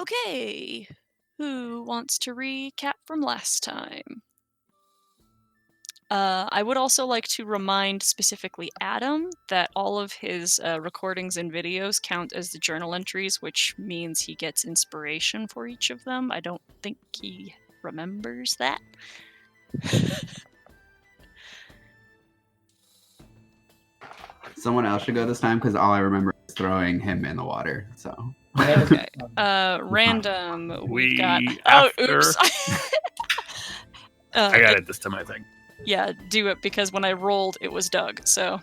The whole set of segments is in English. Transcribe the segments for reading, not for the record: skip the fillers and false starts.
Okay, who wants to recap from last time? I would also like to remind specifically Adam that all of his recordings and videos count as the journal entries, which means he gets inspiration for each of them. I don't think he remembers that. Someone else should go this time because all I remember is throwing him in the water. So Okay. Random. We got. after- Oh, oops. I got it this time, I think. Yeah, do it because when I rolled, it was Doug. So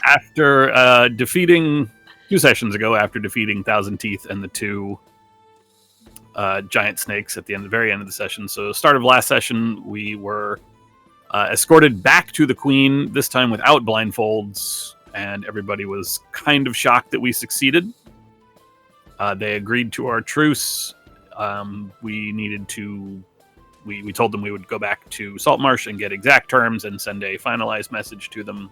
After defeating 2 sessions ago, after defeating Thousand Teeth and the 2 giant snakes at the very end of the session. So, start of last session, we were escorted back to the Queen, this time without blindfolds, and everybody was kind of shocked that we succeeded. They agreed to our truce. We needed to. We told them we would go back to Saltmarsh and get exact terms and send a finalized message to them.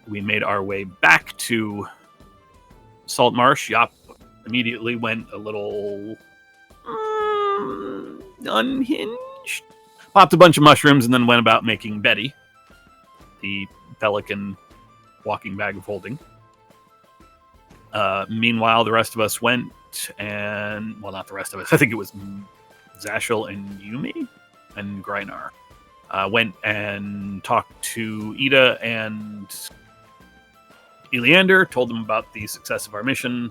We made our way back to Saltmarsh. Yop immediately went a little unhinged. Popped a bunch of mushrooms and then went about making Betty, the pelican walking bag of holding. Meanwhile, the rest of us went and... Well, not the rest of us. I think it was Zashel and Yumi and Grynar. Went and talked to Ida and Eleander, told them about the success of our mission.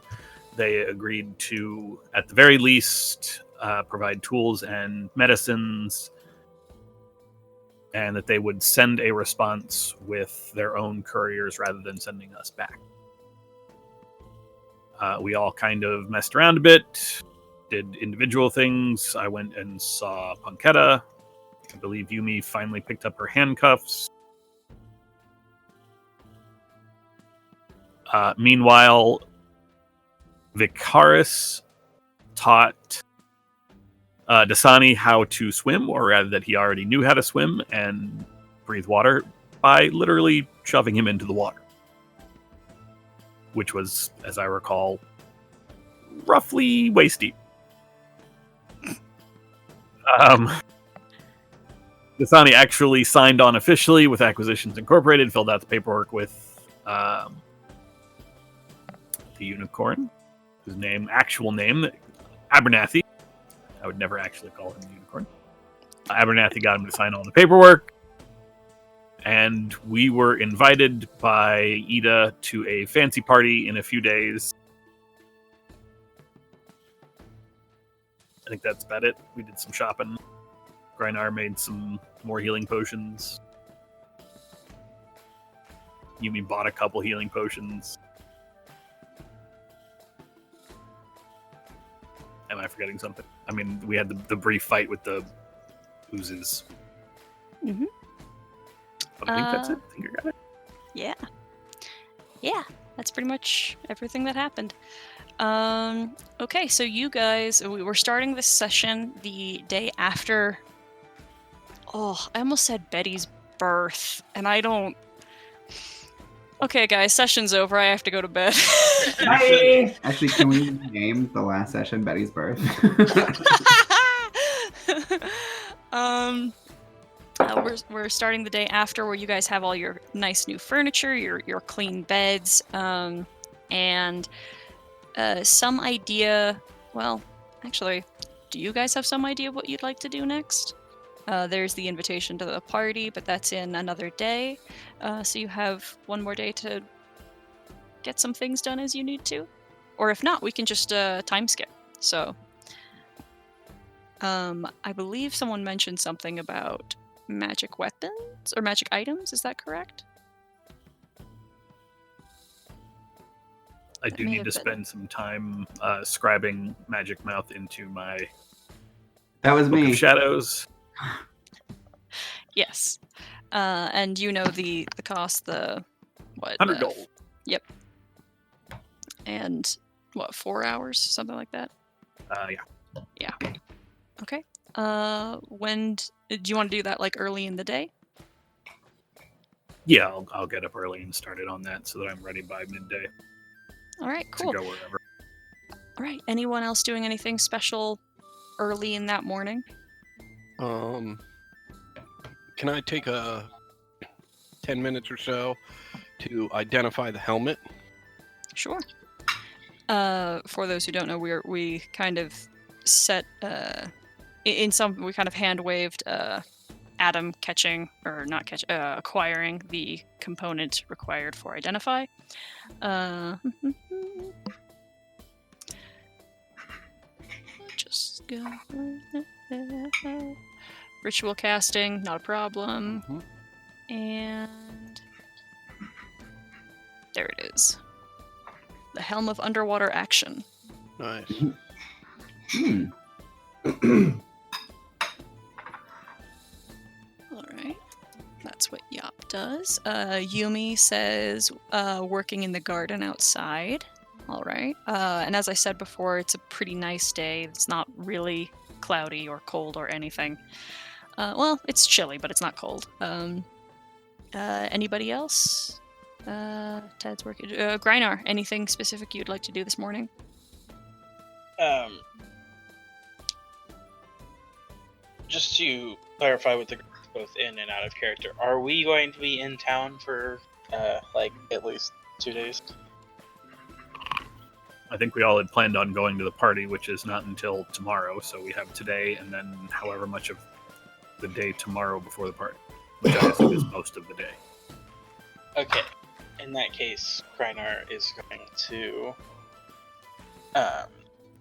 They agreed to, at the very least, provide tools and medicines, and that they would send a response with their own couriers rather than sending us back. We all kind of messed around a bit, did individual things. I went and saw Punketta. I believe Yumi finally picked up her handcuffs. Meanwhile, Vicaris taught Dasani how to swim, or rather that he already knew how to swim and breathe water by literally shoving him into the water. Which was, as I recall, roughly waist deep. Dasani actually signed on officially with Acquisitions Incorporated, filled out the paperwork with the unicorn, whose actual name, Abernathy. I would never actually call him the unicorn. Abernathy got him to sign all the paperwork. And we were invited by Ida to a fancy party in a few days. I think that's about it. We did some shopping. Grynar made some more healing potions. Yumi bought a couple healing potions. Am I forgetting something? I mean, we had the brief fight with the oozes. Mm-hmm. But I think that's it. I think you got it. Yeah, that's pretty much everything that happened. Okay, so you guys, we're starting this session the day after... Oh, I almost said Betty's birth, and I don't... Okay, guys, session's over. I have to go to bed. Bye! Actually, can we name the last session Betty's birth? We're starting the day after, where you guys have all your nice new furniture, your clean beds, and some idea. Well, actually, do you guys have some idea what you'd like to do next? There's the invitation to the party, but that's in another day. So you have one more day to get some things done as you need to, or if not, we can just time skip. So, I believe someone mentioned something about magic weapons or magic items. Is that correct? I do need to spend some time scribing Magic Mouth into my That was Book me. of Shadows. Yes. And you know the cost, the what? 100 gold. Yep. And what, 4 hours? Something like that? Yeah. Yeah. Okay. When do you want to do that, like early in the day? Yeah, I'll get up early and start it on that so that I'm ready by midday. All right, to cool. go wherever. All right. Anyone else doing anything special early in that morning? Can I take a 10 minutes or so to identify the helmet? Sure. For those who don't know, we kind of set we kind of hand waved Adam acquiring the component required for identify. Just go. Ritual casting, not a problem. Mhm. And there it is. The Helm of Underwater Action. Nice. Hmm. All right. That's what Yop does. Yumi says working in the garden outside. All right. And as I said before, it's a pretty nice day. It's not really cloudy or cold or anything. Well, it's chilly, but it's not cold. Anybody else? Ted's working. Grynar, anything specific you'd like to do this morning? Just to clarify with the both in and out of character, are we going to be in town for like at least 2 days? I think we all had planned on going to the party, which is not until tomorrow. So we have today and then however much of the day tomorrow before the party, which I think is most of the day. Okay. In that case, Grynar is going to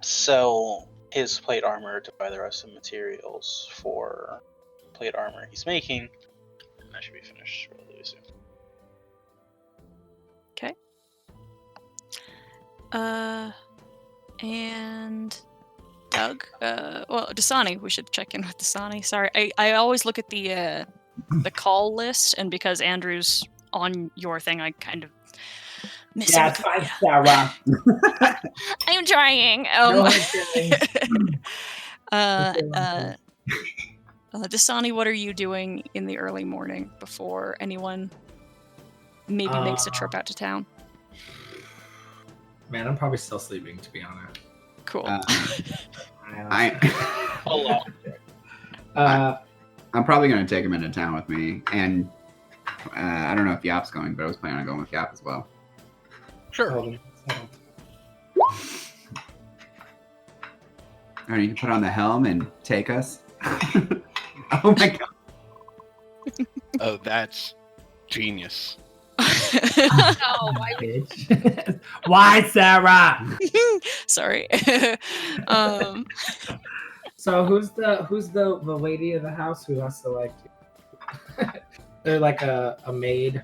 sell his plate armor to buy the rest of the materials for plate armor he's making, and that should be finished relatively soon. Okay. And Doug. Well, Dasani. We should check in with Dasani. Sorry, I always look at the call list, and because Andrew's on your thing, I kind of miss Yeah, him. it's fine, Sarah. I'm trying. No hard feelings. Dasani, what are you doing in the early morning before anyone maybe makes a trip out to town? Man, I'm probably still sleeping, to be honest. Cool. I'm probably going to take him into town with me, and I don't know if Yap's going, but I was planning on going with Yap as well. Sure. Hold on. Or you can put on the helm and take us. Oh my god! Oh, that's genius. Oh, my Bitch. Why, Sarah? Sorry. So who's the lady of the house who has to like? They're like a maid.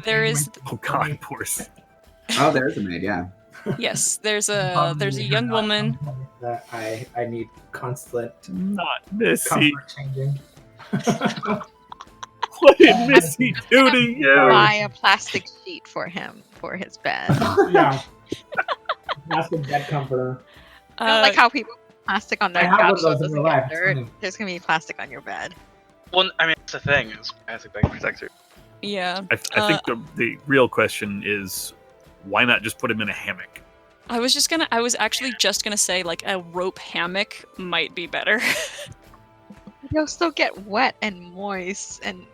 There is Oh God, poor. Oh, there's a maid. Yeah. yes. There's a young woman. That I need constant Not Missy. comfort changing. What did Missy do to you? buy a plastic sheet for him for his bed. Yeah. Plastic bed comforter. I don't like how people put plastic on I their have one couch of so it those in doesn't real get life. It's dirt. funny. There's gonna be plastic on your bed. Well, I mean, that's the thing is plastic bag protector. Yeah. I think the real question is, why not just put him in a hammock? I was actually just gonna say like a rope hammock might be better. You'll still get wet and moist and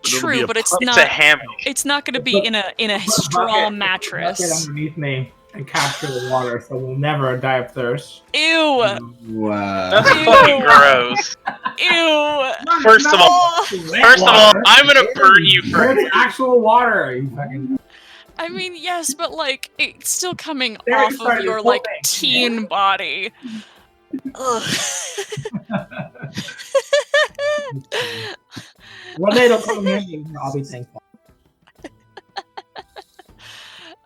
It'll be True, a but it's pup. It's not. a hammock. It's not gonna be in a straw Bucket mattress. underneath me and capture the water, so we'll never die of thirst. Ew. That's Ew. fucking gross. Ew. First of all, I'm gonna burn you for There's actual water. You fucking. I mean, yes, but like it's still coming There, off you of started your like flipping. teen body. Ugh. One day it'll come in and I'll be thankful.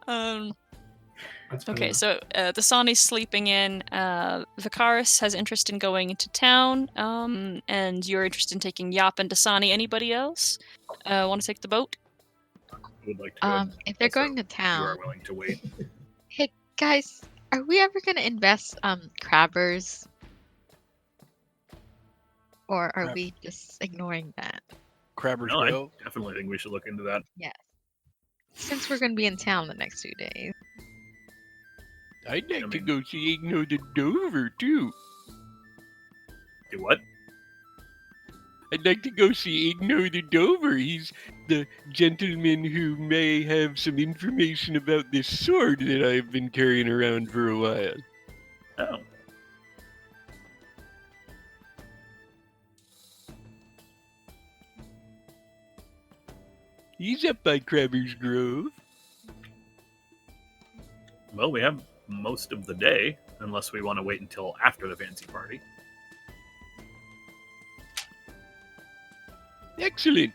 That's funny. Okay, so Dasani's sleeping in. Vicaris has interest in going into town, and you're interested in taking Yop and Dasani. Anybody else want to take the boat? Would like to go. if they're Also, going to you town. are willing to wait. Hey guys, are we ever gonna invest crabbers? Or are Crab- we just ignoring that? Crabber's No, I Row. definitely think we should look into that. Yes. Since we're gonna be in town the next 2 days. I'd like I to mean- go see Igno the Dover, too. Do what? I'd like to go see Igno the Dover. He's the gentleman who may have some information about this sword that I've been carrying around for a while. Oh. He's up by Crabber's Grove. Well, we have most of the day, unless we want to wait until after the fancy party. Excellent.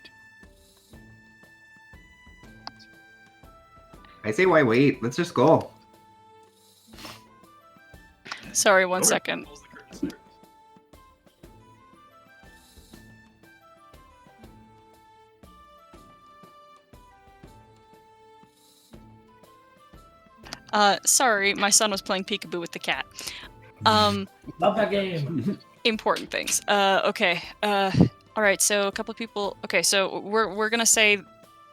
I say, why wait? Let's just go. Sorry, one Sure. second. Sorry, my son was playing peekaboo with the cat. Love that game. Important things. Okay. All right. So a couple of people. Okay. So we're gonna say,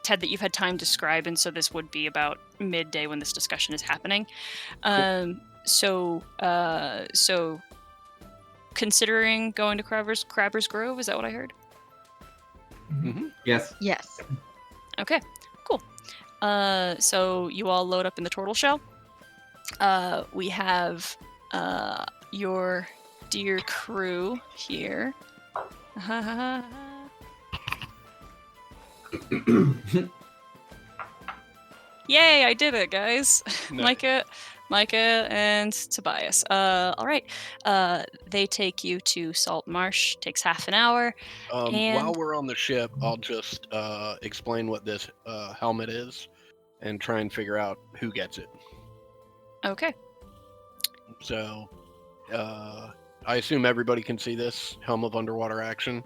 Ted, that you've had time to scribe, and so this would be about midday when this discussion is happening. So considering going to Crabber's Grove, is that what I heard? Yes. Yes. Okay, cool. So you all load up in the turtle shell. We have your dear crew here. Yay, I did it, guys. Nice. Micah and Tobias. All right. They take you to Salt Marsh. Takes half an hour. While And- we're on the ship, I'll just explain what this helmet is and try and figure out who gets it. Okay. So, I assume everybody can see this Helm of Underwater Action.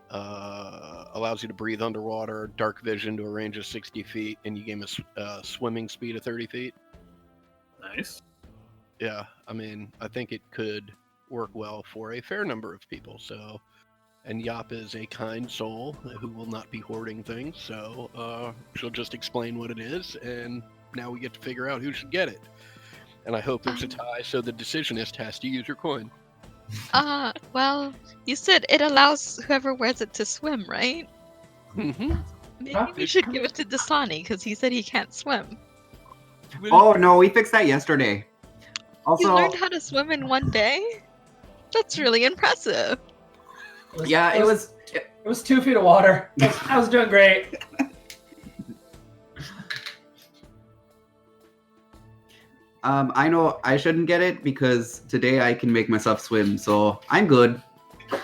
Allows you to breathe underwater, dark vision to a range of 60 feet, and you gain a swimming speed of 30 feet. Nice. Yeah, I mean, I think it could work well for a fair number of people. So, and Yop is a kind soul who will not be hoarding things. So, she'll just explain what it is, and now we get to figure out who should get it. And I hope there's a tie, so the decisionist has to use her coin. Well, you said it allows whoever wears it to swim, right? Mm-hmm. Maybe Huh? we should give it to Dasani because he said he can't swim. Oh no, we fixed that yesterday. He Also, learned how to swim in 1 day? That's really impressive. yeah, it was. It was 2 feet of water. I was doing great. I know I shouldn't get it because today I can make myself swim, so I'm good. I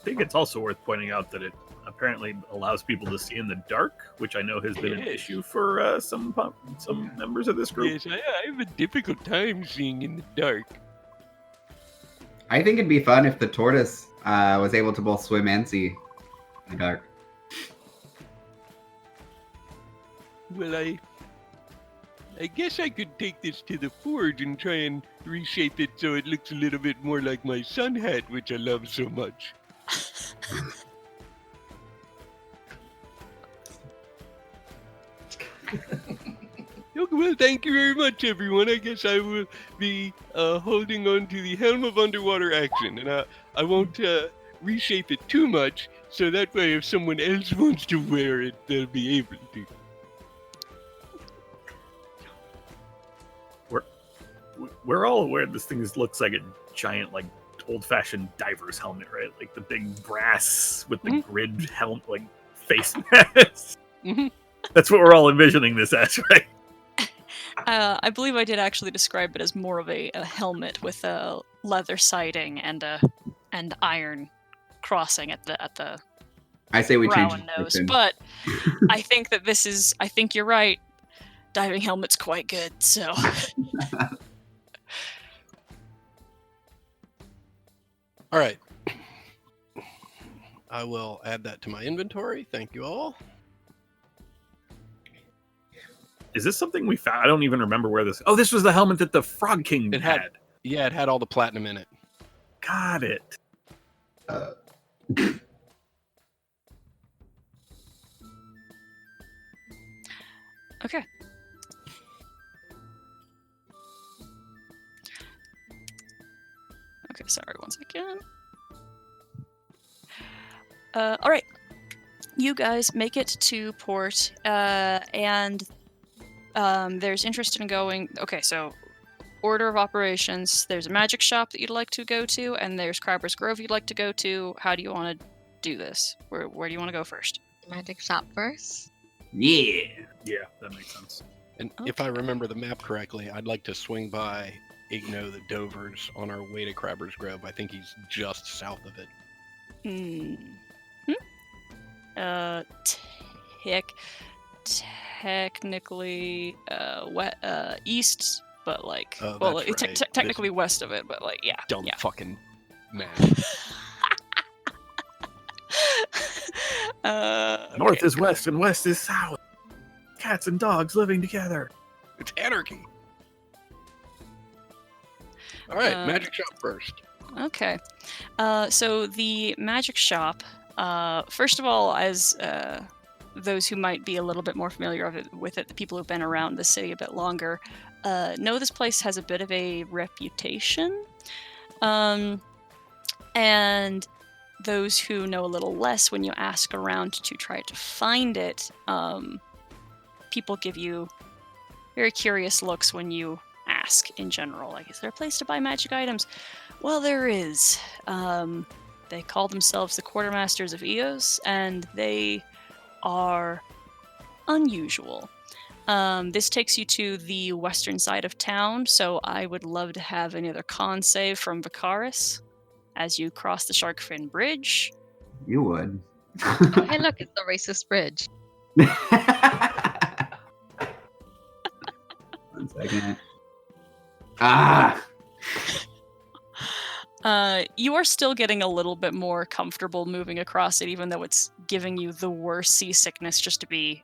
think it's also worth pointing out that it apparently allows people to see in the dark, which I know has been an Yes. issue for some members of this group. Yes, I have a difficult time seeing in the dark. I think it'd be fun if the tortoise was able to both swim and see in the dark. Well, I guess I could take this to the forge and try and reshape it so it looks a little bit more like my sun hat, which I love so much. Okay, well, thank you very much, everyone. I guess I will be holding on to the Helm of Underwater Action, and I won't reshape it too much, so that way if someone else wants to wear it, they'll be able to. We're all aware this thing looks like a giant, like old-fashioned diver's helmet, right? Like the big brass with the grid helmet, like face mask. Mhm. That's what we're all envisioning this as, right? I believe I did actually describe it as more of a helmet with a leather siding and iron crossing at the I say we brow change and the nose. description. But I think that this is. I think you're right. Diving helmet's quite good. So All right. I will add that to my inventory. Thank you all. Is this something we found? I don't even remember where this. Oh, this was the helmet that the Frog King It had- Yeah, it had all the platinum in it. Got it. Okay. Okay, sorry, one second. All right. You guys make it to port, and there's interest in going. Okay, so order of operations. There's a magic shop that you'd like to go to, and there's Crabber's Grove you'd like to go to. How do you want to do this? Where do you want to go first? Magic shop first. Yeah. Yeah, that makes sense. And if I Okay. remember the map correctly, I'd like to swing by Igno the Dovers on our way to Crabber's Grove. I think he's just south of it. Technically, east, but like, Oh, well, that's right. technically west of it, but like, yeah, Dumb yeah. fucking man. North Okay. is west and west is south. Cats and dogs living together. It's anarchy. All right, Uh, magic shop first. Okay. So the magic shop, first of all, as those who might be a little bit more familiar with it, the people who've been around the city a bit longer, know this place has a bit of a reputation. And those who know a little less, when you ask around to try to find it, people give you very curious looks when you ask in general. Like, is there a place to buy magic items? Well, there is. They call themselves the Quartermasters of Eos, and they are unusual. This takes you to the western side of town, so I would love to have another con save from Vicaris as you cross the Sharkfin Bridge. You would. Oh, hey, look, it's the racist bridge. One second. Ah. You are still getting a little bit more comfortable moving across it, even though it's giving you the worst seasickness just to be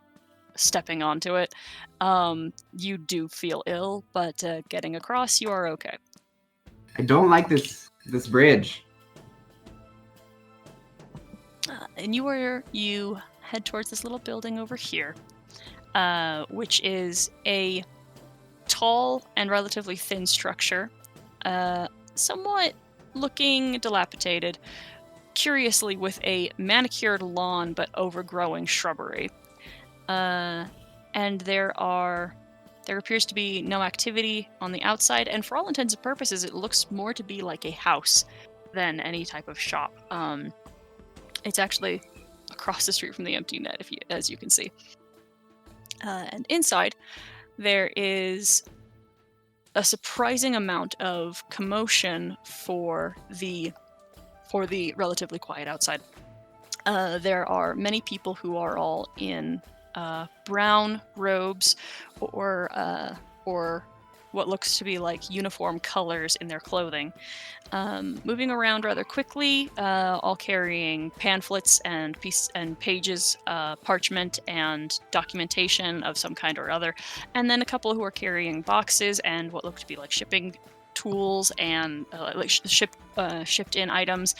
stepping onto it. You do feel ill, but getting across, you are okay. I don't like this bridge. And you head towards this little building over here, which is a tall and relatively thin structure, somewhat looking dilapidated, curiously with a manicured lawn but overgrowing shrubbery. And there appears to be no activity on the outside, and for all intents and purposes, it looks more to be like a house than any type of shop. It's actually across the street from the empty net, as you can see. And inside, there is a surprising amount of commotion for the relatively quiet outside. There are many people who are all in brown robes or what looks to be like uniform colors in their clothing, moving around rather quickly, all carrying pamphlets and pages, parchment and documentation of some kind or other, and then a couple who are carrying boxes and what look to be like shipping tools and shipped in items,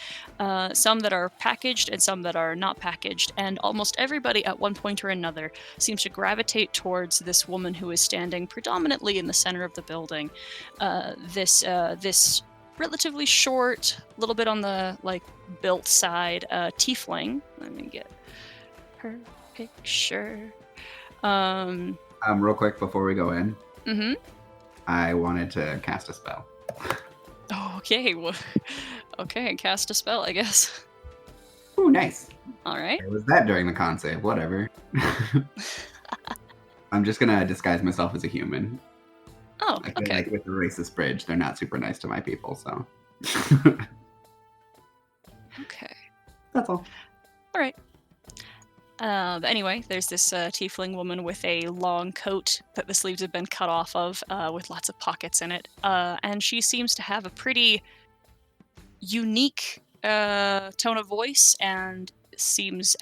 some that are packaged and some that are not packaged, and almost everybody at one point or another seems to gravitate towards this woman who is standing predominantly in the center of the building. This relatively short, little bit on the built side, tiefling. Let me get her picture. Real quick before we go in, Mm-hmm. I wanted to cast a spell. Okay, okay, cast a spell, I guess. Ooh, nice. All right. It was that during the con save. Whatever. I'm just gonna disguise myself as a human. Oh, I feel okay. like with the racist bridge, they're not super nice to my people, so Okay. that's all. All right. But anyway, there's this tiefling woman with a long coat that the sleeves have been cut off of, with lots of pockets in it, and she seems to have a pretty unique tone of voice, and seems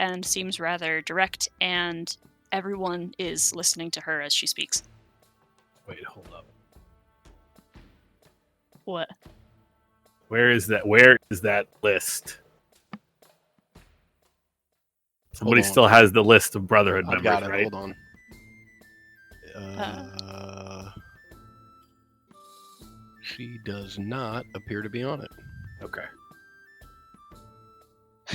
rather direct, and everyone is listening to her as she speaks. Wait, hold up. What? Where is that list? Somebody Hold on. still has the list of Brotherhood I've members, got it. right? Hold on. She does not appear to be on it. Okay.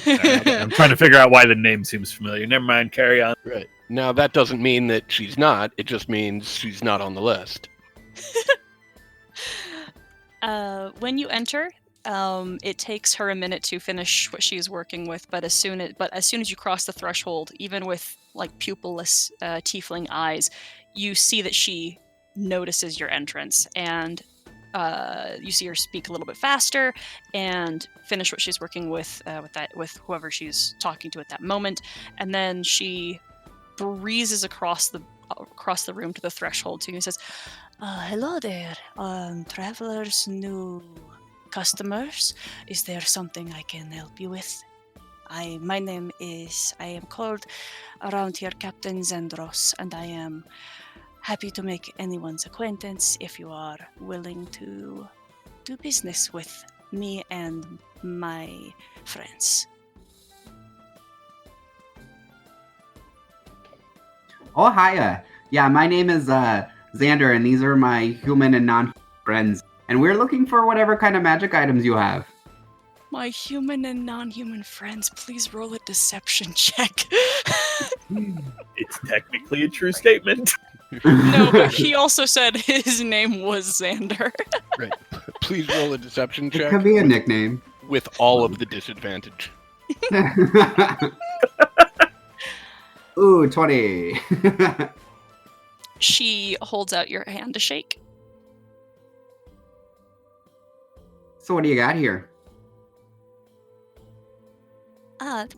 I'm trying to figure out why the name seems familiar. Never mind. Carry on. Right. Now, that doesn't mean that she's not. It just means she's not on the list. When you enter, it takes her a minute to finish what she's working with, but as soon as you cross the threshold, even with like pupilless tiefling eyes, you see that she notices your entrance, and you see her speak a little bit faster and finish what she's working with whoever she's talking to at that moment, and then she breezes across the room to the threshold too and says, "Hello there, travelers, new customers. Is there something I can help you with? I am called around here Captain Zendros, and I am happy to make anyone's acquaintance if you are willing to do business with me and my friends." Oh, hiya. Yeah, my name is Xander, and these are my human and non-friends. And we're looking for whatever kind of magic items you have. My human and non-human friends, please roll a deception check. It's technically a true statement. No, but he also said his name was Xander. Right. Please roll a deception It check could be a nickname. with all of the disadvantage. Ooh, 20. She holds out your hand to shake. So what do you got here?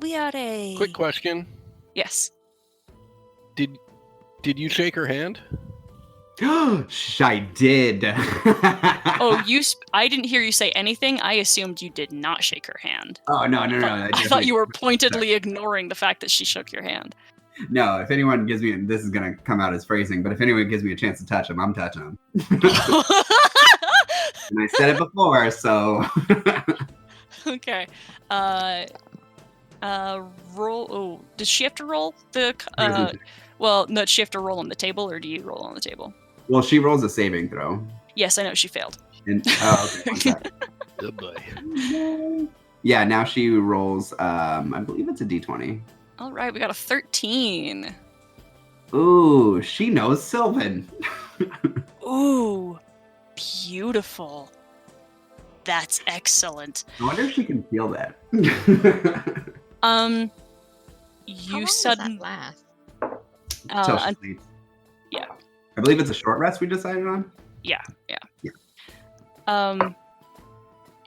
We are a... Quick question. Yes. Did you shake her hand? I did. Oh, I didn't hear you say anything. I assumed you did not shake her hand. Oh, no. I thought you were pointedly ignoring the fact that she shook your hand. No, if anyone gives me, this is going to come out as phrasing, but if anyone gives me a chance to touch him, I'm touching him. And I said it before, so. Okay. Roll. Oh, does she have to roll the? Well, no. Does she have to roll on the table, or do you roll on the table? Well, she rolls a saving throw. Yes, I know she failed. And, okay. One second. Good boy. Yeah, now she rolls, I believe it's a d20. All right, we got a 13. Ooh, she knows Sylvan. Ooh, beautiful. That's excellent. I wonder if she can feel that. How You long suddenly. does that last? Till she sleeps. yeah. I believe it's a short rest we decided on.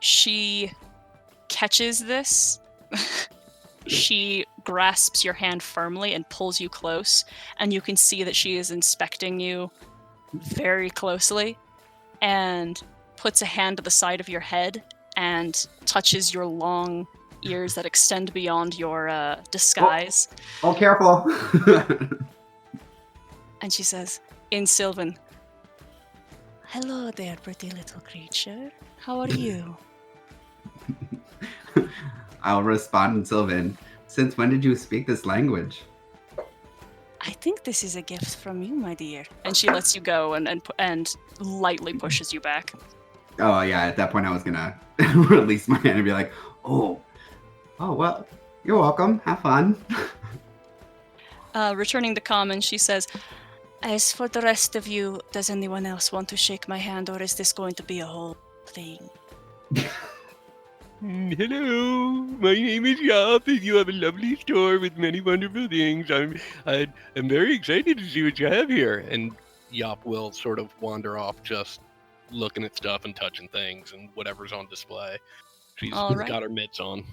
She catches this. She grasps your hand firmly and pulls you close, and you can see that she is inspecting you very closely, and puts a hand to the side of your head and touches your long ears that extend beyond your disguise. Oh, careful. And she says, in Sylvan, "Hello there, pretty little creature. How are you?" I'll respond in Sylvan. Since when did you speak this language? "I think this is a gift from you, my dear." And she lets you go and lightly pushes you back. Oh, yeah, at that point I was gonna release my hand and be like, oh, well, you're welcome. Have fun. Returning to common, she says, "As for the rest of you, does anyone else want to shake my hand, or is this going to be a whole thing?" Hello, my name is Yop, and you have a lovely store with many wonderful things. I'm very excited to see what you have here. And Yop will sort of wander off, just looking at stuff and touching things and whatever's on display. She's All right. got her mitts on.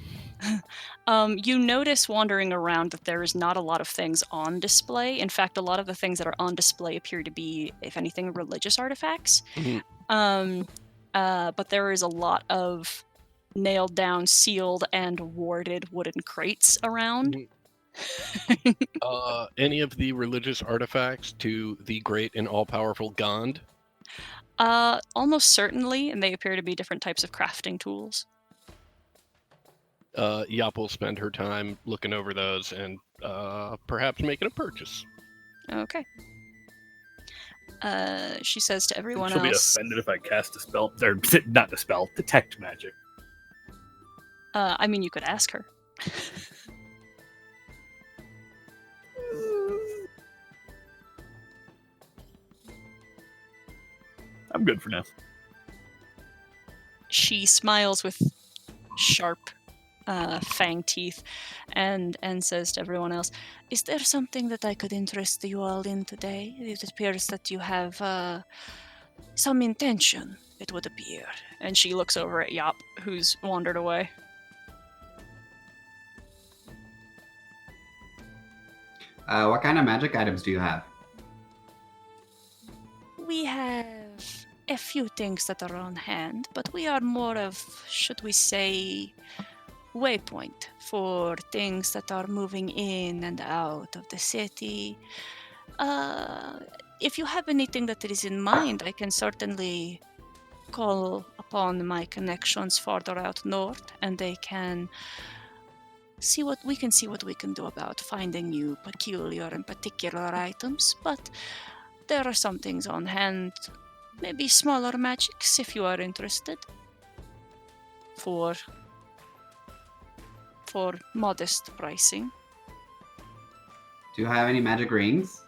You notice wandering around that there is not a lot of things on display. In fact, a lot of the things that are on display appear to be, if anything, religious artifacts. Mhm. But there is a lot of nailed down, sealed, and warded wooden crates around. Any of the religious artifacts to the great and all-powerful Gond? Almost certainly, and they appear to be different types of crafting tools. Yop will spend her time looking over those and perhaps making a purchase. Okay. She says to everyone She'll be else. offended if I cast a spell. Or, not a spell, detect magic. I mean, you could ask her. I'm good for now. She smiles with sharp, fang teeth, and says to everyone else, "Is there something that I could interest you all in today? It appears that you have some intention. It would appear." And she looks over at Yop, who's wandered away. What kind of magic items do you have? We have a few things that are on hand, but we are more of, should we say, waypoint for things that are moving in and out of the city. If you have anything that is in mind, I can certainly call upon my connections farther out north, and they can see what we can do about finding you peculiar and particular items. But there are some things on hand, maybe smaller magics if you are interested, for modest pricing. Do you have any magic rings?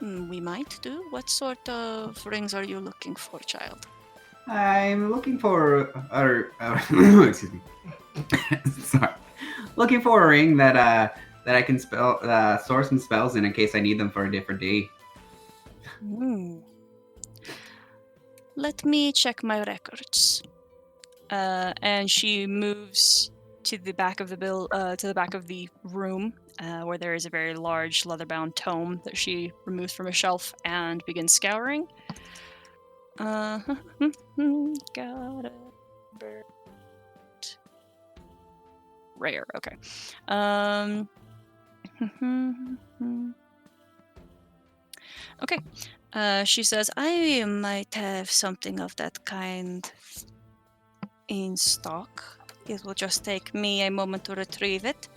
We might do. What sort of rings are you looking for, child? I'm looking for, excuse me. Sorry. Looking for a ring that I can store some spells in case I need them for a different day. Let me check my records. And she moves to the back of the room, where there is a very large leather-bound tome that she removes from a shelf and begins scouring. Got it. Rare. Okay. Okay. She says, I might have something of that kind in stock. It will just take me a moment to retrieve it.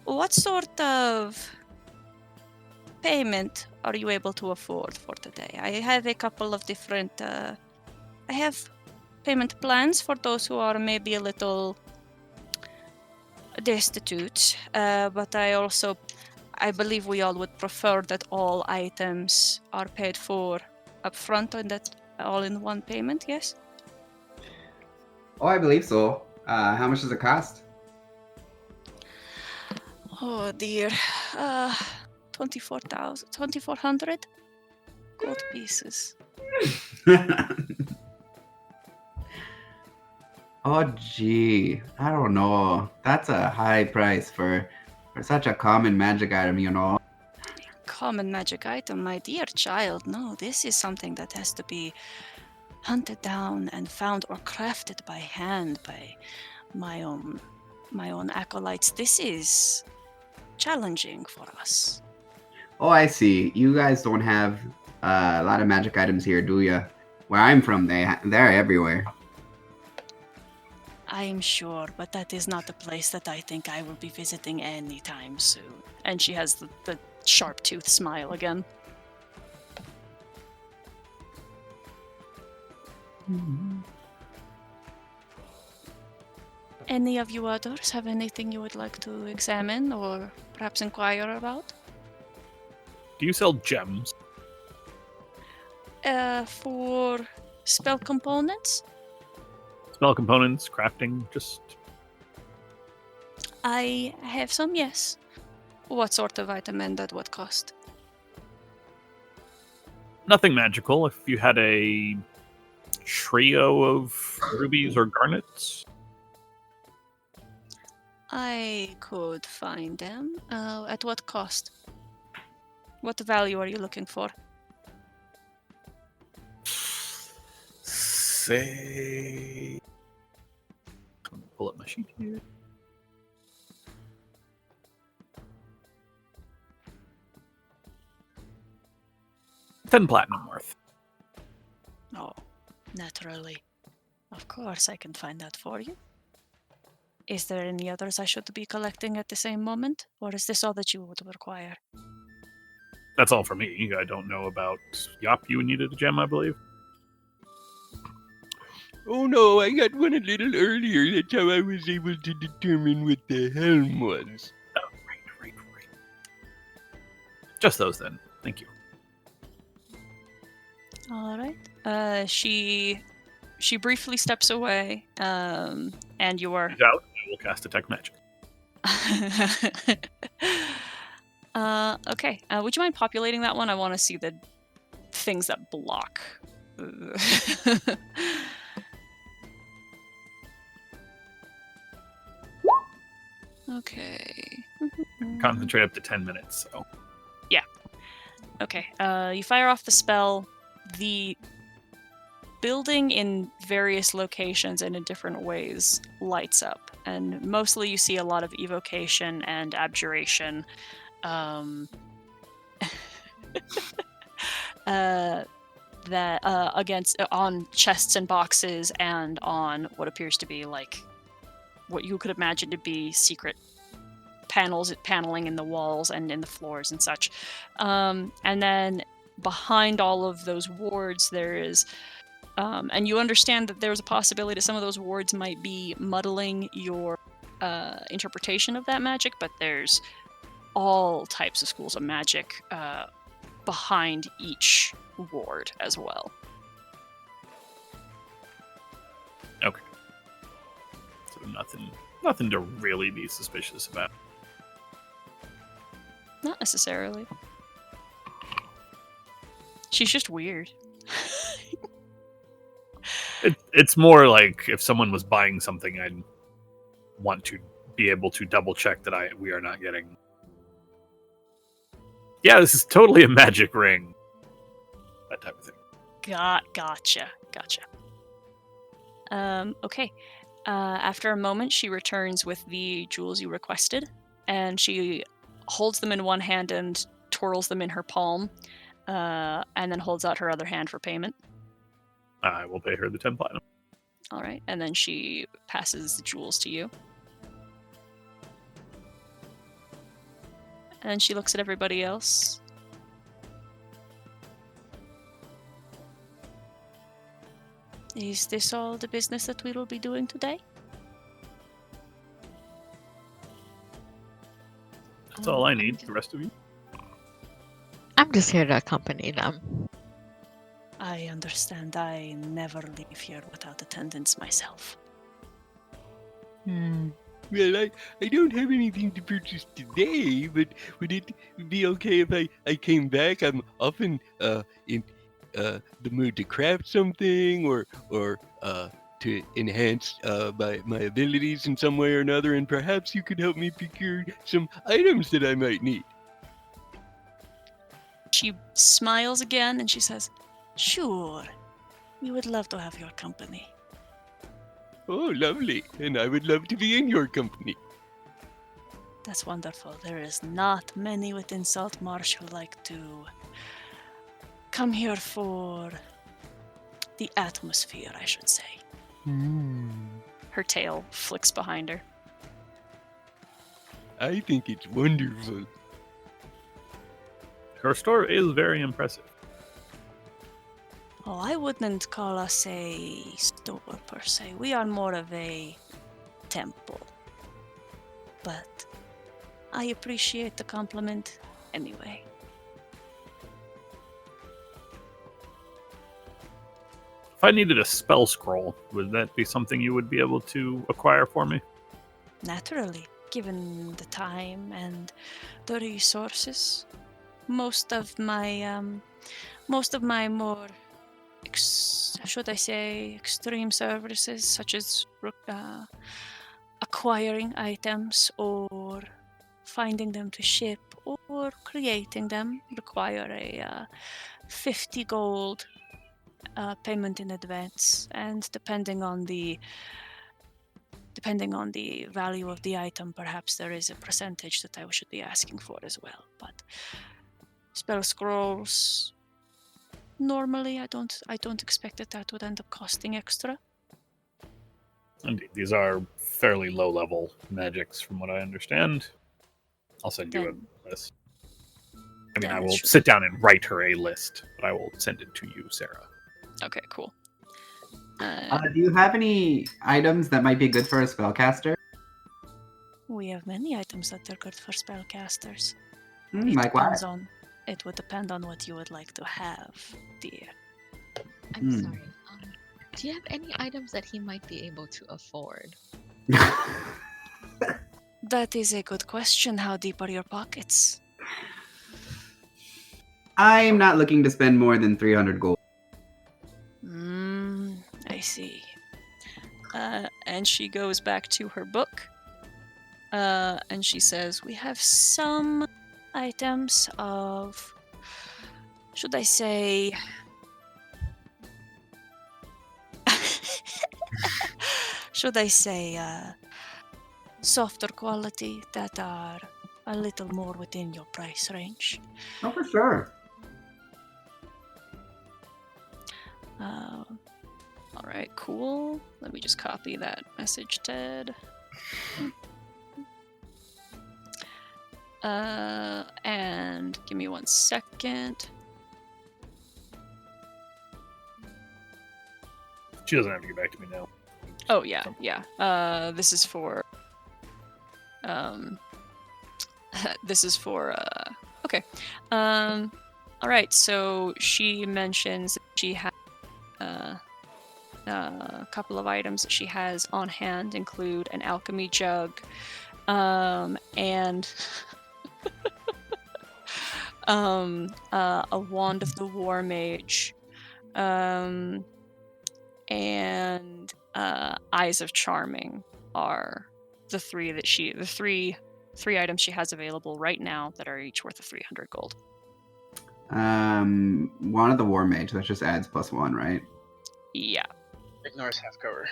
What sort of payment are you able to afford for today? I have a couple of different... I have payment plans for those who are maybe a little destitute, but I believe we all would prefer that all items are paid for up front and that all in one payment, yes? Oh, I believe so. How much does it cost? Oh dear. 2,400 gold pieces. Oh, gee. I don't know. That's a high price for such a common magic item, you know. Common magic item, my dear child. No, this is something that has to be hunted down and found or crafted by hand by my own acolytes. This is challenging for us. Oh, I see. You guys don't have a lot of magic items here, do you? Where I'm from, they're everywhere. I'm sure, but that is not a place that I think I will be visiting anytime soon. And she has the sharp tooth smile again. Any of you others have anything you would like to examine or perhaps inquire about? Do you sell gems? For spell components? Spell components, crafting, just... I have some, yes. What sort of item and at what cost? Nothing magical. If you had a trio of rubies or garnets. I could find them. At what cost? What value are you looking for? Say... Pull up my sheet here. $10 platinum worth. Oh, naturally. Of course I can find that for you. Is there any others I should be collecting at the same moment? Or is this all that you would require? That's all for me. I don't know about Yop. You needed a gem, I believe. Oh no, I got one a little earlier. That's how I was able to determine what the helm was. Oh, right. Just those then. Thank you. All right. She briefly steps away, and you are. He's out. I will cast Detect Magic. Okay. Would you mind populating that one? I want to see the things that block. Okay. Concentrate up to 10 minutes. So Okay. You fire off the spell. The building in various locations and in different ways lights up, and mostly you see a lot of evocation and abjuration. That against on chests and boxes and on what appears to be like what you could imagine to be secret paneling in the walls and in the floors and such. And then behind all of those wards there is and you understand that there's a possibility that some of those wards might be muddling your interpretation of that magic, but there's all types of schools of magic behind each ward as well. okay. So nothing to really be suspicious about. Not necessarily. She's just weird. It's more like if someone was buying something, I'd want to be able to double check that we are not getting. Yeah, this is totally a magic ring. That type of thing. Gotcha. Okay. After a moment, she returns with the jewels you requested, and she holds them in one hand and twirls them in her palm, and then holds out her other hand for payment. I will pay her the 10 platinum. All right, and then she passes the jewels to you. And then she looks at everybody else. Is this all the business that we will be doing today? That's all I need. The rest of you? I'm just here to accompany them. I understand. I never leave here without attendance myself. Well, I don't have anything to purchase today, but would it be okay if I came back? I'm often in the mood to craft something or to enhance my abilities in some way or another, and perhaps you could help me procure some items that I might need. She smiles again and she says, "Sure, we would love to have your company." Oh, lovely. And I would love to be in your company. That's wonderful. There is not many within Saltmarsh who like to come here for the atmosphere, I should say. Her tail flicks behind her. I think it's wonderful. Her store is very impressive. Oh, I wouldn't call us a store per se. We are more of a temple. But I appreciate the compliment anyway. If I needed a spell scroll, would that be something you would be able to acquire for me? Naturally, given the time and the resources, most of my more should I say extreme services, such as acquiring items or finding them to ship or creating them, require a 50 gold payment in advance, and depending on the value of the item, perhaps there is a percentage that I should be asking for as well. But spell scrolls, normally I don't expect that would end up costing extra. Indeed, these are fairly low-level magics, from what I understand. I'll send you Then- a list. I mean, That I is will true. sit down and write her a list, but I will send it to you, Sarah. Okay, cool. Do you have any items that might be good for a spellcaster? We have many items that are good for spellcasters. Like what? It would depend on what you would like to have, dear. I'm Hmm. sorry. Do you have any items that he might be able to afford? That is a good question. How deep are your pockets? I'm not looking to spend more than 300 gold. I see. And she goes back to her book. And she says, we have some items of, should I say, softer quality that are a little more within your price range. Oh, for sure. All right, cool. Let me just copy that message, Ted. And give me 1 second. She doesn't have to get back to me now. Oh yeah, yeah. This is for. This is for. Okay. All right. So she mentions that she has a couple of items that she has on hand include an alchemy jug, and a wand of the War Mage, and Eyes of Charming are the three items she has available right now that are each worth 300 gold. One of the War Mage, that just adds +1, right? Yeah, Ignores half cover.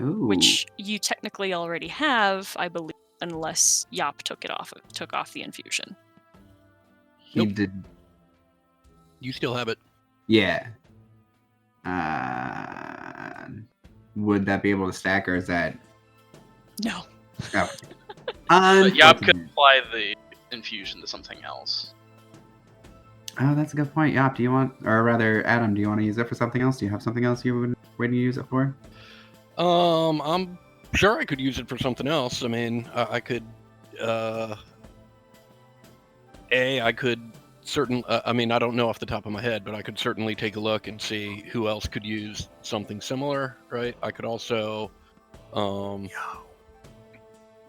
Ooh. which you technically already have, I believe, unless Yop took off the infusion. he Nope. did. You still have it. Yeah. Would that be able to stack, or is that? No. Oh. But Yop could apply the infusion to something else. Oh, that's a good point. Yop, do you want, or rather, Adam, do you want to use it for something else? Do you have something else you would ready to use it for? I'm sure I could use it for something else. I mean, I could. I could I mean, I don't know off the top of my head, but I could certainly take a look and see who else could use something similar, right? I could also.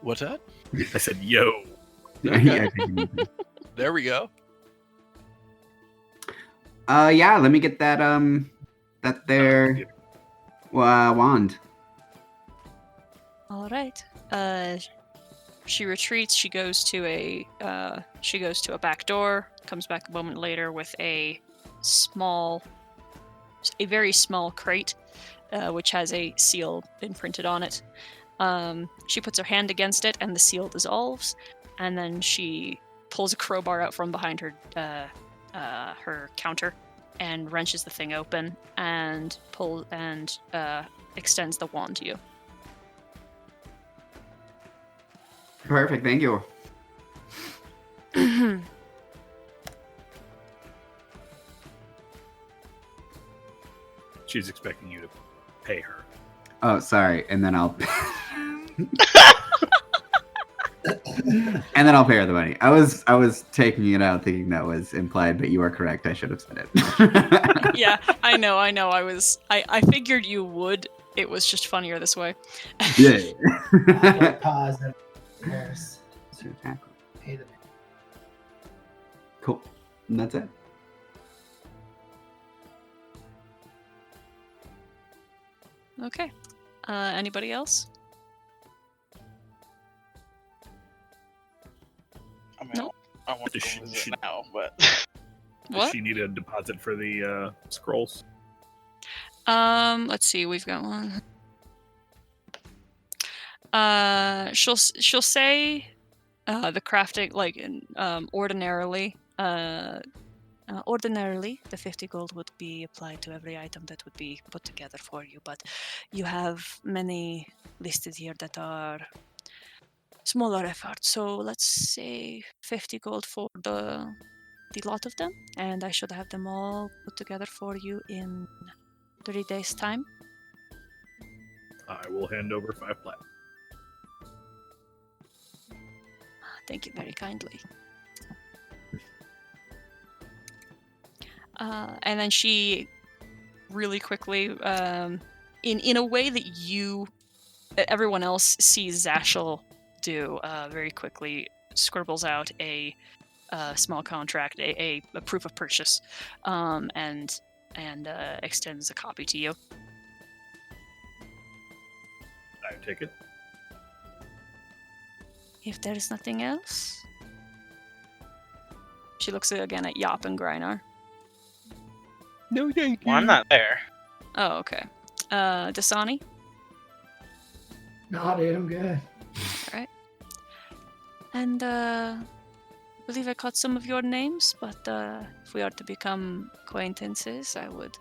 What's that? I said, yo. Yeah, I think There we go. yeah, let me get that there wand. All right. She retreats. She goes to a back door. Comes back a moment later with a very small crate, which has a seal imprinted on it. She puts her hand against it, and the seal dissolves. And then she pulls a crowbar out from behind her counter and wrenches the thing open and extends the wand to you. Perfect, thank you. She's expecting you to pay her. Oh, sorry, and then I'll pay her the money. I was taking it out thinking that was implied, but you are correct. I should have said it. Yeah, I know. I figured you would. It was just funnier this way. Yeah. Pause and Paris. Pay the Cool. And that's it. Okay. Anybody else? I mean, No. I want to Does she- visit she- now, but Does What? she need a deposit for the scrolls? Let's see. We've got one. She'll say, the crafting ordinarily the 50 gold would be applied to every item that would be put together for you, but you have many listed here that are smaller effort. So let's say 50 gold for the lot of them, and I should have them all put together for you in 3 days' time. I will hand over 5 plat. Thank you very kindly. And then she really quickly, in a way that everyone else sees Zashel do, very quickly scribbles out a small contract, a proof of purchase, and extends a copy to you. I take it. If there's nothing else, she looks again at Yop and Grynar. No, thank you. Well, I'm not there. Oh, okay. Dasani. No, dude, I'm good. And I believe I caught some of your names, but if we are to become acquaintances, I would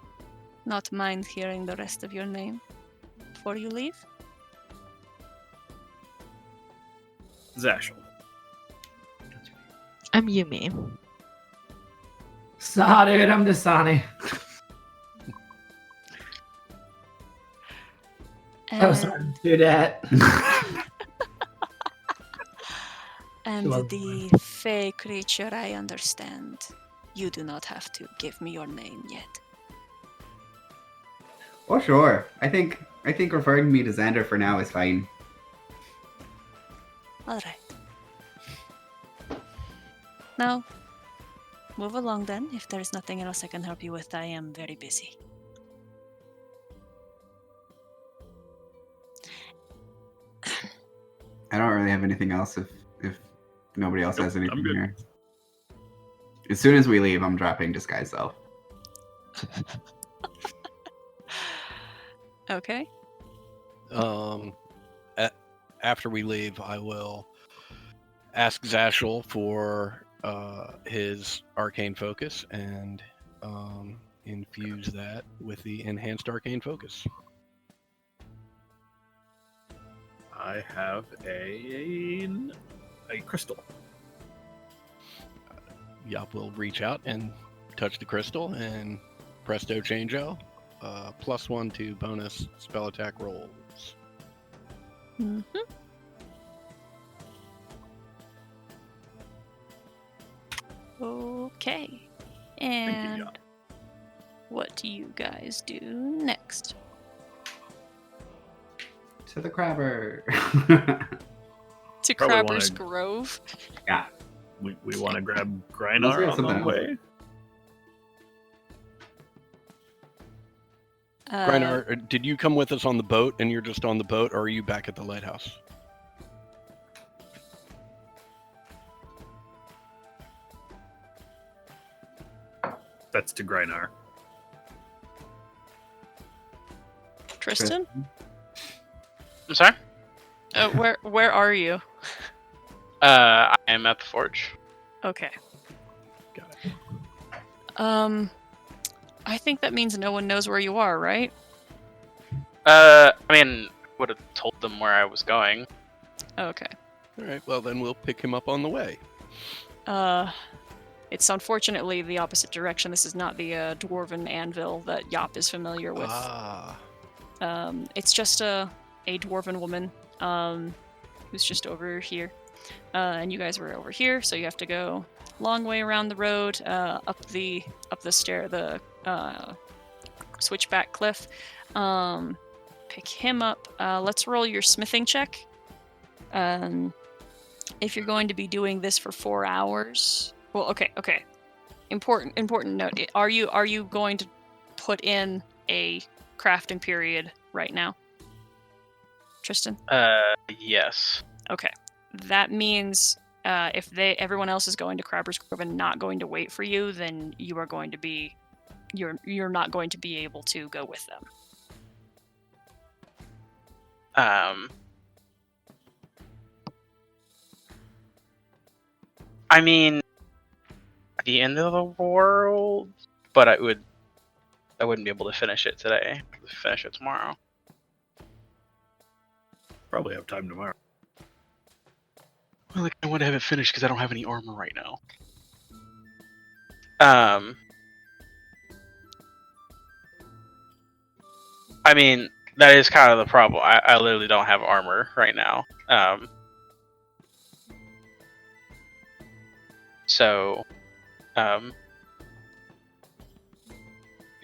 not mind hearing the rest of your name before you leave. Zashel. I'm Yumi. Saw, dude, I'm Dasani. Oh, sorry, do that. And Love the fey creature, I understand. You do not have to give me your name yet. Oh, sure. I think referring me to Xander for now is fine. All right. Now, move along then. If there is nothing else I can help you with, I am very busy. I don't really have anything else if nobody else Nope, has I'm anything good. here. As soon as we leave, I'm dropping disguise self. Okay. After we leave, I will ask Zashel for his arcane focus and infuse that with the enhanced arcane focus. I have a crystal. Yop will reach out and touch the crystal, and presto changeo, +1 to bonus spell attack rolls. Mm-hmm. Okay. And Yop. what do you guys do next? To the crabber. To Probably Crabber's wanna- Grove. Yeah. We want to grab Unless we Grynar have on something the else. way. Grynar, did you come with us on the boat and you're just on the boat, or are you back at the lighthouse? That's to Grynar. Tristan? I'm sorry? Where are you? I am at the forge. Okay. Got it. I think that means no one knows where you are, right? I mean, would have told them where I was going. Okay. All right, well, then we'll pick him up on the way. It's unfortunately the opposite direction. This is not the dwarven anvil that Yop is familiar with. Ah, It's just a dwarven woman who's just over here. And you guys were over here, so you have to go a long way around the road, up the stair, the switchback cliff. Pick him up. Let's roll your smithing check. If you're going to be doing this for 4 hours, well, okay. Important note. Are you going to put in a crafting period right now, Tristan? Yes. Okay. That means if everyone else is going to Crabber's Grove and not going to wait for you, then you are going to be you're not going to be able to go with them. I mean, the end of the world, but I wouldn't be able to finish it today. Finish it tomorrow. Probably have time tomorrow. Well, like, I want to have it finished because I don't have any armor right now. I mean, that is kind of the problem. I literally don't have armor right now. So,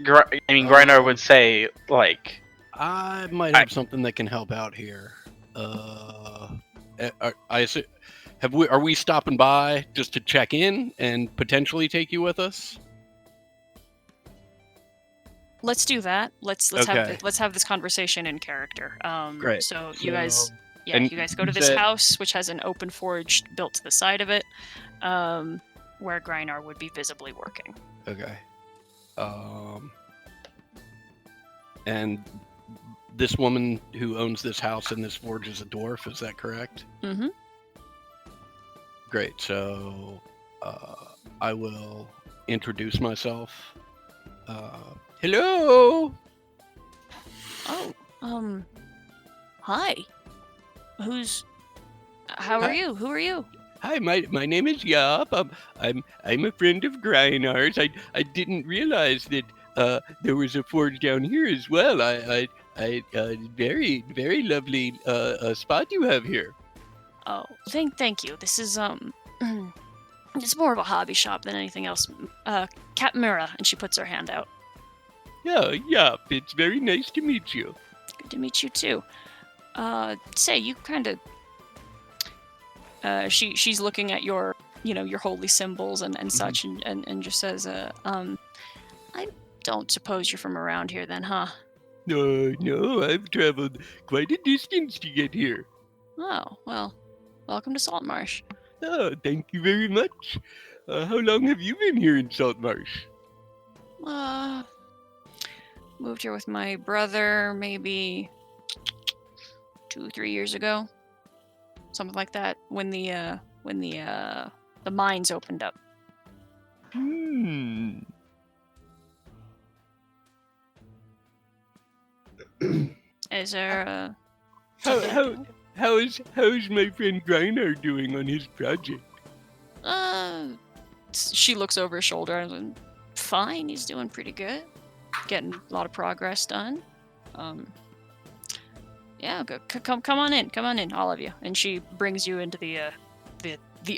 Grinar would say, like, I might have something that can help out here. Are we stopping by just to check in and potentially take you with us? Let's do that. Let's Okay. have this conversation in character. Great. So you guys, and you guys go to this house, which has an open forge built to the side of it, where Grinar would be visibly working. Okay. And this woman who owns this house and this forge is a dwarf, is that correct? Mm-hmm. Great. So I will introduce myself. Hello. Oh, hi. How are Hi. you? Who are you? Hi, my name is Yop. I'm a friend of Grinar's. I didn't realize that there was a forge down here as well. I very very lovely spot you have here. Oh, thank you. This is it's more of a hobby shop than anything else. Cat Mira, and she puts her hand out. Yeah, Yop. It's very nice to meet you. Good to meet you too. Say, you kind of. She's looking at your holy symbols and such, and just says, I don't suppose you're from around here then, huh? No, I've traveled quite a distance to get here. Oh, well, welcome to Saltmarsh. Oh, thank you very much. How long have you been here in Saltmarsh? Moved here with my brother maybe 2-3 years ago. Something like that, when the mines opened up. Is there How's my friend Grinar doing on his project? She looks over her shoulder and fine, he's doing pretty good. Getting a lot of progress done. Yeah, come on in, all of you. And she brings you into the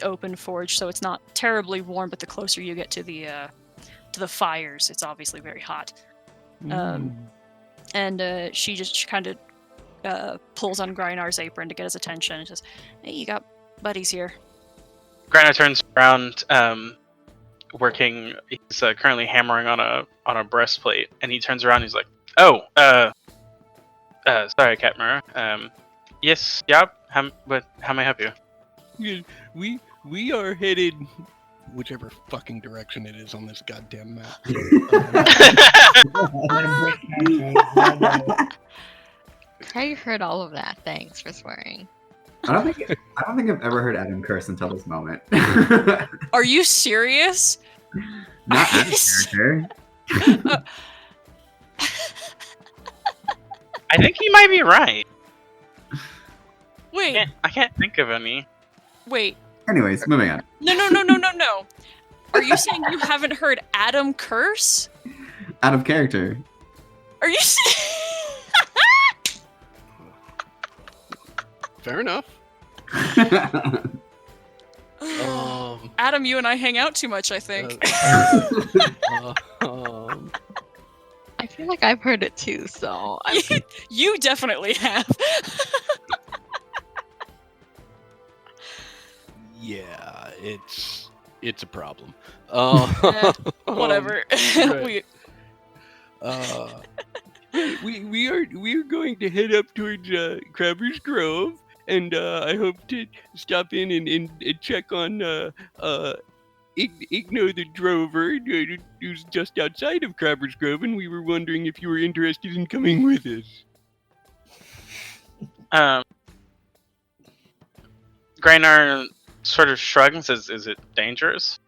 open forge, so it's not terribly warm, but the closer you get to the fires, it's obviously very hot. And she just kind of pulls on Grinar's apron to get his attention and says, "Hey, you got buddies here." Grinar turns around, working. He's currently hammering on a breastplate, and he turns around. And he's like, "Oh, sorry, Katmura. Yes, yep. How may I help you?" Yeah, we are headed whichever fucking direction it is on this goddamn map. I heard all of that. Thanks for swearing. I don't think I've ever heard Adam curse until this moment. Are you serious? Not out of character. I think he might be right. Wait, I can't think of any. wait. Anyways, moving on. No. Are you saying you haven't heard Adam curse? Out of character. Are you? Fair enough. Adam, you and I hang out too much, I think. I feel like I've heard it too, so You definitely have. Yeah, it's a problem. Whatever. Right. We are going to head up towards Crabber's Grove, and I hope to stop in and check on Igno the Drover, who's just outside of Crabber's Grove, and we were wondering if you were interested in coming with us. Grinar sort of shrugs and says, "Is it dangerous?"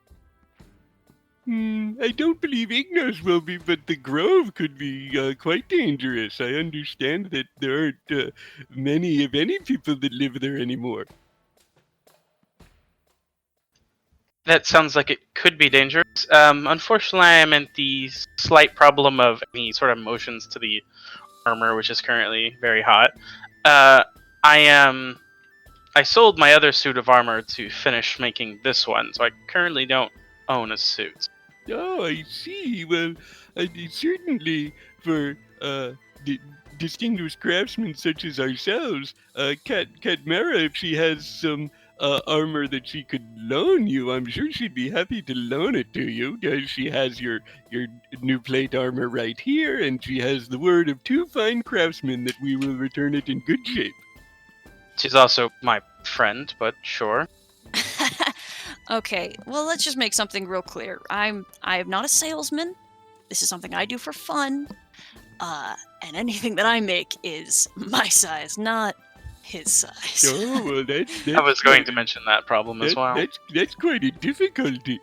I don't believe Ignos will be, but the Grove could be quite dangerous. I understand that there aren't many, if any, people that live there anymore. That sounds like it could be dangerous. Unfortunately, I am in the slight problem of any sort of motions to the armor, which is currently very hot. I sold my other suit of armor to finish making this one, so I currently don't own a suit. Oh, I see. Well, certainly for distinguished craftsmen such as ourselves, Katmara, if she has some armor that she could loan you, I'm sure she'd be happy to loan it to you. She has your new plate armor right here, and she has the word of 2 fine craftsmen that we will return it in good shape. She's also my friend, but sure. Okay, well, let's just make something real clear. I am not a salesman. This is something I do for fun. And anything that I make is my size, not his size. Oh, well, that's I was going to mention that problem as well. That's quite a difficulty.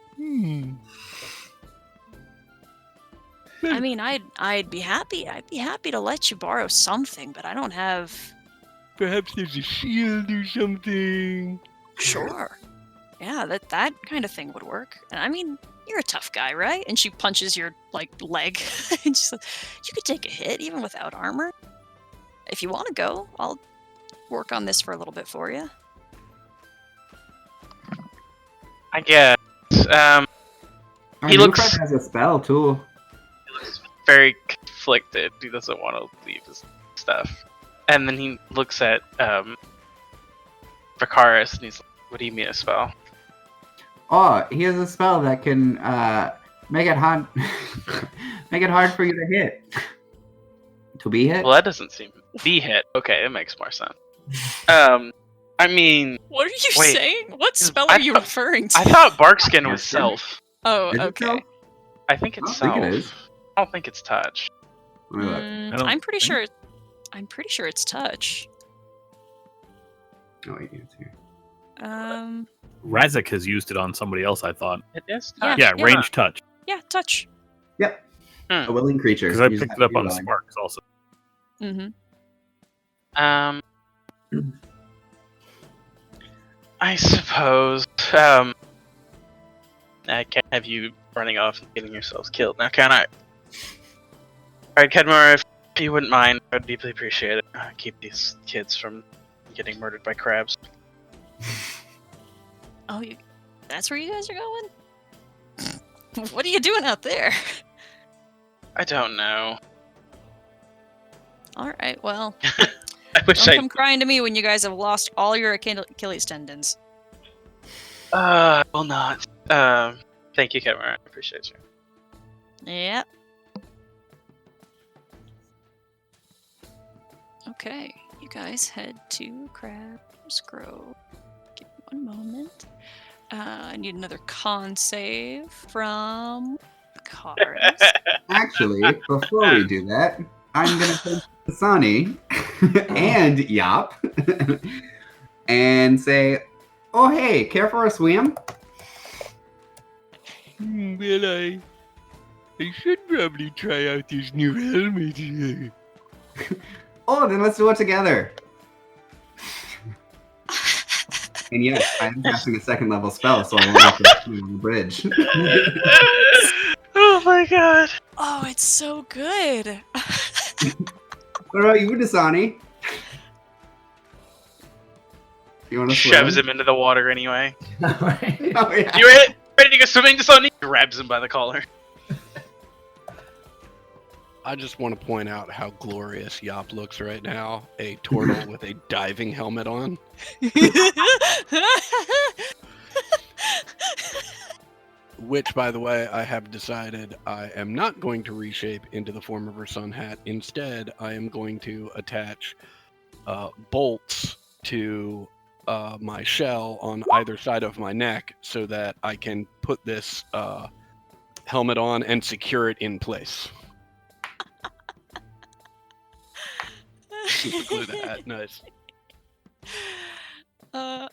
I mean, I'd be happy. I'd be happy to let you borrow something, but I don't have. Perhaps there's a shield or something. Sure. Yeah, that kind of thing would work. And I mean, you're a tough guy, right? And she punches your leg, and she's like, "You could take a hit even without armor. If you want to go, I'll work on this for a little bit for you." I guess. Our He new looks- friend has a spell too. He looks very conflicted. He doesn't want to leave his stuff. And then he looks at Vicaris and he's like, "What do you mean a spell?" Oh, he has a spell that can make it hard, make it hard for you to hit. To be hit. Well, that doesn't seem be hit. Okay, it makes more sense. I mean, What are you Wait. saying? What spell I are you thought- referring to? I thought Barkskin was Barkskin? self. Oh, Is it okay. self? I think it's I self. don't think it is. I don't think it's touch. Let me look. Mm, I don't I'm pretty think- sure. I'm pretty sure it's touch. Oh, wait, it's here. Razik has used it on somebody else, I thought. It is Yeah. touch. Yeah, yeah. range touch. Yeah, touch. Yep. Hmm. A willing creature. Because I You just picked have it up to be on willing. Sparks also. Mm-hmm. I suppose. I can't have you running off and getting yourselves killed now, can I? Alright, Kedmar, if you wouldn't mind, I'd deeply appreciate it. Keep these kids from getting murdered by crabs. Oh, that's where you guys are going? What are you doing out there? I don't know. All right, well, I wish don't I. come crying to me when you guys have lost all your Achilles tendons. I will not. Thank you, Kedmar. I appreciate you. Yep. Okay, you guys head to Crab's Grove. Give me one moment. I need another con save from Karis. Actually, before we do that, I'm gonna take Dasani and Yop and say, "Oh hey, care for a swim?" Well, I should probably try out this new helmet. Oh, then let's do it together. And yes, I'm casting a second level spell, so I won't have to swim on the bridge. Oh my god. Oh, it's so good. What about you, Dasani? You want to swim? Shoves him into the water anyway. Alright. Oh, yeah. You ready to go swimming, Dasani? Grabs him by the collar. I just want to point out how glorious Yop looks right now. A turtle with a diving helmet on. Which, by the way, I have decided I am not going to reshape into the form of her sun hat. Instead, I am going to attach bolts to my shell on either side of my neck so that I can put this helmet on and secure it in place. Super glue the hat. Nice.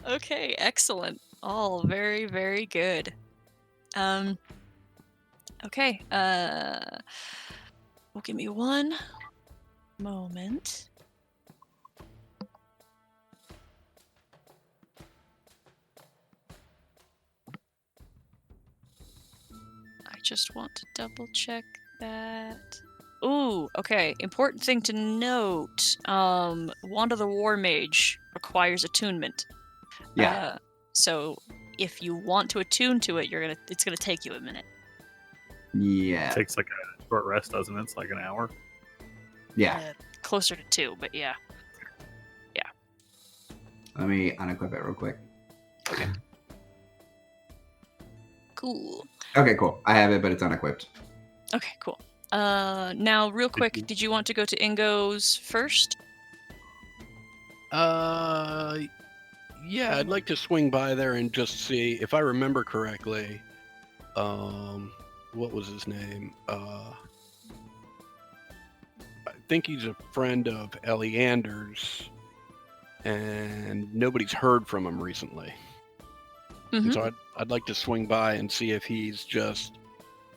Okay, excellent. All very, very good. Okay, well, give me one moment. just want to double check that. Ooh, okay. Important thing to note. Wand of the War Mage requires attunement. Yeah. So if you want to attune to it, it's gonna take you a minute. Yeah. It takes like a short rest, doesn't it? It's like an hour. Yeah. Closer to 2, but yeah. Let me unequip it real quick. Cool. Okay, cool. I have it, but it's unequipped. Okay, cool. Now, real quick, you- did you want to go to Ingo's first? Yeah, I'd like to swing by there and just see if I remember correctly. What was his name? I think he's a friend of Eliander's, and nobody's heard from him recently. Mm-hmm. And so I'd like to swing by and see if he's just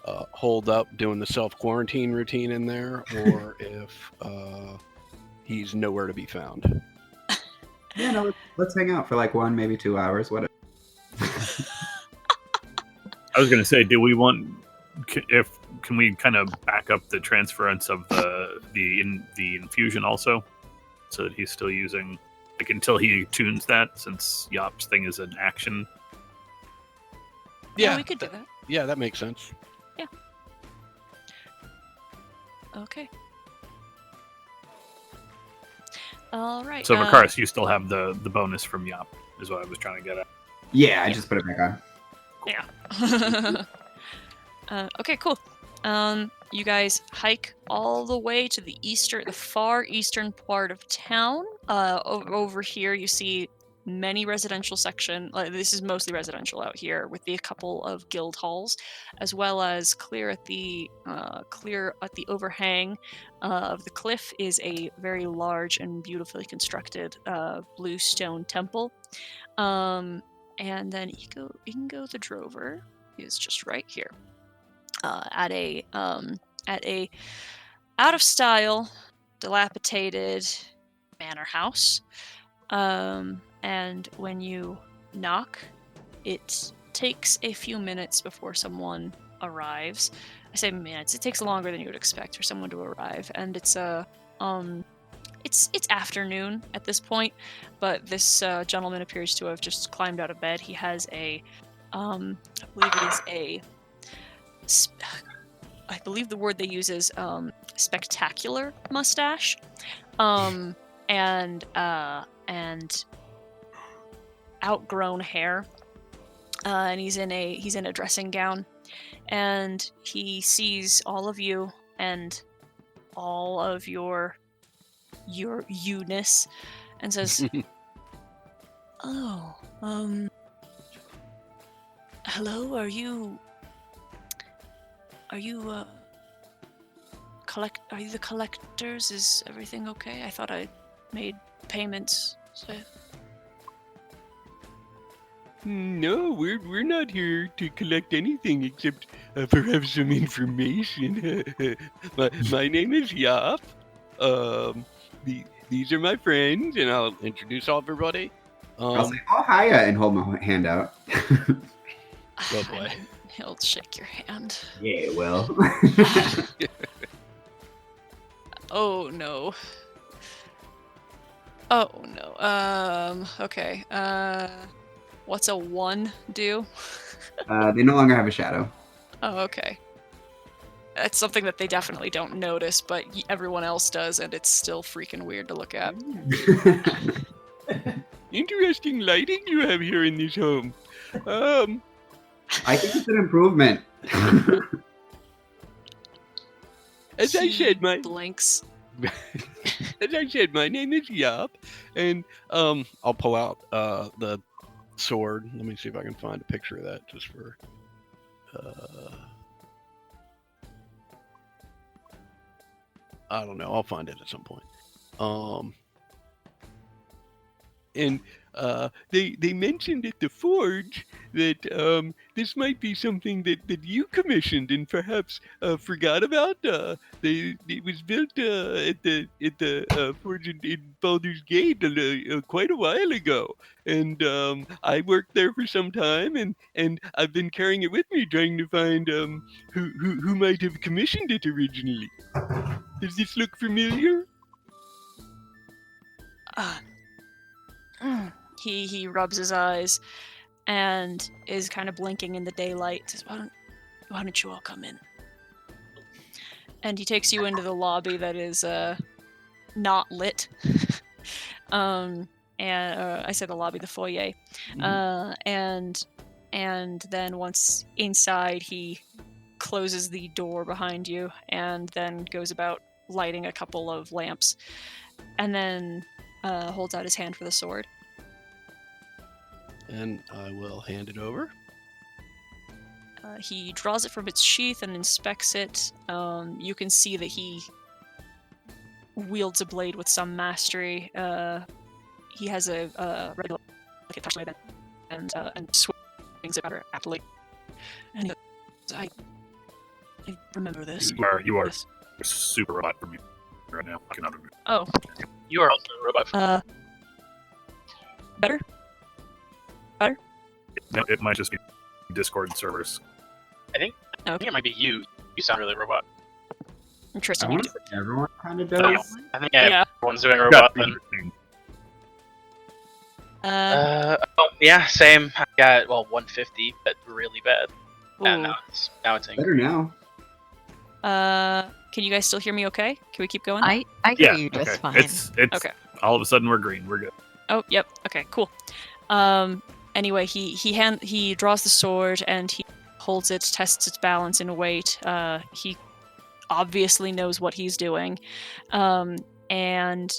holed up doing the self-quarantine routine in there, or if he's nowhere to be found. Yeah, no, let's hang out for like 1, maybe 2 hours. Whatever. I was gonna say, do we want? Can we kind of back up the transference of the infusion also, so that he's still using like until he tunes that, since Yop's thing is an action. Yeah, we could do that. Yeah, that makes sense. Okay. All right. So Makaris, you still have the bonus from Yop, is what I was trying to get at. Yeah, I just put it back on. Yeah. Okay, cool. You guys hike all the way to the far eastern part of town. Over here, you see many residential section. This is mostly residential out here, with a couple of guild halls, as well as clear at the overhang of the cliff is a very large and beautifully constructed blue stone temple. And then Ingo the Drover is just right here, at a out of style, dilapidated manor house. And when you knock, it takes a few minutes before someone arrives. I say minutes; it takes longer than you would expect for someone to arrive, and it's afternoon at this point, but this gentleman appears to have just climbed out of bed. He has I believe the word they use is spectacular mustache, and outgrown hair, and he's in a dressing gown, and he sees all of you and all of your you-ness, and says, "Oh, hello. Are you the collectors? Is everything okay? I thought I made payments." So... No, we're not here to collect anything except perhaps some information. my name is Yop. These are my friends, and I'll introduce all everybody. I'll say, oh, hiya, and hold my hand out. Oh boy. He'll shake your hand. Yeah, well. Oh no. Oh no. Okay. What's a 1 do? They no longer have a shadow. Oh, okay. That's something that they definitely don't notice, but everyone else does, and it's still freaking weird to look at. Interesting lighting you have here in this home. I think it's an improvement. As I said, my Blinks. name is Yop, and I'll pull out the sword. Let me see if I can find a picture of that just for I don't know, I'll find it at some point. And they mentioned at the forge that this might be something that you commissioned and perhaps forgot about. It was built at the forge in Baldur's Gate quite a while ago, and I worked there for some time, and I've been carrying it with me, trying to find who might have commissioned it originally. Does this look familiar? He rubs his eyes and is kind of blinking in the daylight. Says, why don't you all come in? And he takes you into the lobby that is not lit. And I said the lobby, the foyer. And then once inside, he closes the door behind you and then goes about lighting a couple of lamps, and then holds out his hand for the sword. And I will hand it over. He draws it from its sheath and inspects it. You can see that he wields a blade with some mastery. He has a regular touch blade and swings it rather aptly. And he goes, I remember this. You are This. super robot for me right now. I cannot remember. Oh, You are also a robot. better? It might just be Discord servers. I think it might be you. You sound really robot. I Interesting. want to say everyone kind of So, does. I think Yeah. everyone's doing robot then. Yeah, same. I got 150, but really bad. And Ooh. now it's Better now. Can you guys still hear me okay? Can we keep going? I hear Yeah, you just okay. fine. It's Okay. all of a sudden we're green. We're good. Oh, yep. Okay, cool. Anyway, he draws the sword and he holds it, tests its balance and weight. He obviously knows what he's doing. And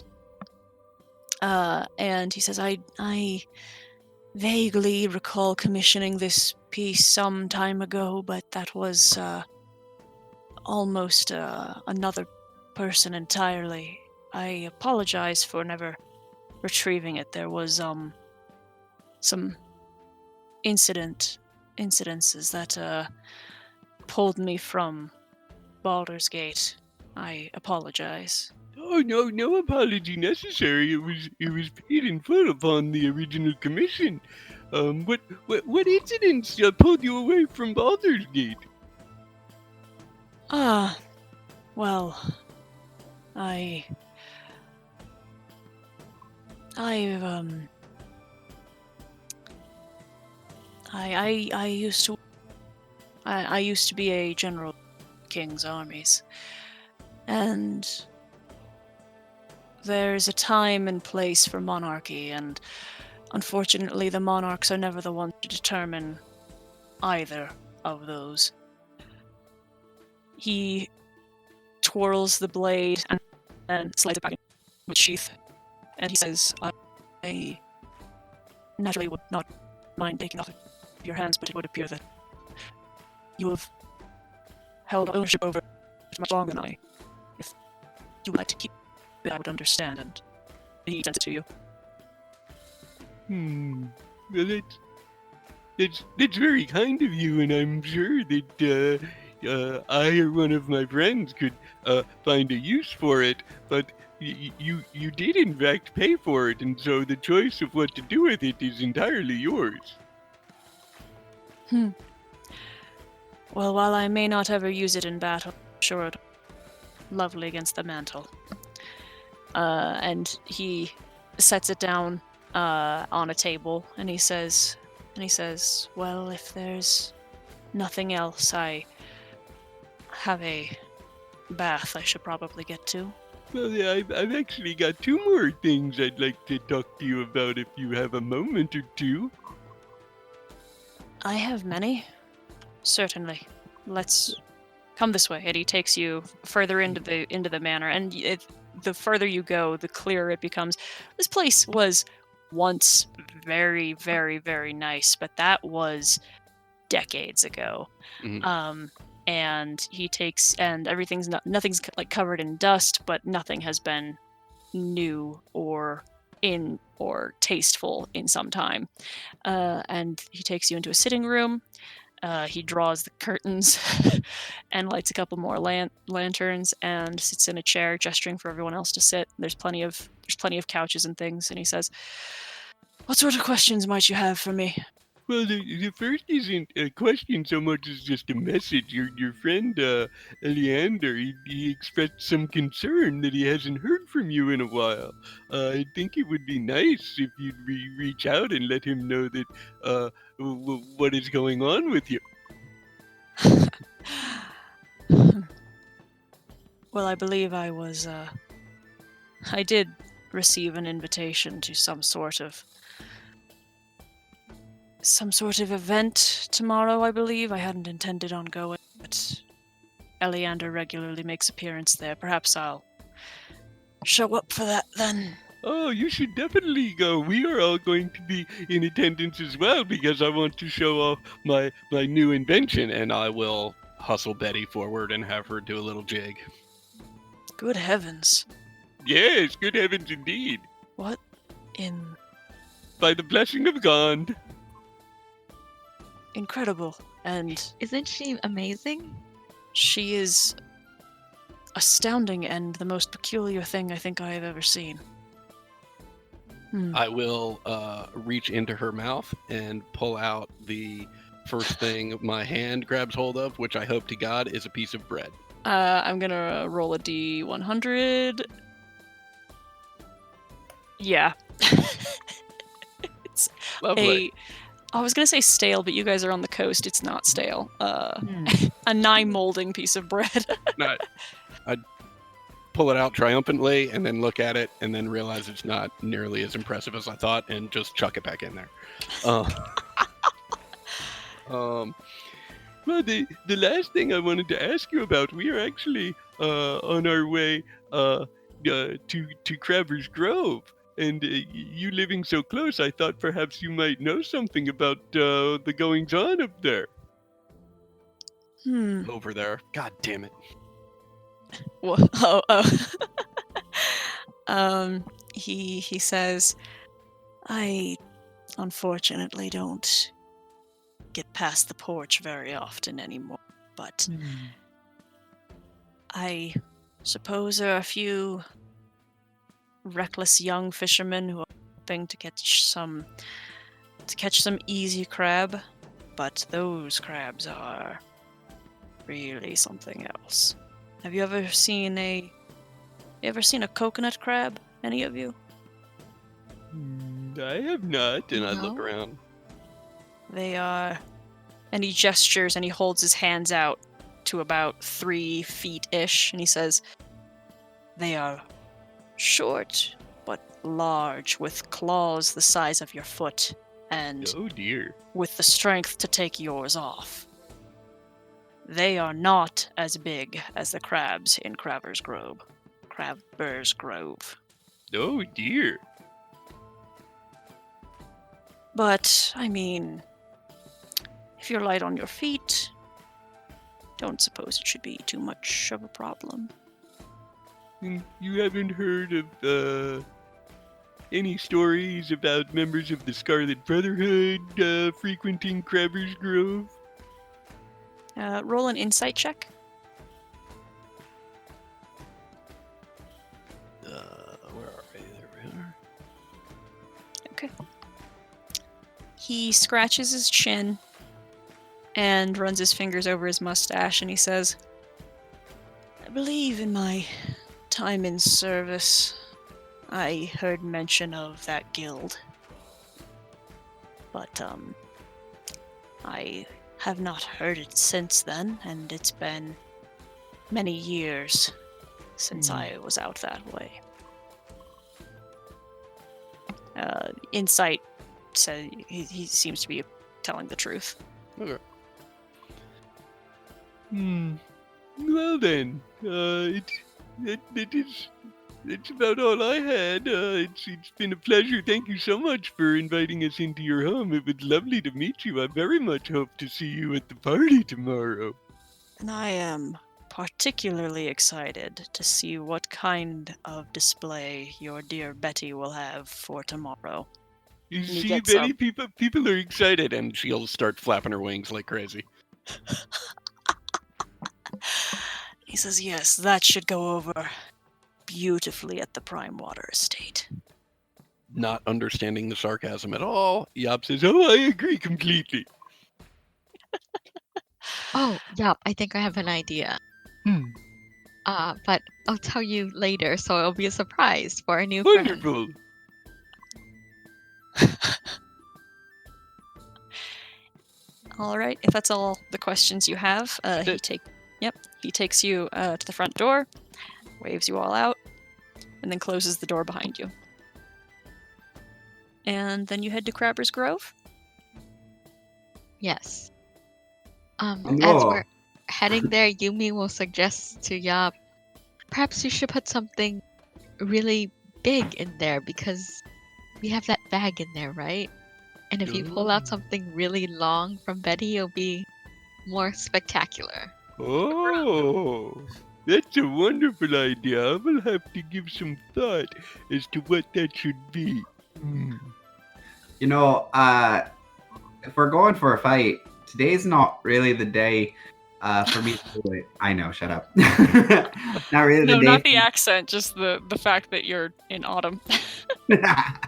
he says, I vaguely recall commissioning this piece some time ago, but that was almost another person entirely. I apologize for never retrieving it. There was some incidences that pulled me from Baldur's Gate. I apologize. Oh no apology necessary. It was paid in full upon the original commission. What incidents pulled you away from Baldur's Gate? Well, I used to be a general of King's armies, and there's a time and place for monarchy, and unfortunately the monarchs are never the ones to determine either of those. He twirls the blade and then slides it back into its sheath, and he says, I naturally would not mind taking off of your hands, but it would appear that you have held ownership over it much longer than I. If you would like to keep it, I would understand, and he sends it to you. Well, that's very kind of you, and I'm sure that I or one of my friends could find a use for it. But you did in fact pay for it, and so the choice of what to do with it is entirely yours. Well, while I may not ever use it in battle, I'm sure it's lovely against the mantle. And he sets it down on a table, and he says, well, if there's nothing else, I have a bath I should probably get to. Well, yeah, I've actually got two more things I'd like to talk to you about if you have a moment or two. I have many. Certainly. Let's come this way. And he takes you further into the manor, and the further you go, the clearer it becomes. This place was once very, very, very nice, but that was decades ago. Mhm. And he takes, and nothing's like covered in dust, but nothing has been new or in or tasteful in some time. And he takes you into a sitting room. He draws the curtains and lights a couple more lanterns and sits in a chair, gesturing for everyone else to sit. There's plenty of couches and things, and he says, "What sort of questions might you have for me?" Well, the first isn't a question so much as just a message. Your friend, Eleander, he expressed some concern that he hasn't heard from you in a while. I think it would be nice if you'd reach out and let him know that, what is going on with you. Well, I believe I did receive an invitation to some sort of event tomorrow, I believe. I hadn't intended on going, but Eleander regularly makes appearance there. Perhaps I'll show up for that then. Oh, you should definitely go. We are all going to be in attendance as well because I want to show off my new invention, and I will hustle Betty forward and have her do a little jig. Good heavens. Yes, good heavens indeed. What in... By the blessing of Gond. Incredible. And Isn't she amazing? she is astounding and the most peculiar thing I think I have ever seen. I will reach into her mouth and pull out the first thing my hand grabs hold of, which I hope to God is a piece of bread. I'm gonna roll a D100. Yeah. It's Lovely. I was gonna say stale, but you guys are on the coast. It's not stale. A nigh molding piece of bread. No, I pull it out triumphantly and then look at it and then realize it's not nearly as impressive as I thought and just chuck it back in there. Well, the last thing I wanted to ask you about, we are actually on our way to Crabber's Grove. And you living so close, I thought perhaps you might know something about the goings-on up there. Over there. God damn it. He says, I unfortunately don't get past the porch very often anymore, but I suppose there are a few reckless young fishermen who are hoping to catch some easy crab, but those crabs are really something else. Have you ever seen a coconut crab? Any of you? I have not. And I No. look around. They are, and he gestures and he holds his hands out to about 3 feet-ish, and he says, they are short but large, with claws the size of your foot, and Oh dear. with the strength to take yours off. They are not as big as the crabs in Crabber's Grove. Oh dear. But, I mean, if you're light on your feet, don't suppose it should be too much of a problem. And you haven't heard of any stories about members of the Scarlet Brotherhood frequenting Crabber's Grove? Roll an insight check. Where are they? There we are. Okay. He scratches his chin and runs his fingers over his mustache, and he says, I believe in my time in service, I heard mention of that guild. But, I have not heard it since then, and it's been many years since I was out that way. Insight says he seems to be telling the truth. Okay. Well then, it's about all I had. It's been a pleasure. Thank you so much for inviting us into your home. It was lovely to meet you. I very much hope to see you at the party tomorrow. And I am particularly excited to see what kind of display your dear Betty will have for tomorrow. You You see, get Betty, some. people are excited, and she'll start flapping her wings like crazy. He says, yes, that should go over beautifully at the Prime Water Estate. Not understanding the sarcasm at all, Yop says, "Oh, I agree completely." Oh, yup, I think I have an idea. But I'll tell you later, so it'll be a surprise for our new friend. Wonderful. All right, if that's all the questions you have, he takes you to the front door, waves you all out, and then closes the door behind you. And then you head to Crabber's Grove. Yes. Oh. As we're heading there, Yumi will suggest to Yop, perhaps you should put something really big in there because we have that bag in there, right? And if you pull out something really long from Betty, it'll be more spectacular. Oh, that's a wonderful idea. I will have to give some thought as to what that should be. You know, if we're going for a fight, today's not really the day for me to do it. I know, shut up. Not really the No, day. not the accent, just the fact that you're in autumn. I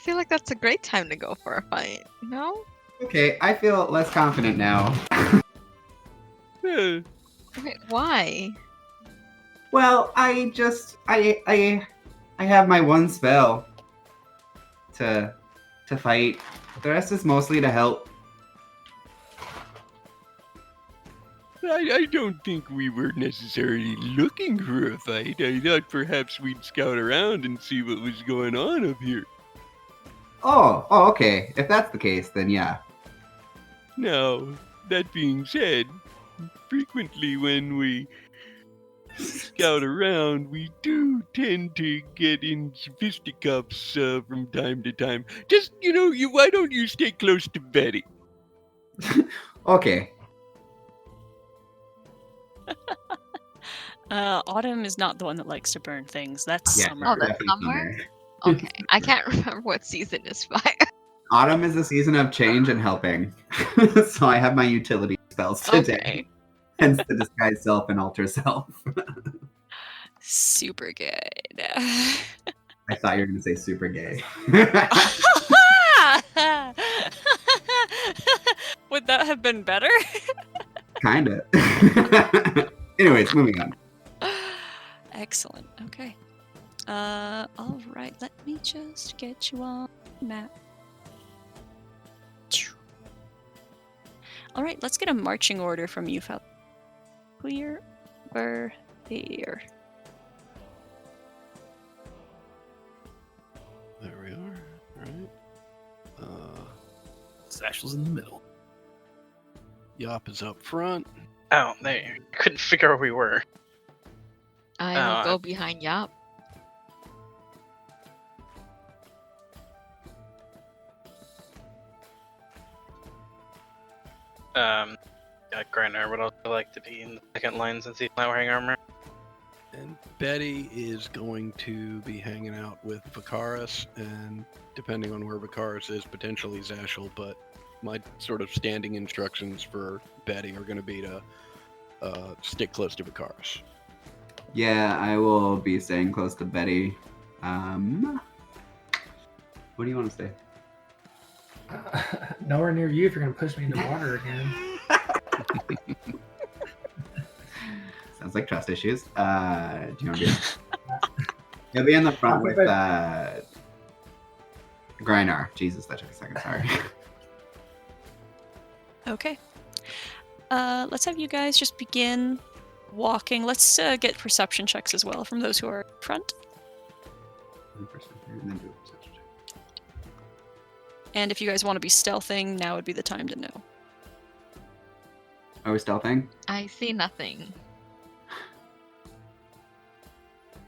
feel like that's a great time to go for a fight, you know? Okay, I feel less confident now. Well, Wait, why? Well, I have my one spell to fight. The rest is mostly to help. I don't think we were necessarily looking for a fight. I thought perhaps we'd scout around and see what was going on up here. Oh, okay. If that's the case, then yeah. Now, that being said, frequently when we scout around, we do tend to get in fisticuffs from time to time. Just, why don't you stay close to Betty? Okay. Autumn is not the one that likes to burn things. That's Yeah, summer. Oh, that's definitely summer? summer. Okay, I can't remember what season is fire. Autumn is a season of change and helping. So I have my utility spells today. Okay. Hence the disguise self and alter self. Super good. I thought you were going to say super gay. Would that have been better? Kinda. Anyways, moving on. Excellent. Okay. All right. Let me just get you on the map. All right. Let's get a marching order from you, fellas. Clear. We're here. There we are. Right. Satchel's in the middle. Yop is up front. Oh, there. Couldn't figure out where we were. I will go behind Yop. Grinder would also like to be in the second line since he's not wearing armor. And Betty is going to be hanging out with Vicaris, and depending on where Vicaris is, potentially Zashel, but my sort of standing instructions for Betty are going to be to stick close to Vicaris. Yeah, I will be staying close to Betty. What do you want to say? Nowhere near you if you're gonna push me into water again. Sounds like trust issues. Do you want to be? He'll be in the front with Grinar. Jesus, that took a second. Sorry. Okay. Let's have you guys just begin walking. Let's get perception checks as well from those who are up front. And if you guys want to be stealthing, now would be the time to know. Are we stealthing? I see nothing.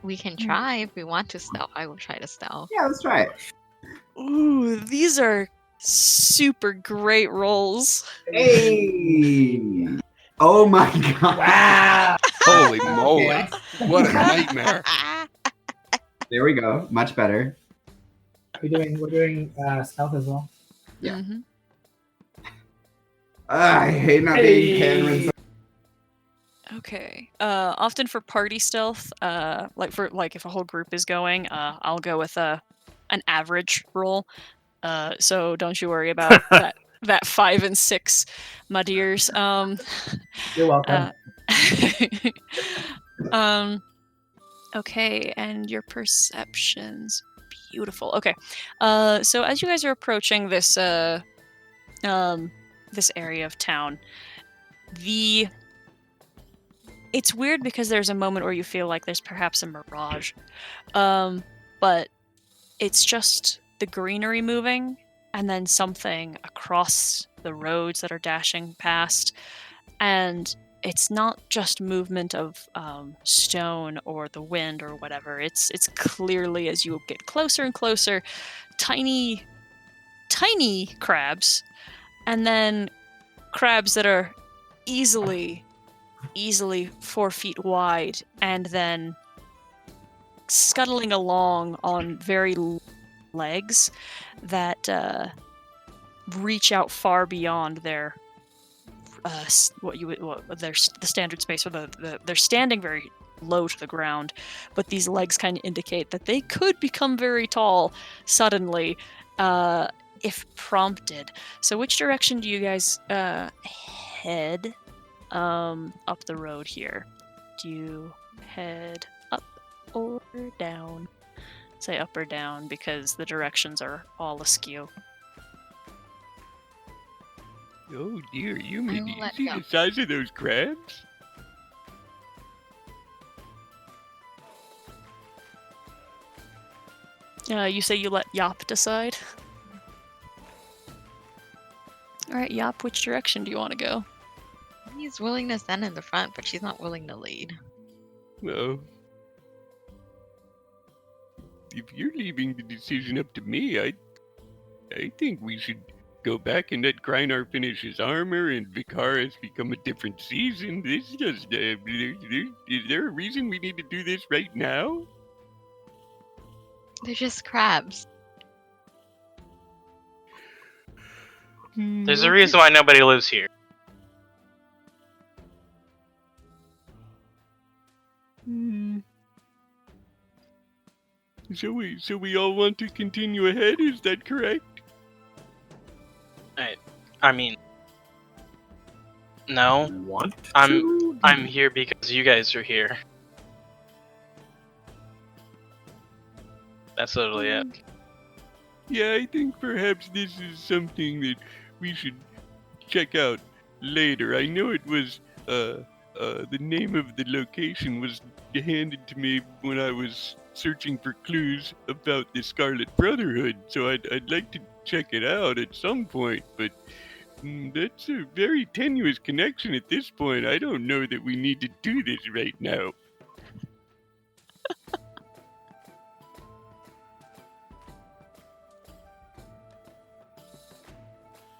We can try if we want to stealth. I will try to stealth. Yeah, let's try it. Ooh, these are super great rolls. Hey! Oh my god! Wow. Holy moly! What a nightmare! There we go. Much better. We're doing stealth as well. Yeah. Mhm. I hate not being Cameron. Okay. Often for party stealth, like if a whole group is going, I'll go with an average roll. So don't you worry about that 5 and 6, my dears. You're welcome. Okay, and your perceptions. Beautiful. Okay. So as you guys are approaching this this area of town, it's weird because there's a moment where you feel like there's perhaps a mirage. But it's just the greenery moving and then something across the roads that are dashing past. And it's not just movement of stone or the wind or whatever. It's clearly, as you get closer and closer, tiny crabs, and then crabs that are easily 4 feet wide, and then scuttling along on very legs that reach out far beyond their the standard space, or they're standing very low to the ground, but these legs kind of indicate that they could become very tall suddenly if prompted. So which direction do you guys head up the road here? Do you head up or down? Say up or down because the directions are all askew. Oh dear, Yumi, do will you let see go. the size of those crabs? You say you let Yop decide? Alright, Yop, which direction do you want to go? He's willing to stand in the front, but she's not willing to lead. Well, if you're leaving the decision up to me, I think we should go back and let Grynar finish his armor and Vikaris become a different season. This just is there a reason we need to do this right now? They're just crabs. There's a reason why nobody lives here. So we all want to continue ahead, is that correct? I mean, no. Want I'm here because you guys are here. That's literally it. Yeah, I think perhaps this is something that we should check out later. I know it was the name of the location was handed to me when I was searching for clues about the Scarlet Brotherhood, so I'd like to check it out at some point, but that's a very tenuous connection at this point. I don't know that we need to do this right now.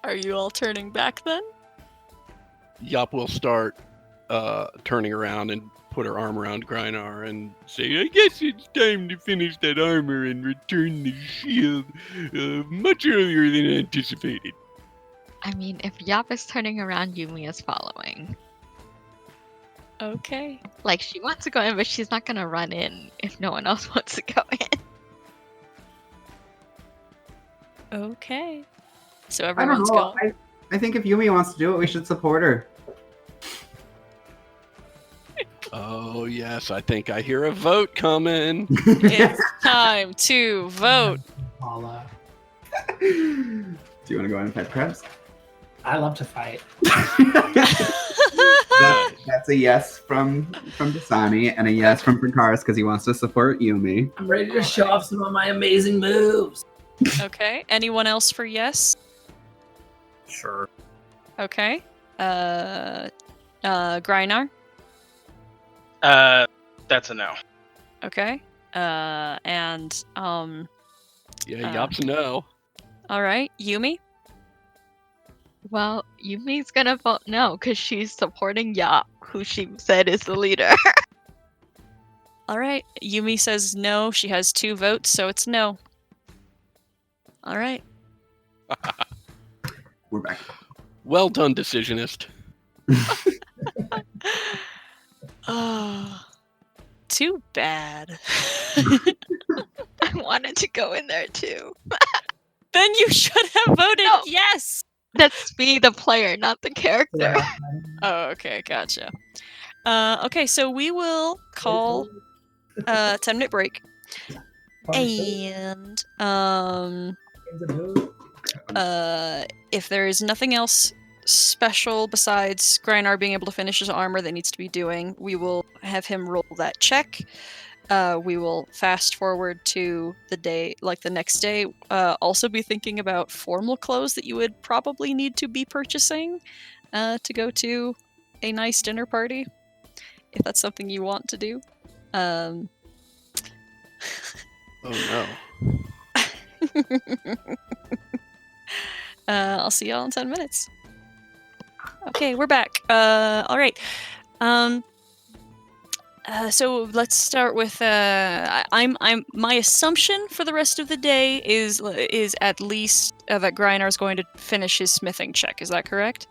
Are you all turning back then? Yop will start turning around and put her arm around Grynar and say, I guess it's time to finish that armor and return the shield much earlier than anticipated. I mean, if Yop is turning around, Yumi is following. Okay. Like, she wants to go in, but she's not gonna run in if no one else wants to go in. Okay. So I don't everyone's know. going. I think if Yumi wants to do it, we should support her. oh yes, I think I hear a vote coming. It's time to vote. Paula. Do you want to go in and fight crabs? I love to fight. That's a yes from Dasani and a yes from Prakaris because he wants to support Yumi. I'm ready to show off some of my amazing moves. Okay. Anyone else for yes? Sure. Okay. Grynar? That's a no. Okay. And Yeah, Yop's a no. all right, Yumi? Well, Yumi's gonna vote no because she's supporting Yop, who she said is the leader. All right. Yumi says no. She has 2 votes, so it's no. All right. We're back. Well done, decisionist. Oh, too bad. I wanted to go in there too. Then you should have voted No. yes. That's me, the player, not the character. Yeah. Oh, okay, gotcha. Okay, so we will call 10-minute break, and if there is nothing else special besides Grynar being able to finish his armor that needs to be doing, we will have him roll that check. We will fast forward to the day, like the next day. Also be thinking about formal clothes that you would probably need to be purchasing to go to a nice dinner party, if that's something you want to do. Oh no. I'll see y'all in 10 minutes. Okay, we're back. All right. So let's start with. My assumption for the rest of the day is at least that Grynar is going to finish his smithing check. Is that correct?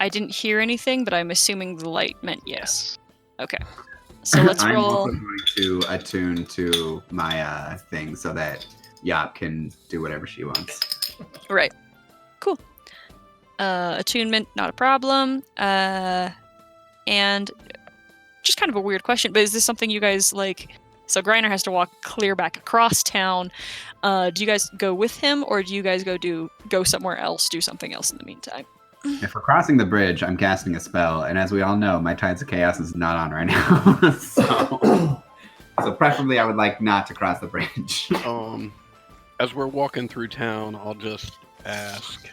I didn't hear anything, but I'm assuming the light meant yes. Okay. So let's I'm roll. also going to attune to my thing so that Yop can do whatever she wants. Right. Cool. Attunement, not a problem. And just kind of a weird question, but is this something you guys like? So Grynar has to walk clear back across town. Do you guys go with him, or do you guys go somewhere else, do something else in the meantime? If we're crossing the bridge, I'm casting a spell, and as we all know, my Tides of Chaos is not on right now. so preferably I would like not to cross the bridge. As we're walking through town, I'll just ask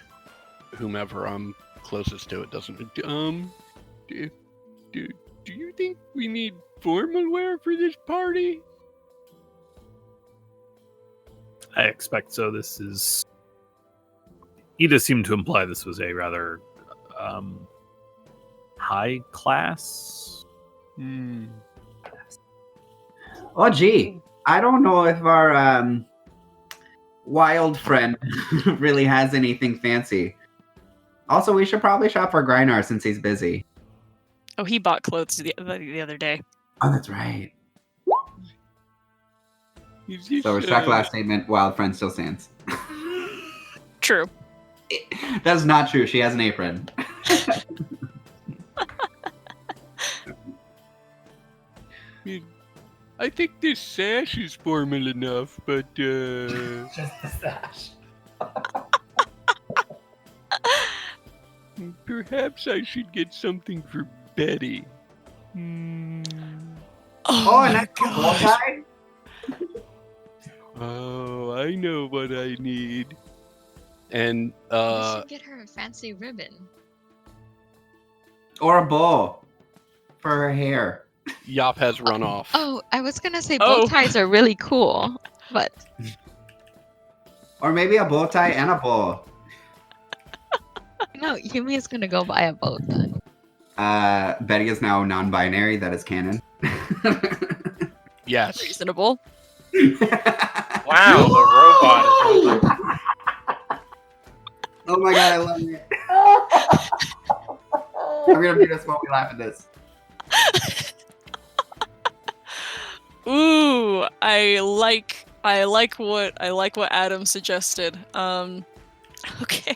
whomever I'm closest to. It doesn't. Do you think we need formal wear for this party? I expect so. This is. Ida seemed to imply this was a rather high class. Oh, gee. I don't know if our wild friend really has anything fancy. Also, we should probably shop for Grynar since he's busy. Oh, he bought clothes the other day. Oh, that's right. Is this, So, respect last statement, wild friend still stands. True. That's not true. She has an apron. I think this sash is formal enough, but Just the sash. perhaps I should get something for Betty. Oh, and that's tie? Oh, I know what I need. And You should get her a fancy ribbon. Or a bow for her hair. Yop has run off. Oh, I was gonna say Oh. bow ties are really cool, but Or maybe a bow tie and a bow. no, Yumi is gonna go buy a bow tie. Betty is now non-binary. That is canon. Yes. Reasonable. Wow, the robot is really Oh my god, I love it. I'm gonna mute us while we laugh at this. Ooh, I like what Adam suggested. Okay.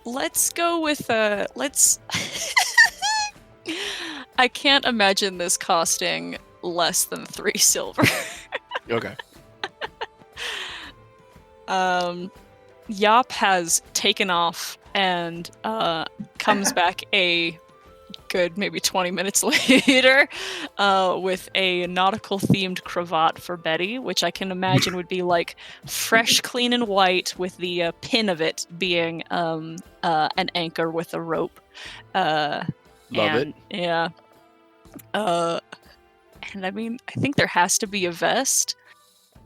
Let's go with let's I can't imagine this costing less than 3 silver. Okay. Yop has taken off and comes back a good maybe 20 minutes later with a nautical themed cravat for Betty, which I can imagine would be like fresh, clean, and white, with the pin of it being an anchor with a rope. Love it. Yeah. And I mean, I think there has to be a vest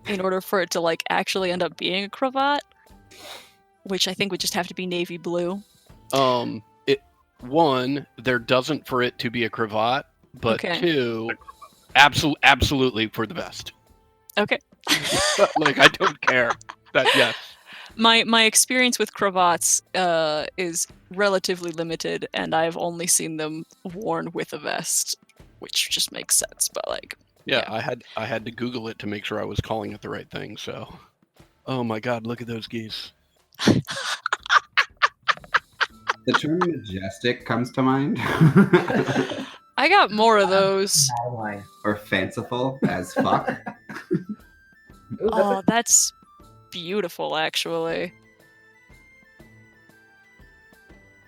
in order for it to like actually end up being a cravat. which I think would just have to be navy blue. There doesn't for it to be a cravat, but Okay. 2, absolutely for the vest. Okay. Like, I don't care. That yes. My experience with cravats is relatively limited, and I've only seen them worn with a vest, which just makes sense. But like, Yeah, I had to Google it to make sure I was calling it the right thing. So, oh my God, look at those geese. The term majestic comes to mind. I got more of those. Bad line. Or fanciful as fuck. Ooh, Oh, that's beautiful, actually.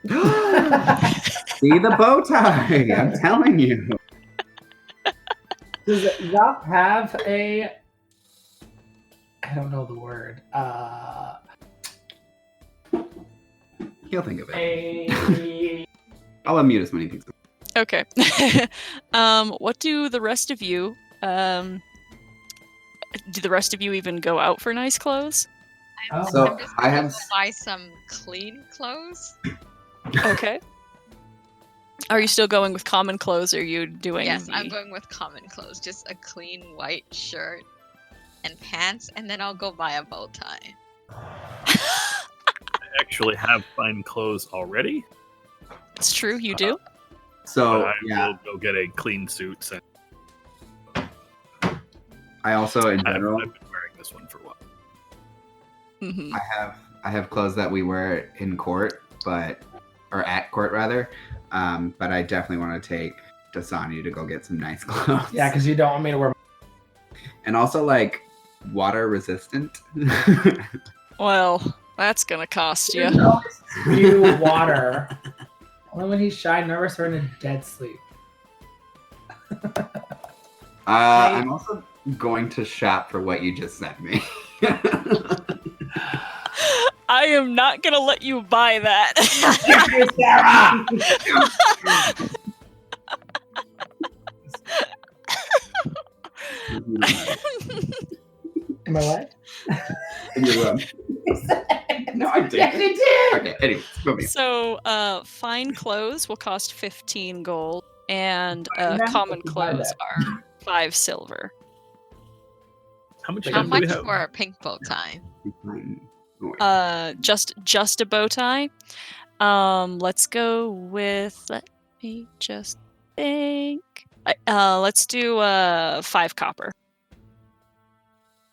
See the bow tie. I'm telling you. Does Yop have a? I don't know the word. He'll think of it. A. I'll unmute us when he thinks of it. Okay. What do the rest of you? Do the rest of you even go out for nice clothes? Oh. So I'm just I gonna have. go buy some clean clothes. Okay. Are you still going with common clothes? Or are you doing? Yes, the... I'm going with common clothes. Just a clean white shirt and pants, and then I'll go buy a bow tie. I actually have fine clothes already. It's true, you do. So but I yeah, will go get a clean suit since I also in I've general been wearing this one for a while. Hmm. I have clothes that we wear in court, or at court rather. But I definitely want to take Dasani to go get some nice clothes. Yeah, because you don't want me to wear. And also like water resistant. Well, that's gonna cost you. Spew water. Only when he's shy, nervous, or in a dead sleep. I'm also going to shop for what you just sent me. I am not gonna let you buy that. Am I what? In your room. No, I didn't. Yes, you did. Okay, anyways, moving on. So, fine clothes will cost 15 gold, and Fine common clothes, buy clothes that. are 5 silver. How much How How time do we much have? for a pink bow tie? Just a bow tie. Let's go with. Let me just think. Let's do 5 copper.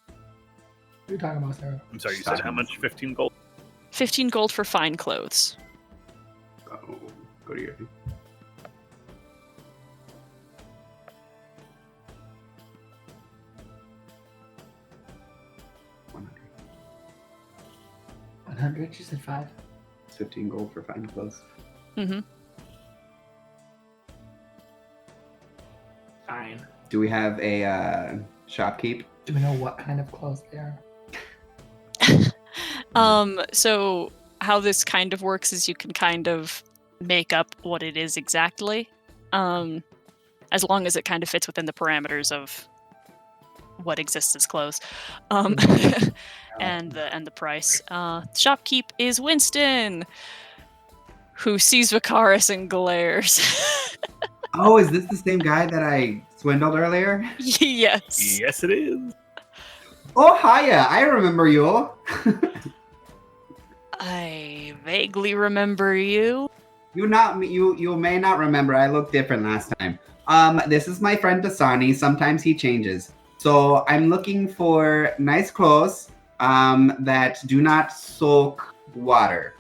What are you talking about, Sarah? I'm sorry, you said how much? 15 gold? 15 gold for fine clothes. Oh, go to your thing. $100. You said 5. It's 15 gold for fine clothes. Mm-hmm. Fine. Do we have a shopkeep? Do we know what kind of clothes they are? So how this kind of works is you can kind of make up what it is exactly, as long as it kind of fits within the parameters of what exists as clothes, and the price. Shopkeep is Winston, who sees Vicaris and glares. Oh, is this the same guy that I swindled earlier? Yes. Yes, it is. Oh, hiya! I remember you. I vaguely remember you. You may not remember. I looked different last time. This is my friend Dasani. Sometimes he changes. So I'm looking for nice clothes that do not soak water.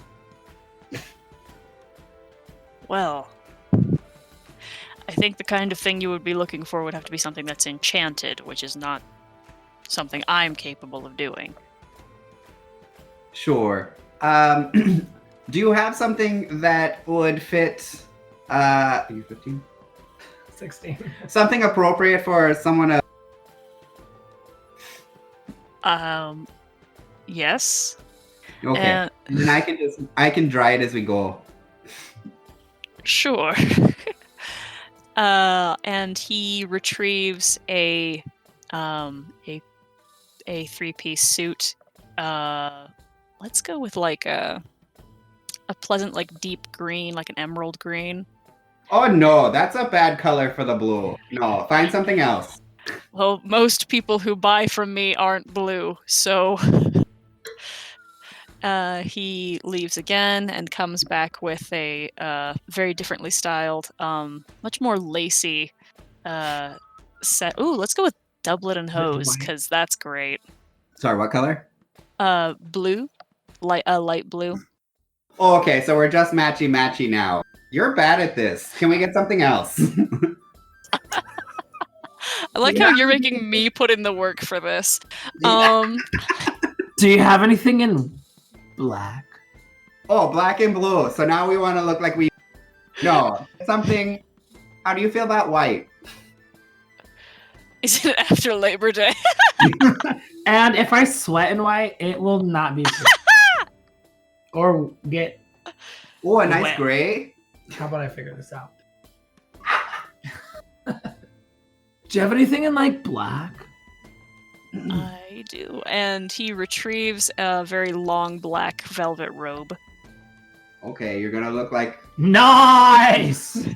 Well, I think the kind of thing you would be looking for would have to be something that's enchanted, which is not something I'm capable of doing. Sure. Do you have something that would fit? Are you 15? 16. Something appropriate for someone. Yes. Okay. And Then I can dry it as we go. sure. And he retrieves a 3-piece suit, let's go with like a pleasant, like deep green, like an emerald green. Oh no, that's a bad color for the blue. No, find something else. Well, most people who buy from me aren't blue, so he leaves again and comes back with a very differently styled, much more lacy set. Ooh, let's go with doublet and hose white. because that's great. Sorry, what color? Blue, light blue. Oh, okay, so we're just matchy now. You're bad at this. Can we get something else? I like how you're making me put in the work for this. Yeah. Do you have anything in black? Oh, black and blue. So now we want to look like we. No, something. How do you feel about white? Is it after Labor Day? And if I sweat in white, it will not be pretty. Or get. Oh, a nice Wet. gray. How about I figure this out? Do you have anything in like black? I do. And he retrieves a very long black velvet robe. Okay, you're gonna look like Nice!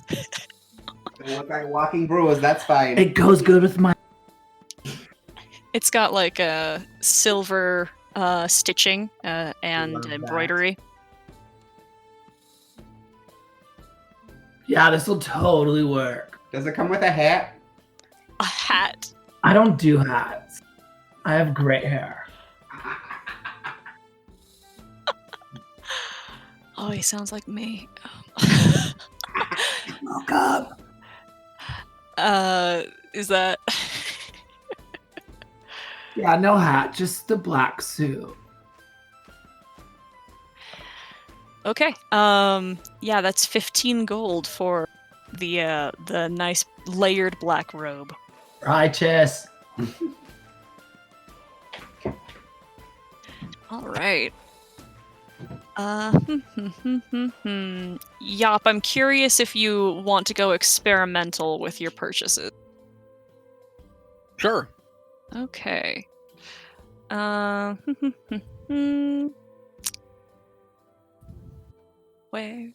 walking brews. That's fine. It goes good with my. It's got like a silver stitching and Love that. embroidery. Yeah, this will totally work. Does it come with a hat? A hat. I don't do hats. I have great hair. Oh, he sounds like me. Welcome. Is that? Yeah, no hat, just the black suit. Okay. Yeah, that's 15 gold for the nice layered black robe. Righteous. All right. Yop, I'm curious if you want to go experimental with your purchases. Sure. Okay. Where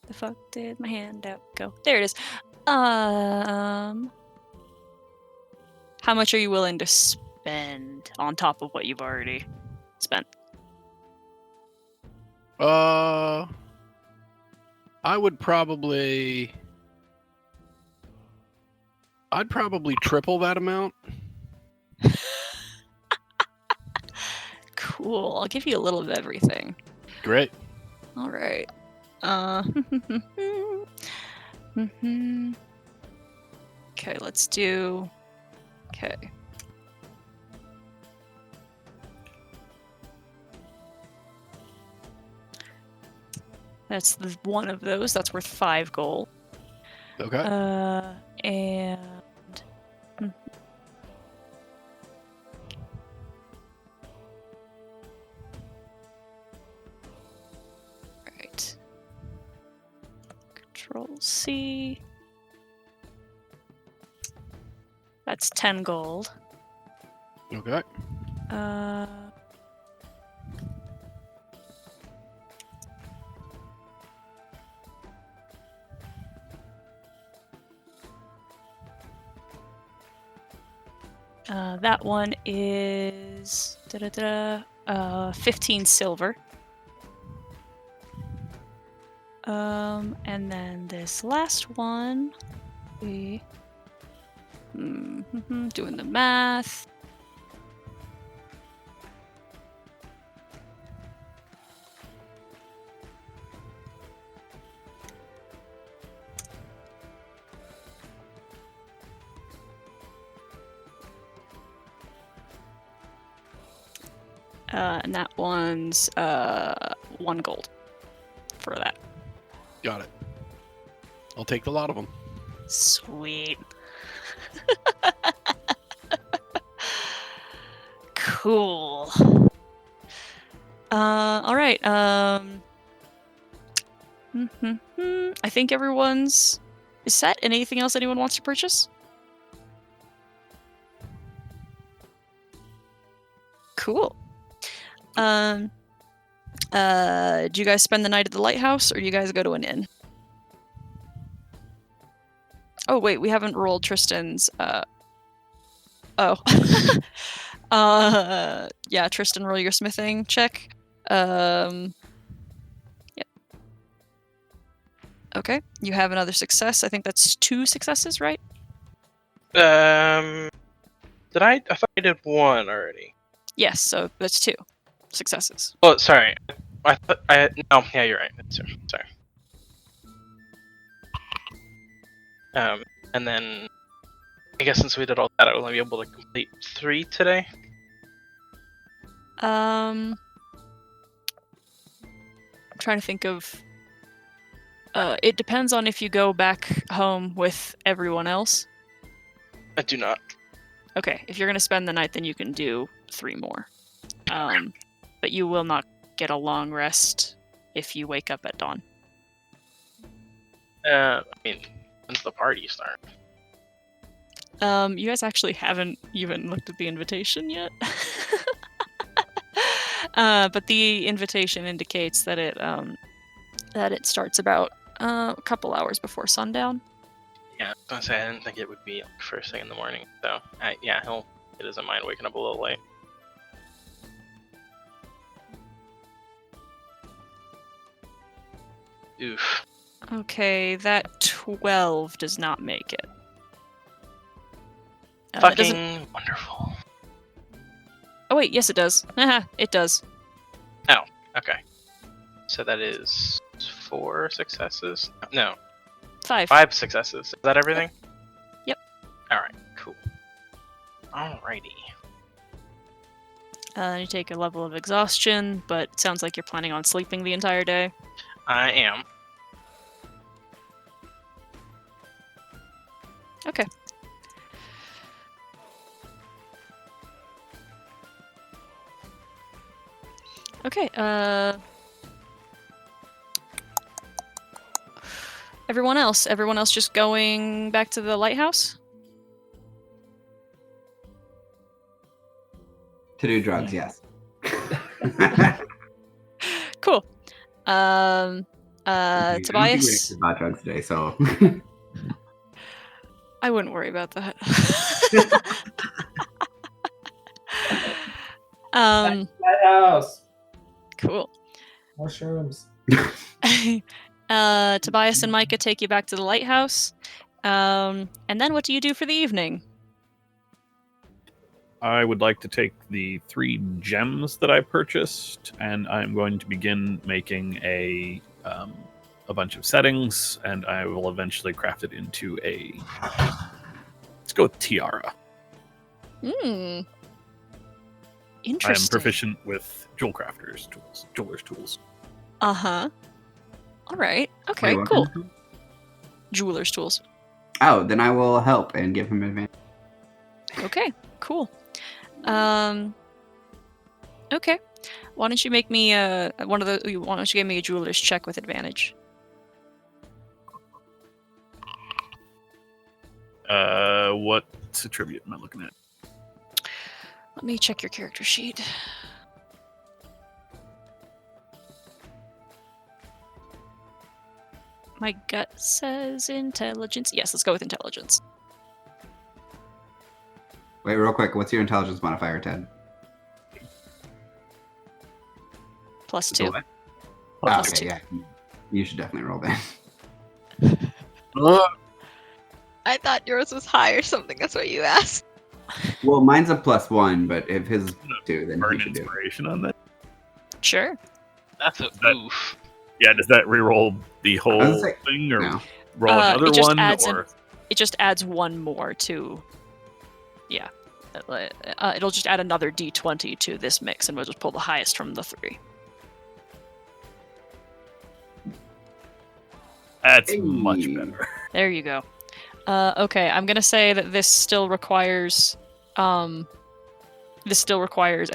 the fuck did my handout go? There it is. How much are you willing to spend on top of what you've already spent? I would probably. I'd probably triple that amount. Cool. I'll give you a little of everything. Great. All right. Okay, let's do. Okay. That's one of those. That's worth 5 gold. Okay. And. Right. Control C. That's 10 gold. Okay. That one is 15 silver. And then this last one, doing the math. And that one's 1 gold for that. Got it. I'll take the lot of them. Sweet. Cool. All right. I think everyone's is set. And anything else anyone wants to purchase? Cool. Do you guys spend the night at the lighthouse, or do you guys go to an inn? Oh wait, we haven't rolled Tristan's. Oh. Yeah, Tristan, roll your smithing check. Yep. Okay, you have another success. I think that's 2 successes, right? Did I? I thought I did one already. Yes, so that's 2 successes. Oh, sorry. I thought I. No, yeah, you're right. That's sorry. And then I guess since we did all that, I will only be able to complete 3 today. I'm trying to think of. It depends on if you go back home with everyone else. I do not. Okay, if you're gonna spend the night, then you can do 3 more. But you will not get a long rest if you wake up at dawn. I mean, when's the party start? You guys actually haven't even looked at the invitation yet. But the invitation indicates that it starts about a couple hours before sundown. Yeah, I was gonna say I didn't think it would be like, first thing in the morning. So yeah, it doesn't mind waking up a little late. Oof. Okay, that 12 does not make it. It doesn't- Fucking wonderful. Oh wait, yes it does. Haha, it does. Okay. So that is 4 successes? No, 5. 5 successes. Is that everything? Yep. Alright, cool. Alrighty. You take a level of exhaustion, but it sounds like you're planning on sleeping the entire day. I am. Okay. Okay, everyone else just going back to the lighthouse? To do drugs, yes. Cool. I don't think we Tobias? actually bought drugs today, so. I wouldn't worry about that. Lighthouse. Cool. Mushrooms. Tobias and Micah take you back to the lighthouse. And then what do you do for the evening? I would like to take the 3 gems that I purchased, and I'm going to begin making a bunch of settings, and I will eventually craft it into a. Let's go with tiara. Hmm. I Interesting. am proficient with jeweler's tools. Uh-huh. Alright. Okay, Wait, what cool. kind of tool? Jeweler's tools. Oh, then I will help and give him advantage. Okay, cool. Okay. Why don't you make me why don't you give me a jeweler's check with advantage? What attribute am I looking at? Let me check your character sheet. My gut says intelligence. Yes, let's go with intelligence. Wait, real quick. What's your intelligence modifier, Ted? Plus 2. What? Plus Okay, 2. yeah. You should definitely roll that. I thought yours was high or something. That's what you asked. Well, mine's a +1, but if his is 2, then Burn he should do it. inspiration on that. Sure. That's a That- oof. Yeah, does that re-roll the whole I was like, thing, or No. roll another it just one? adds Or It just adds one more to. Yeah. It'll just add another d20 to this mix, and we'll just pull the highest from the 3. that's Hey. much better. There you go. Okay, I'm gonna say that this still requires at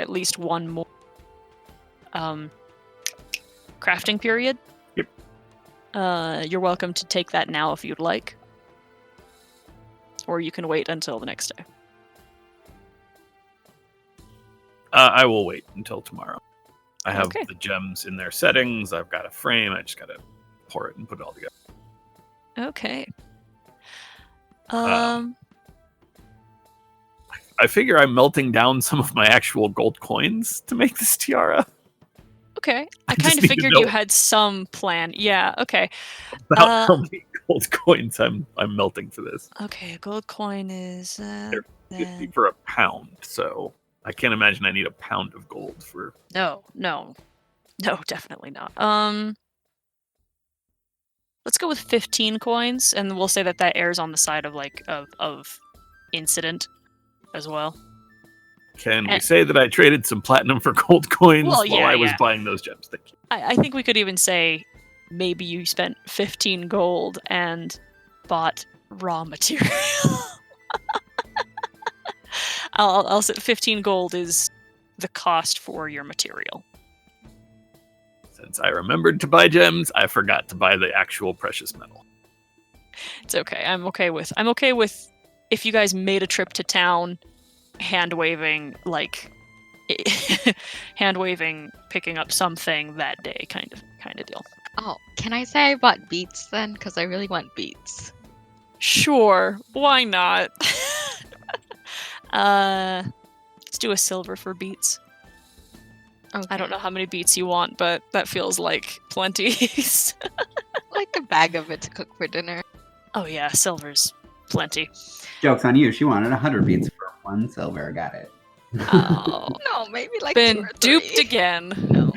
least one more crafting period. Yep. You're welcome to take that now if you'd like, or you can wait until the next day. I will wait until tomorrow. I have Okay. the gems in their settings. I've got a frame. I just got to pour it and put it all together. Okay. Um, I figure I'm melting down some of my actual gold coins to make this tiara. Okay. I just kind of need to figured you know. had some plan. Yeah. Okay. About how many gold coins I'm melting for this. Okay. A gold coin is. They're 50 then... for a pound, so I can't imagine I need a pound of gold for. No. Definitely not. Let's go with 15 coins, and we'll say that airs on the side of of incident as well. Can we say that I traded some platinum for gold coins Well, while I was yeah. buying those gems? Thank you. I think we could even say maybe you spent 15 gold and bought raw material. I'll say 15 gold is the cost for your material. Since I remembered to buy gems, I forgot to buy the actual precious metal. It's okay. I'm okay with if you guys made a trip to town, hand waving picking up something that day kind of deal. Oh, can I say I bought beets then? Because I really want beets. Sure, why not? Let's do a silver for beets. Okay. I don't know how many beets you want, but that feels like plenty. Like a bag of it to cook for dinner. Oh yeah, silver's plenty. Joke's on you. She wanted 100 beats for 1 silver. Got it. Oh, No, maybe like 2 been or 3. duped again. No.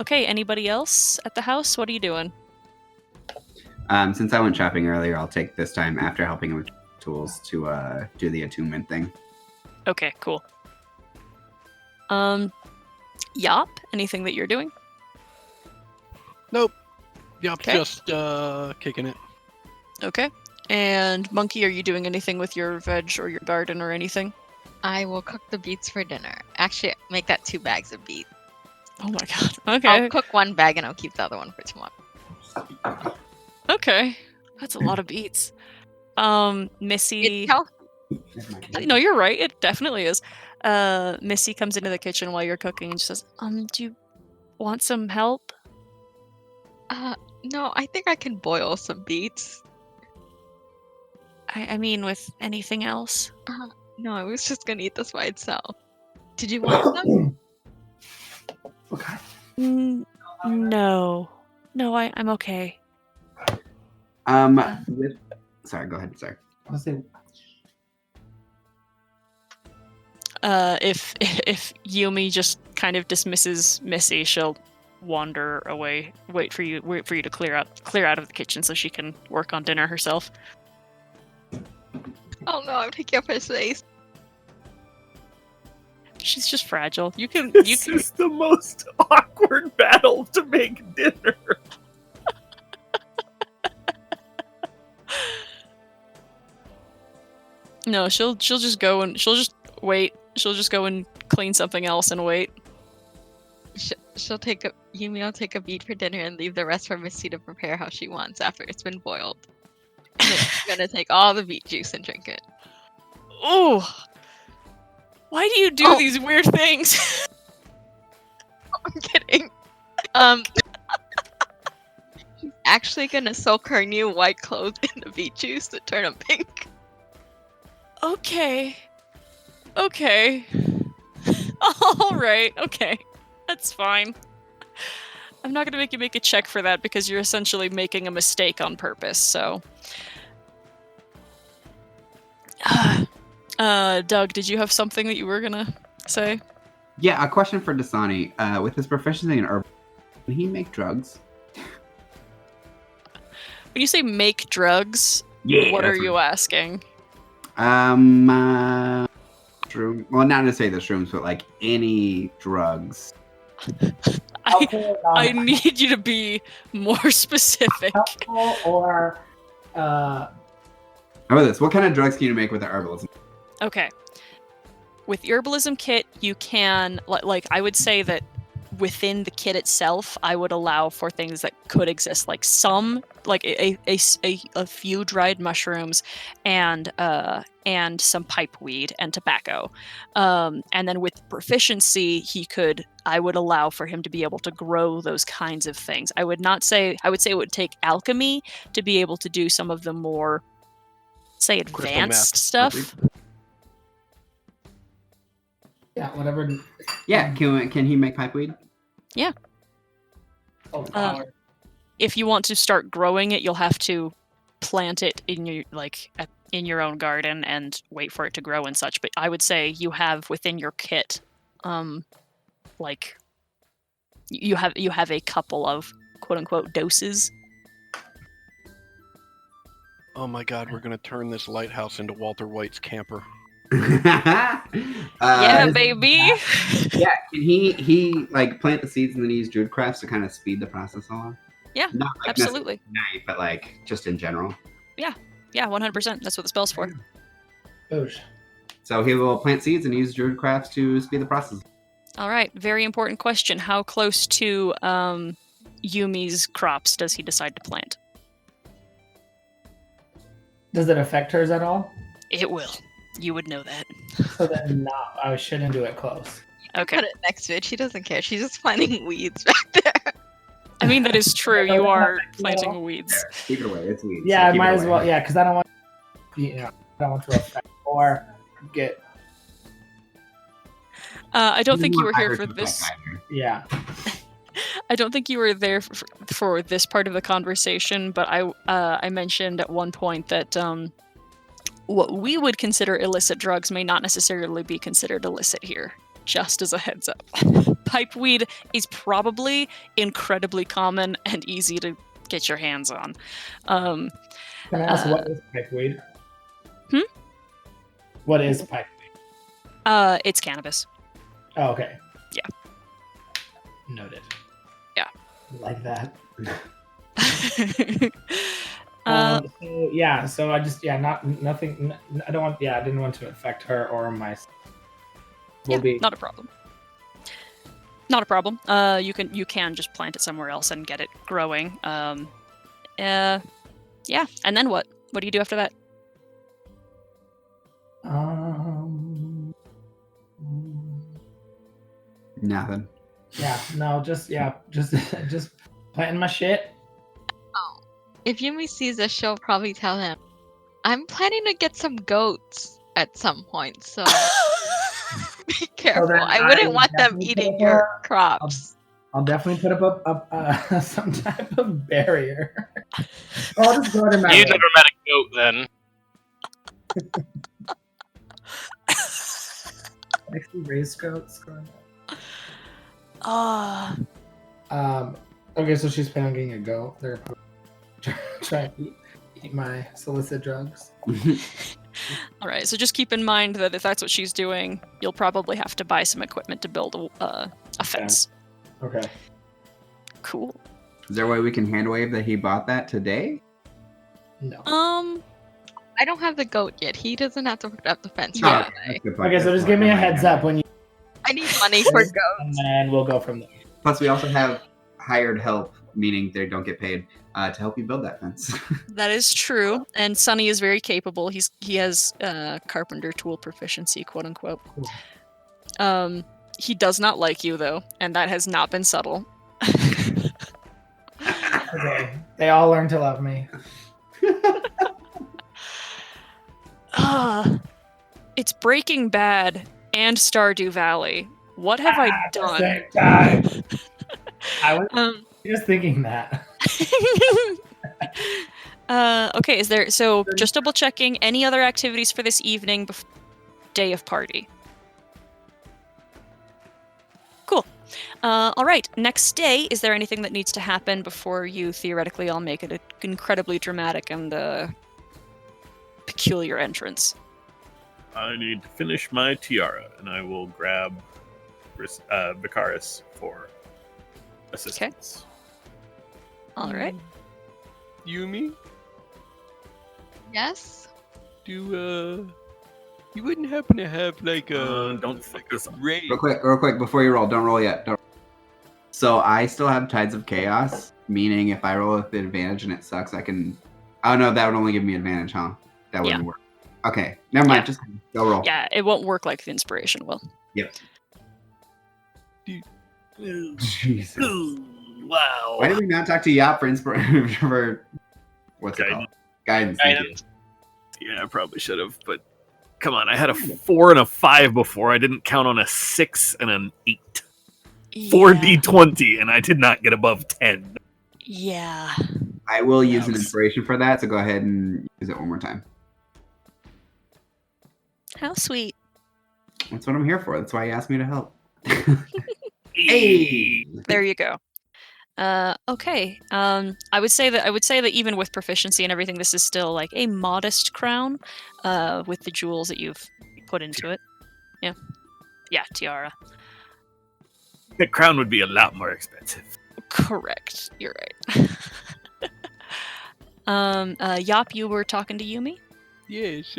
Okay, anybody else at the house? What are you doing? Since I went shopping earlier, I'll take this time after helping him with tools to do the attunement thing. Okay, cool. Yop, anything that you're doing? Nope. Yep, Okay. just kicking it. Okay. And Monkey, are you doing anything with your veg or your garden or anything? I will cook the beets for dinner. Actually, make that 2 bags of beets. Oh my god. Okay. I'll cook 1 bag and I'll keep the other one for tomorrow. Okay. That's a lot of beets. Missy. It's healthy. No, you're right. It definitely is. Missy comes into the kitchen while you're cooking and she says, do you want some help? No, I think I can boil some beets. I mean, with anything else? No, I was just gonna eat this by itself. Did you want some? Okay. No. No, I'm okay. Sorry, go ahead. Sorry. I'll say, If Yumi just kind of dismisses Missy, she'll wander away, wait for you to clear out of the kitchen so she can work on dinner herself. Oh no, I'm taking up her space. She's just fragile. You can This is the most awkward battle to make dinner. No, she'll just go and she'll just wait. She'll just go and clean something else and wait. Yumi will take a beet for dinner and leave the rest for Missy to prepare how she wants after it's been boiled. And then she's gonna take all the beet juice and drink it. Oh, why do you do these weird things? I'm kidding. She's actually gonna soak her new white clothes in the beet juice to turn them pink. Okay. All right. Okay. That's fine. I'm not going to make you make a check for that because you're essentially making a mistake on purpose, so. Doug, did you have something that you were going to say? Yeah, a question for Dasani. With his proficiency in herbal, can he make drugs? When you say make drugs, Yeah. what are that's you asking? Shroom. Well, not to say the shrooms, but like any drugs. I need you to be more specific. helpful or How about this? What kind of drugs can you make with the herbalism? Okay. With the herbalism kit, you can like I would say that within the kit itself, I would allow for things that could exist, like some like a few dried mushrooms and and some pipe weed and tobacco. And then with proficiency, I would allow for him to be able to grow those kinds of things. I would say it would take alchemy to be able to do some of the more, say, advanced stuff. Yeah, whatever. Yeah, can he make pipe weed? Oh, power. If you want to start growing it, you'll have to plant it in in your own garden and wait for it to grow and such. But I would say you have within your kit, you have a couple of quote unquote doses. Oh my God, we're gonna turn this lighthouse into Walter White's camper. Yeah, baby. Yeah, can he like plant the seeds and then use Druidcrafts to kind of speed the process along? Yeah, Not like absolutely. necessarily, but like just in general. Yeah, 100%. That's what the spell's for. Oosh. So he will plant seeds and use Druidcrafts to speed the process. All right, very important question. How close to Yumi's crops does he decide to plant? Does it affect hers at all? It will. You would know that. So then, no, I shouldn't do it close. Okay. Put it next to it. She doesn't care. She's just planting weeds back there. I mean, that is true. You are planting weeds. There, keep it away. It's weeds. Yeah, so I keep might it as away. well. Yeah, because I don't want, I don't want to affect or get. I don't think you were want here Iris for to this. affect either. Yeah. I don't think you were there for this part of the conversation, but I mentioned at one point that what we would consider illicit drugs may not necessarily be considered illicit here. Just as a heads up. Pipeweed is probably incredibly common and easy to get your hands on. Can I ask what is pipeweed? Hmm? What is pipeweed? It's cannabis. Oh, okay. Yeah. Noted. Yeah. Like that. Uh, So I just nothing. I don't want. Yeah, I didn't want to affect her or my. yeah, not a problem. Not a problem. You can just plant it somewhere else and get it growing. Yeah. And then what? What do you do after that? Nothing. Yeah. No. Just just planting my shit. If Yumi sees this, she'll probably tell him, I'm planning to get some goats at some point, so be careful. then I wouldn't I want them definitely eating put your her- crops. I'll definitely put up some type of barrier. I'll just go to my You room. never met a goat then. Actually raised goats growing Ah. up. Okay, so she's planning on getting a goat. They're trying to eat my solicit drugs. All right. So just keep in mind that if that's what she's doing, you'll probably have to buy some equipment to build a fence. Okay. Cool. Is there a way we can hand wave that he bought that today? No. I don't have the goat yet. He doesn't have to put up the fence Yeah. right away. Good point, Okay, so good just point. give me a I might heads have up when you, I need money for goats. and then we'll go from there. Plus, we also have hired help, meaning they don't get paid, to help you build that fence. That is true, and Sunny is very capable. He has carpenter tool proficiency, quote unquote. He does not like you though, and that has not been subtle. Okay. They all learn to love me. It's Breaking Bad and Stardew Valley. What have I done? Same time. I was Um, just thinking that. okay, is there, so just double checking, any other activities for this evening before day of party? Cool. All right, next day, is there anything that needs to happen before you theoretically all make it an incredibly dramatic and peculiar entrance? I need to finish my tiara, and I will grab Vicaris for assistance. All right. Yumi, Yes? do you wouldn't happen to have like a Don't fuck this up. raid? Real quick, before you roll, don't roll yet. Don't. So I still have Tides of Chaos, meaning if I roll with the advantage and it sucks, I can. Oh no, that would only give me advantage, huh? That wouldn't work. Okay, never mind. Yeah. Just go roll. Yeah, it won't work like the inspiration will. Yep. Ooh, Jesus. wow. Why did we not talk to Yop for inspiration? For what's it called? Guidance. Thank you. Guidance. Yeah, I probably should have, but come on. I had a 4 and a 5 before. I didn't count on a 6 and an 8. 4d20, and I did not get above 10. Yeah. I will use an was- inspiration for that, so go ahead and use it one more time. How sweet. That's what I'm here for. That's why you asked me to help. Hey! There you go. Okay. I would say that even with proficiency and everything, this is still like a modest crown, with the jewels that you've put into it. Yeah. Yeah, tiara. The crown would be a lot more expensive. Correct. You're right. Yop, you were talking to Yumi? Yes.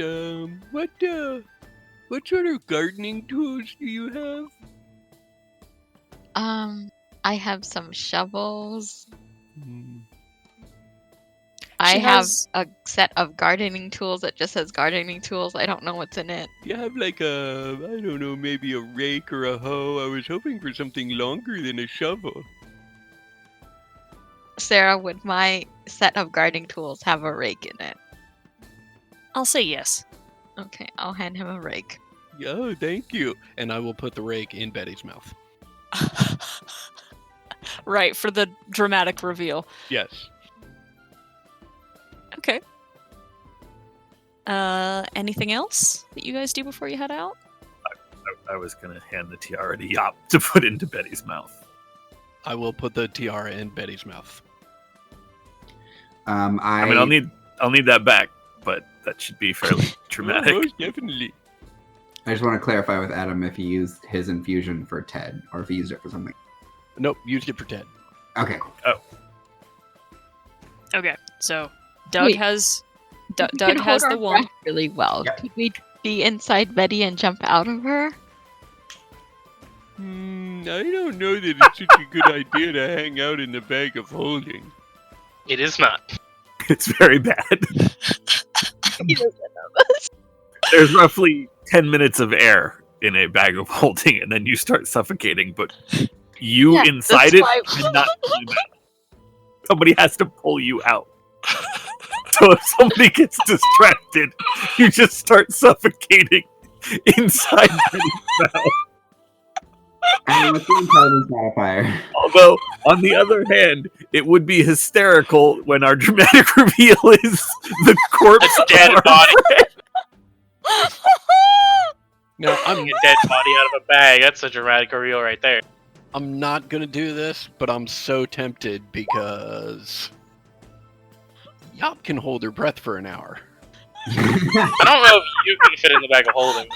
What sort of gardening tools do you have? I have some shovels. Hmm. I She have has- a set of gardening tools that just says gardening tools. I don't know what's in it. You have like I don't know, maybe a rake or a hoe. I was hoping for something longer than a shovel. Sarah, would my set of gardening tools have a rake in it? I'll say yes. Okay, I'll hand him a rake. Oh, thank you. And I will put the rake in Betty's mouth. Right, for the dramatic reveal. Yes. Okay. Anything else that you guys do before you head out? I was going to hand the tiara to Yop to put into Betty's mouth. I will put the tiara in Betty's mouth. I I mean, I'll need that back, but that should be fairly Oh, dramatic. most definitely. I just want to clarify with Adam if he used his infusion for Ted or if he used it for something. Nope, used it for Ted. Okay, cool. Okay, so Doug Wait. has We Doug can has hold the our wand. breath really well. Yep. Could we be inside Betty and jump out of her? I don't know that it's such a good idea to hang out in the bag of holding. It is not. It's very bad. He doesn't know this. There's roughly 10 minutes of air in a bag of holding, and then you start suffocating, but you Yeah, inside that's it why- cannot pull you out. Somebody has to pull you out. So if somebody gets distracted, you just start suffocating inside Betty's mouth. And what's the intelligence modifier? Although, on the other hand, it would be hysterical when our dramatic reveal is the corpse A dead of our body. friend. Now, A dead body out of a bag. That's a dramatic reveal right there. I'm not gonna do this, but I'm so tempted because Yop can hold her breath for an hour. I don't know if you can fit in the bag of holding.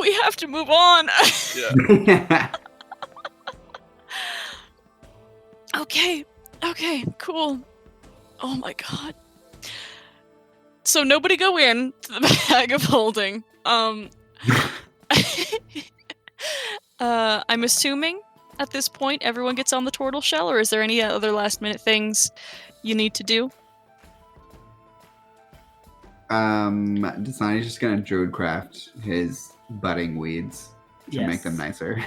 We have to move on. Okay, cool. Oh my god. So nobody go in to the bag of holding. I'm assuming at this point everyone gets on the turtle shell, or is there any other last minute things you need to do? Dasani's just gonna druidcraft his budding weeds to make them nicer.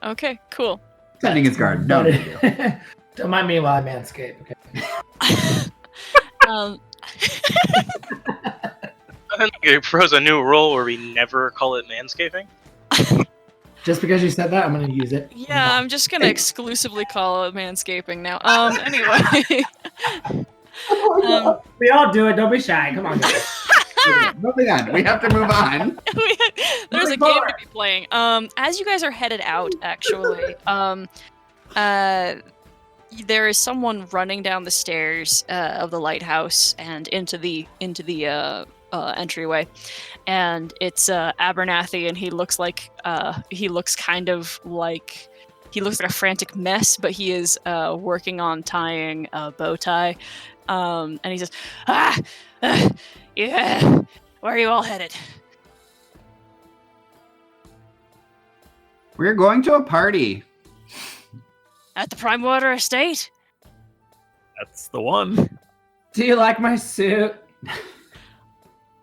Okay, cool. Tending his garden. No big deal. Don't mind me while I manscape. Okay. Um, I think it propose a new rule where we never call it manscaping. Just because you said that, I'm gonna use it. yeah, I'm just gonna exclusively call it manscaping now. Anyway. We all do it. Don't be shy. Come on, guys. Moving on. We have to move on. There's a game to be playing. As you guys are headed out, actually, there is someone running down the stairs of the lighthouse and into the entryway, and it's Abernathy, and he looks like he looks like a frantic mess, but he is working on tying a bow tie, and he says, yeah, where are you all headed? We're going to a party. At the Prime Water Estate? That's the one. Do you like my suit?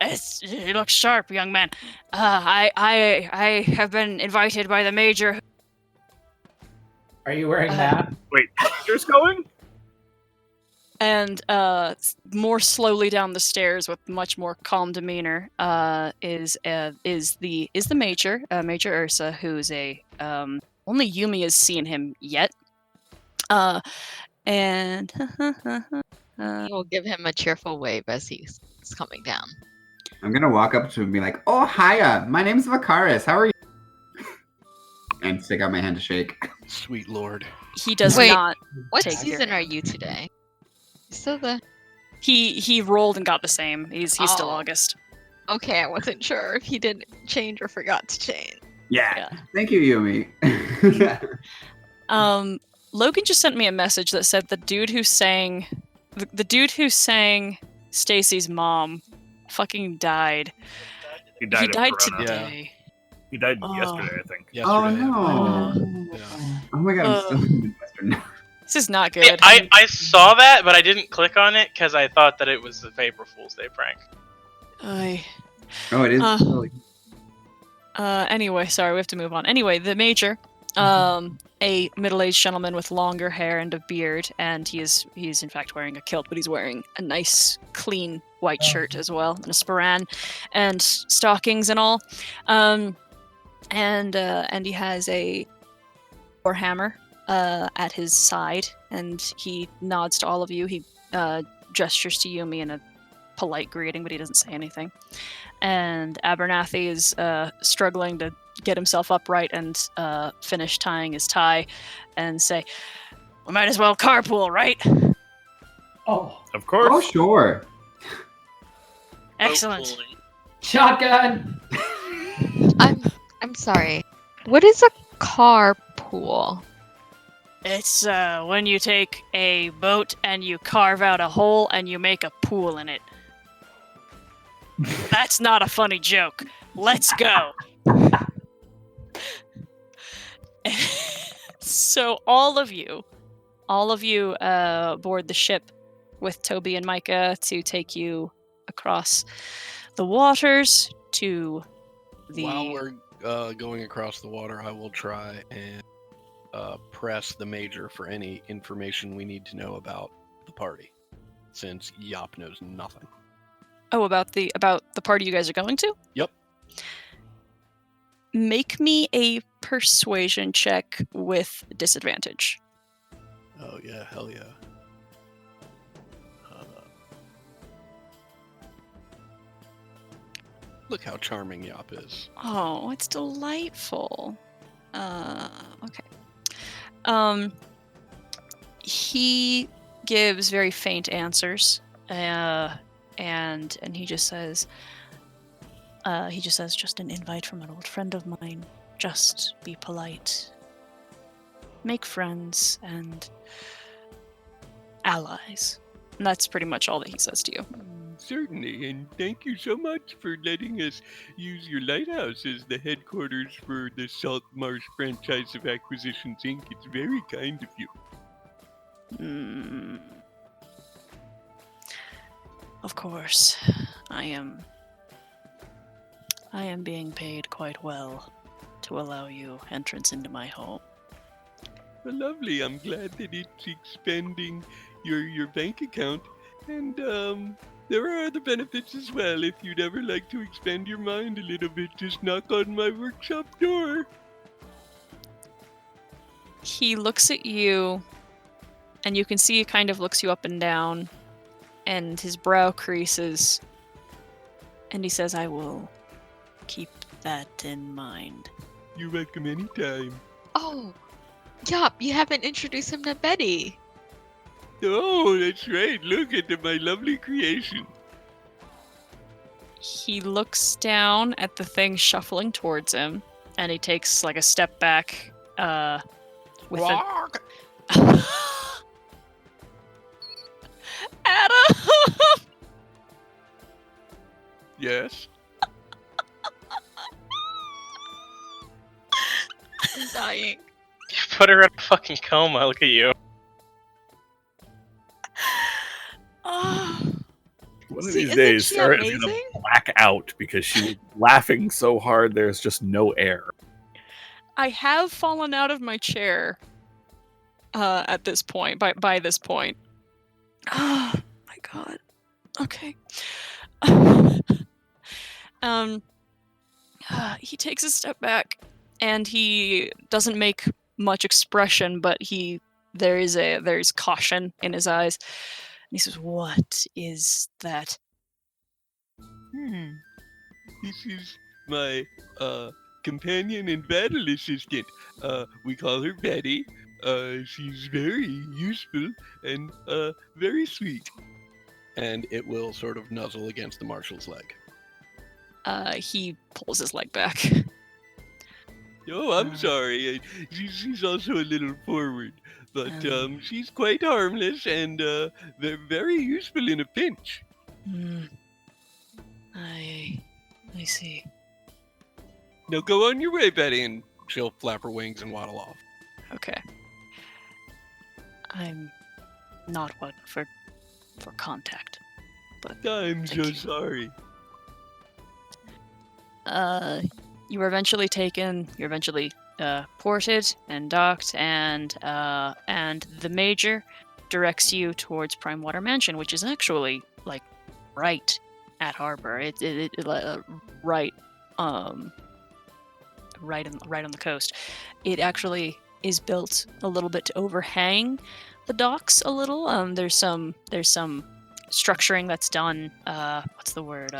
It looks sharp, young man. I have been invited by the Major. Are you wearing that? Wait, Major's going? And more slowly down the stairs with much more calm demeanor is the Major, Major Ursa, who's a only Yumi has seen him yet. And We'll give him a cheerful wave as he's coming down. I'm gonna walk up to him and be like, "Oh, hiya! My name's Vakaris. How are you?" And stick out my hand to shake. Sweet lord. he does Wait. not. What Take season your- are you today? Still the He rolled and got the same. He's still Oh. August. okay. I wasn't sure if he didn't change or forgot to change. Yeah. Thank you, Yumi. Logan just sent me a message that said the dude who sang Stacy's mom fucking died. He died He of died corona. today. He died Oh. yesterday, I think. Yesterday. Oh no! Yeah. Oh my god, I'm still in Midwestern. This is not Yeah, good. I saw that, but I didn't click on it because I thought that it was a April Fool's Day prank. Ay. Oh, it is. Anyway, sorry, we have to move on. Anyway, the Major, a middle-aged gentleman with longer hair and a beard, and he's in fact wearing a kilt, but he's wearing a nice, clean white shirt as well, and a sporran, and stockings and all. And he has a warhammer at his side, and he nods to all of you. He gestures to Yumi in a polite greeting, but he doesn't say anything. And Abernathy is struggling to get himself upright and finish tying his tie and say, "We might as well carpool, right?" Oh, Of course. Oh, sure. Excellent. Hopefully. shotgun. I'm sorry. What is a carpool? It's when you take a boat and you carve out a hole and you make a pool in it. That's not a funny joke. Let's go. So all of you board the ship with Toby and Micah to take you across the waters to the... While we're going across the water, I will try and press the Major for any information we need to know about the party, since Yop knows nothing. Oh, about the party you guys are going to? Yep. Make me a persuasion check with disadvantage. Oh yeah, hell yeah. Look how charming Yop is. Oh, it's delightful. Okay. He gives very faint answers, and he just says, just an invite from an old friend of mine. Just be polite. Make friends and allies. And that's pretty much all that he says to you. Certainly, and thank you so much for letting us use your lighthouse as the headquarters for the Salt Marsh franchise of Acquisitions Inc. It's very kind of you. Of course, I am being paid quite well to allow you entrance into my home. Well, lovely. I'm glad that it's expanding your bank account, and there are other benefits as well. If you'd ever like to expand your mind a little bit, just knock on my workshop door. He looks at you, and you can see he kind of looks you up and down, and his brow creases, and he says, "I will keep that in mind." You're welcome anytime. Oh, Yup, you haven't introduced him to Betty. Oh, that's right. Look at my lovely creation. He looks down at the thing shuffling towards him, and he takes like a step back, with a... Adam! Yes. dying. You put her in a fucking coma. Look at you. Oh, One of See, these isn't days, she Sarah is gonna amazing? black out because she was laughing so hard there's just no air. I have fallen out of my chair. At this point, by this point. Oh my god. Okay. He takes a step back, and he doesn't make much expression, but there's caution in his eyes. And he says, "What is that?" This is my companion and battle assistant. We call her Betty. She's very useful and very sweet. And it will sort of nuzzle against the marshal's leg. He pulls his leg back. Oh, I'm sorry. She's also a little forward, but she's quite harmless and very useful in a pinch. I see. Now go on your way, Betty. And she'll flap her wings and waddle off. Okay. I'm not one for contact, but I'm Thank so you. sorry. You were eventually taken. You're eventually ported and docked, and the major directs you towards Prime Water Mansion, which is actually like right at harbor. Right on the coast. It actually is built a little bit to overhang the docks a little. There's some structuring that's done. What's the word?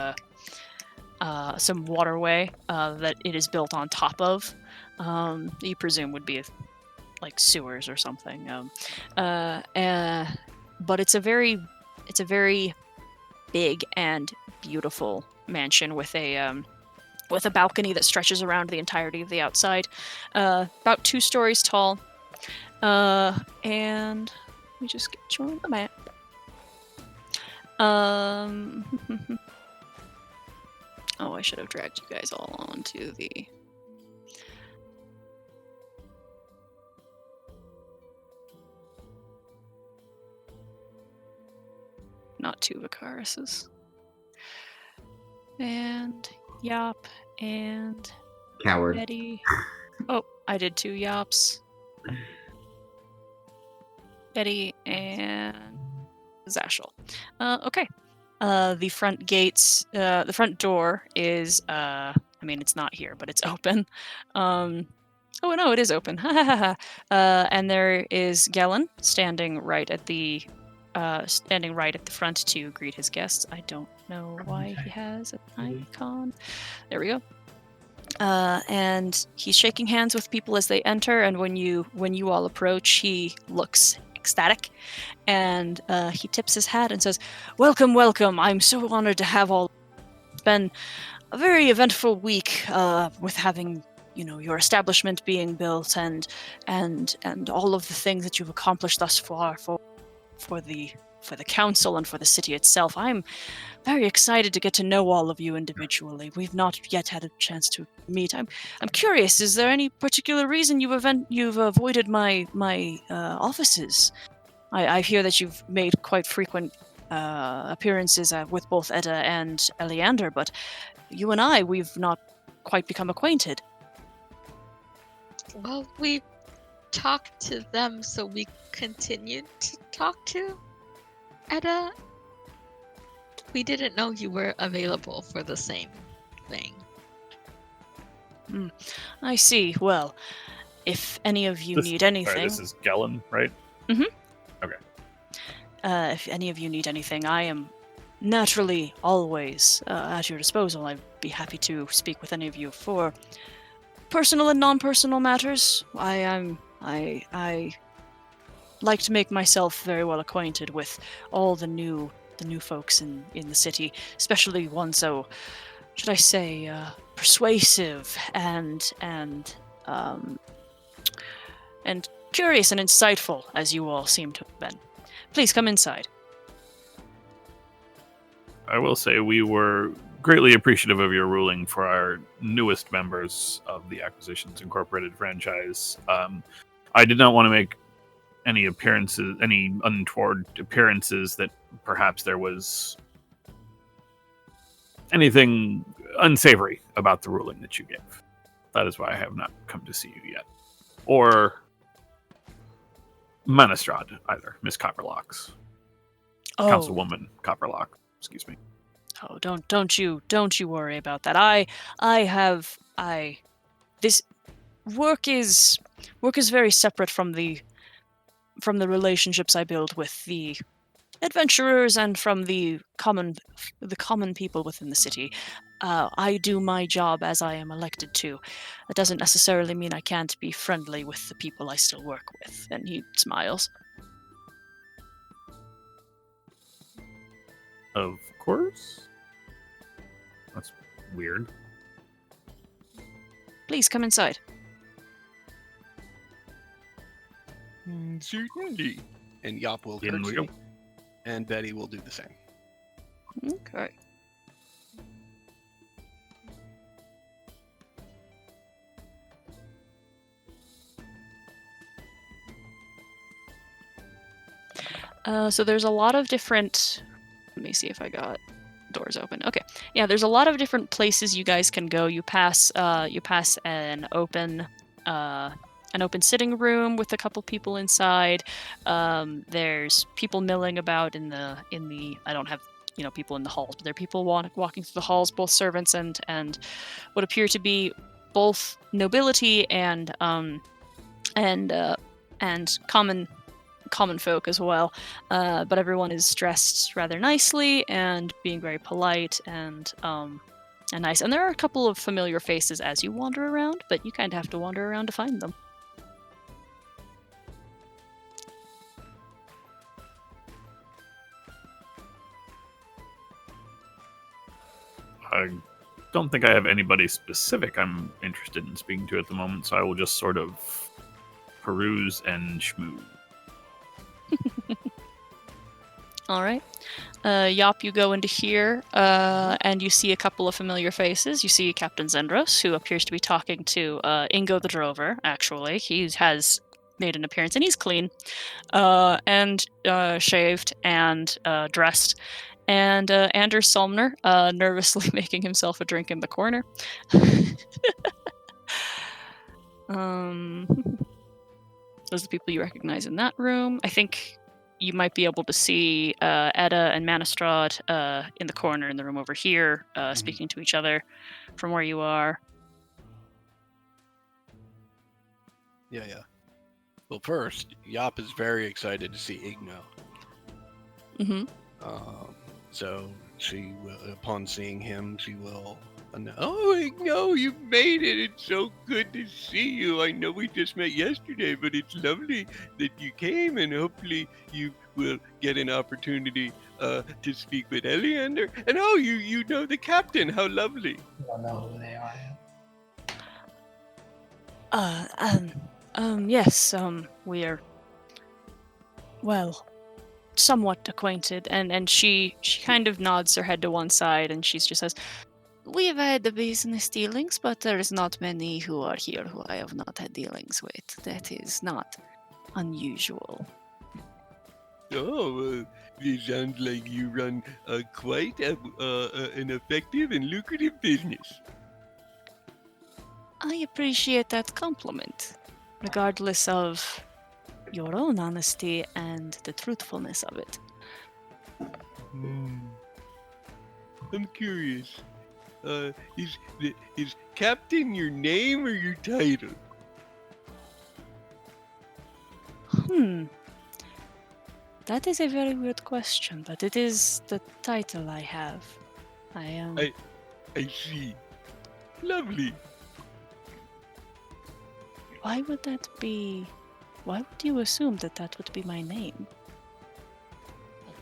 Some waterway that it is built on top of. You presume would be like sewers or something. But it's a very big and beautiful mansion with a balcony that stretches around the entirety of the outside, about 2 stories tall. And let me just get you on the map. Oh, I should have dragged you guys all onto the. Not 2 Vicarises. And Yop and Coward. Betty. Oh, I did 2 Yops. Betty and Zashel. Okay. The front gates, the front door is, it's not here, but it's open. Oh no, it is open. And there is Gellin standing right at the front to greet his guests. I don't know why he has an icon. There we go. And he's shaking hands with people as they enter, and when you all approach, he looks ecstatic, and he tips his hat and says, "Welcome, welcome! I'm so honored to have all. It's been a very eventful week with having, your establishment being built and all of the things that you've accomplished thus far for the council and for the city itself. I'm very excited to get to know all of you individually. We've not yet had a chance to meet. I'm curious. Is there any particular reason you've avoided my offices? I hear that you've made quite frequent appearances with both Edda and Eleander, but you and we've not quite become acquainted." Well, we talked to them, so we continued to talk to Edda. We didn't know you were available for the same thing. I see. Well, if any of you need anything... Sorry, this is Gellin, right? if any of you need anything, I am naturally always at your disposal. I'd be happy to speak with any of you for personal and non-personal matters. I like to make myself very well acquainted with all the new folks in the city, especially one so, should I say, persuasive and curious and insightful as you all seem to have been. Please come inside. I will say we were greatly appreciative of your ruling for our newest members of the Acquisitions Incorporated franchise. I did not want to make any untoward appearances that perhaps there was anything unsavory about the ruling that you gave. That is why I have not come to see you yet. Or Manistrad, either. Miss Copperlocks. Oh, Councilwoman Copperlock, excuse me. oh, don't you worry about that. This work is very separate from the relationships I build with the adventurers and from the common people within the city. I do my job as I am elected to. That doesn't necessarily mean I can't be friendly with the people I still work with. And he smiles. Of course. That's weird. Please come inside. Certainly. And Yop will In we curtsy, go. and Betty will do the same. Okay. So there's a lot of different. Let me see if I got doors open. Okay. Yeah, there's a lot of different places you guys can go. You pass an open sitting room with a couple people inside. There's people milling about in the. I don't have people in the halls, but there are people walking through the halls, both servants and what appear to be both nobility and common folk as well, but everyone is dressed rather nicely and being very polite and nice. And there are a couple of familiar faces as you wander around, but you kind of have to wander around to find them. I don't think I have anybody specific I'm interested in speaking to at the moment, so I will just sort of peruse and schmooze. All right. Yop, you go into here, and you see a couple of familiar faces. You see Captain Zendros, who appears to be talking to Ingo the Drover, actually. He has made an appearance, and he's clean, and shaved, and dressed. And Anders Solmner, nervously making himself a drink in the corner. Those are the people you recognize in that room. I think you might be able to see Edda and Manistrad in the corner in the room over here, speaking to each other from where you are. Yeah. Well, first, Yop is very excited to see Igno. Mm-hmm. So she will, upon seeing him, she will announce, "Oh, Igno, you've made it! It's so good to see you. I know we just met yesterday, but it's lovely that you came, and hopefully you will get an opportunity to speak with Eleander. And oh, you know the captain. How lovely!" I don't know who they are. Yes, we're, well, somewhat acquainted, and she kind of nods her head to one side, and she just says, "We've had the business dealings, but there's not many who are here who I have not had dealings with. That is not unusual." Oh, it sounds like you run quite an effective and lucrative business. I appreciate that compliment, regardless of your own honesty and the truthfulness of it. I'm curious. Is Captain your name or your title? That is a very weird question, but it is the title I have. I am... I see. Lovely. Why would that be... Why would you assume that that would be my name?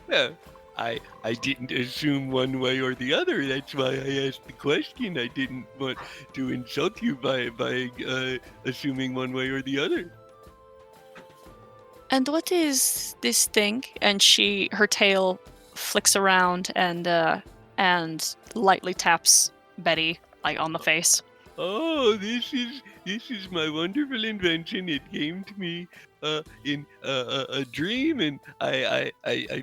Well, I didn't assume one way or the other. That's why I asked the question. I didn't want to insult you by assuming one way or the other. And what is this thing? And her tail flicks around, and and lightly taps Betty like on the face. Oh, this is my wonderful invention. It came to me in a dream, and I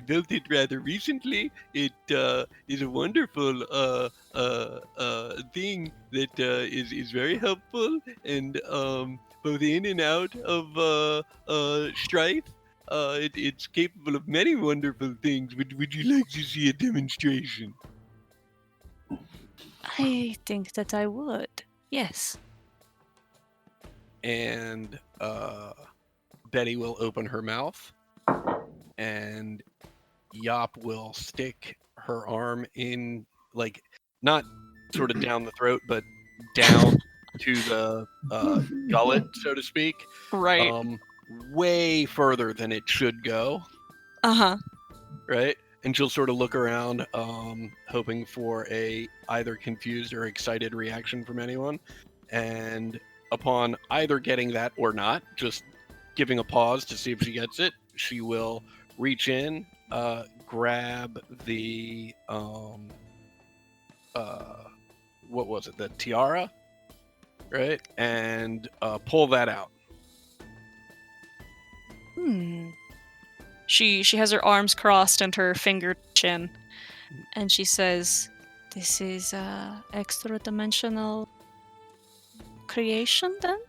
built it rather recently. It is a wonderful thing that is very helpful, and both in and out of strife. It's capable of many wonderful things. Would you like to see a demonstration? I think that I would. Yes. And Betty will open her mouth, and Yop will stick her arm in, like, not sort of down the throat, but down to the gullet, so to speak. Right. Way further than it should go, Uh-huh. right? And she'll sort of look around, hoping for a either confused or excited reaction from anyone. And upon either getting that or not, just giving a pause to see if she gets it, she will reach in, grab the what was it? The tiara, right? And pull that out. She has her arms crossed and her finger chin, and she says, "This is extra-dimensional creation, then?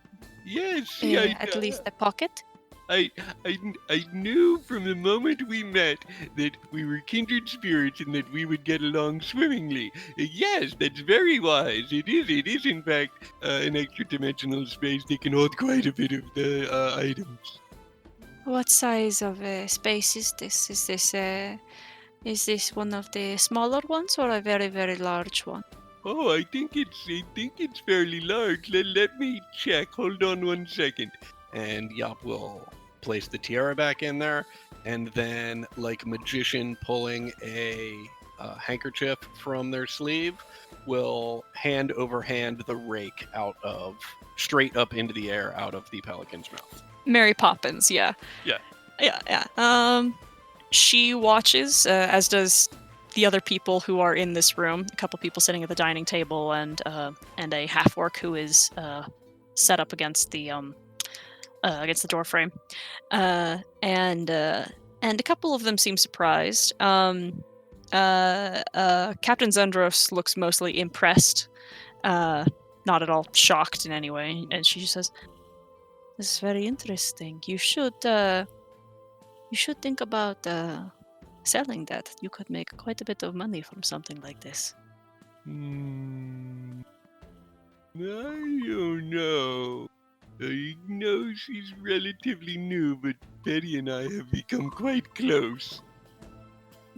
Yes, At least a pocket." I knew from the moment we met that we were kindred spirits and that we would get along swimmingly. Yes, that's very wise. It is in fact an extra-dimensional space that can hold quite a bit of the items. What size of space is this? Is this one of the smaller ones or a very, very large one? Oh, I think it's fairly large. Let me check. Hold on 1 second. And Yop will place the tiara back in there, and then, like a magician pulling a handkerchief from their sleeve, will hand over hand the rake straight up into the air out of the pelican's mouth. Mary Poppins, yeah. Yeah. Yeah. She watches, as does the other people who are in this room. A couple people sitting at the dining table, and a half orc who is set up against the door frame, and a couple of them seem surprised. Captain Zendros looks mostly impressed, not at all shocked in any way, and she just says, "This is very interesting. You should think about selling that. You could make quite a bit of money from something like this." I don't know. I know she's relatively new, but Betty and I have become quite close.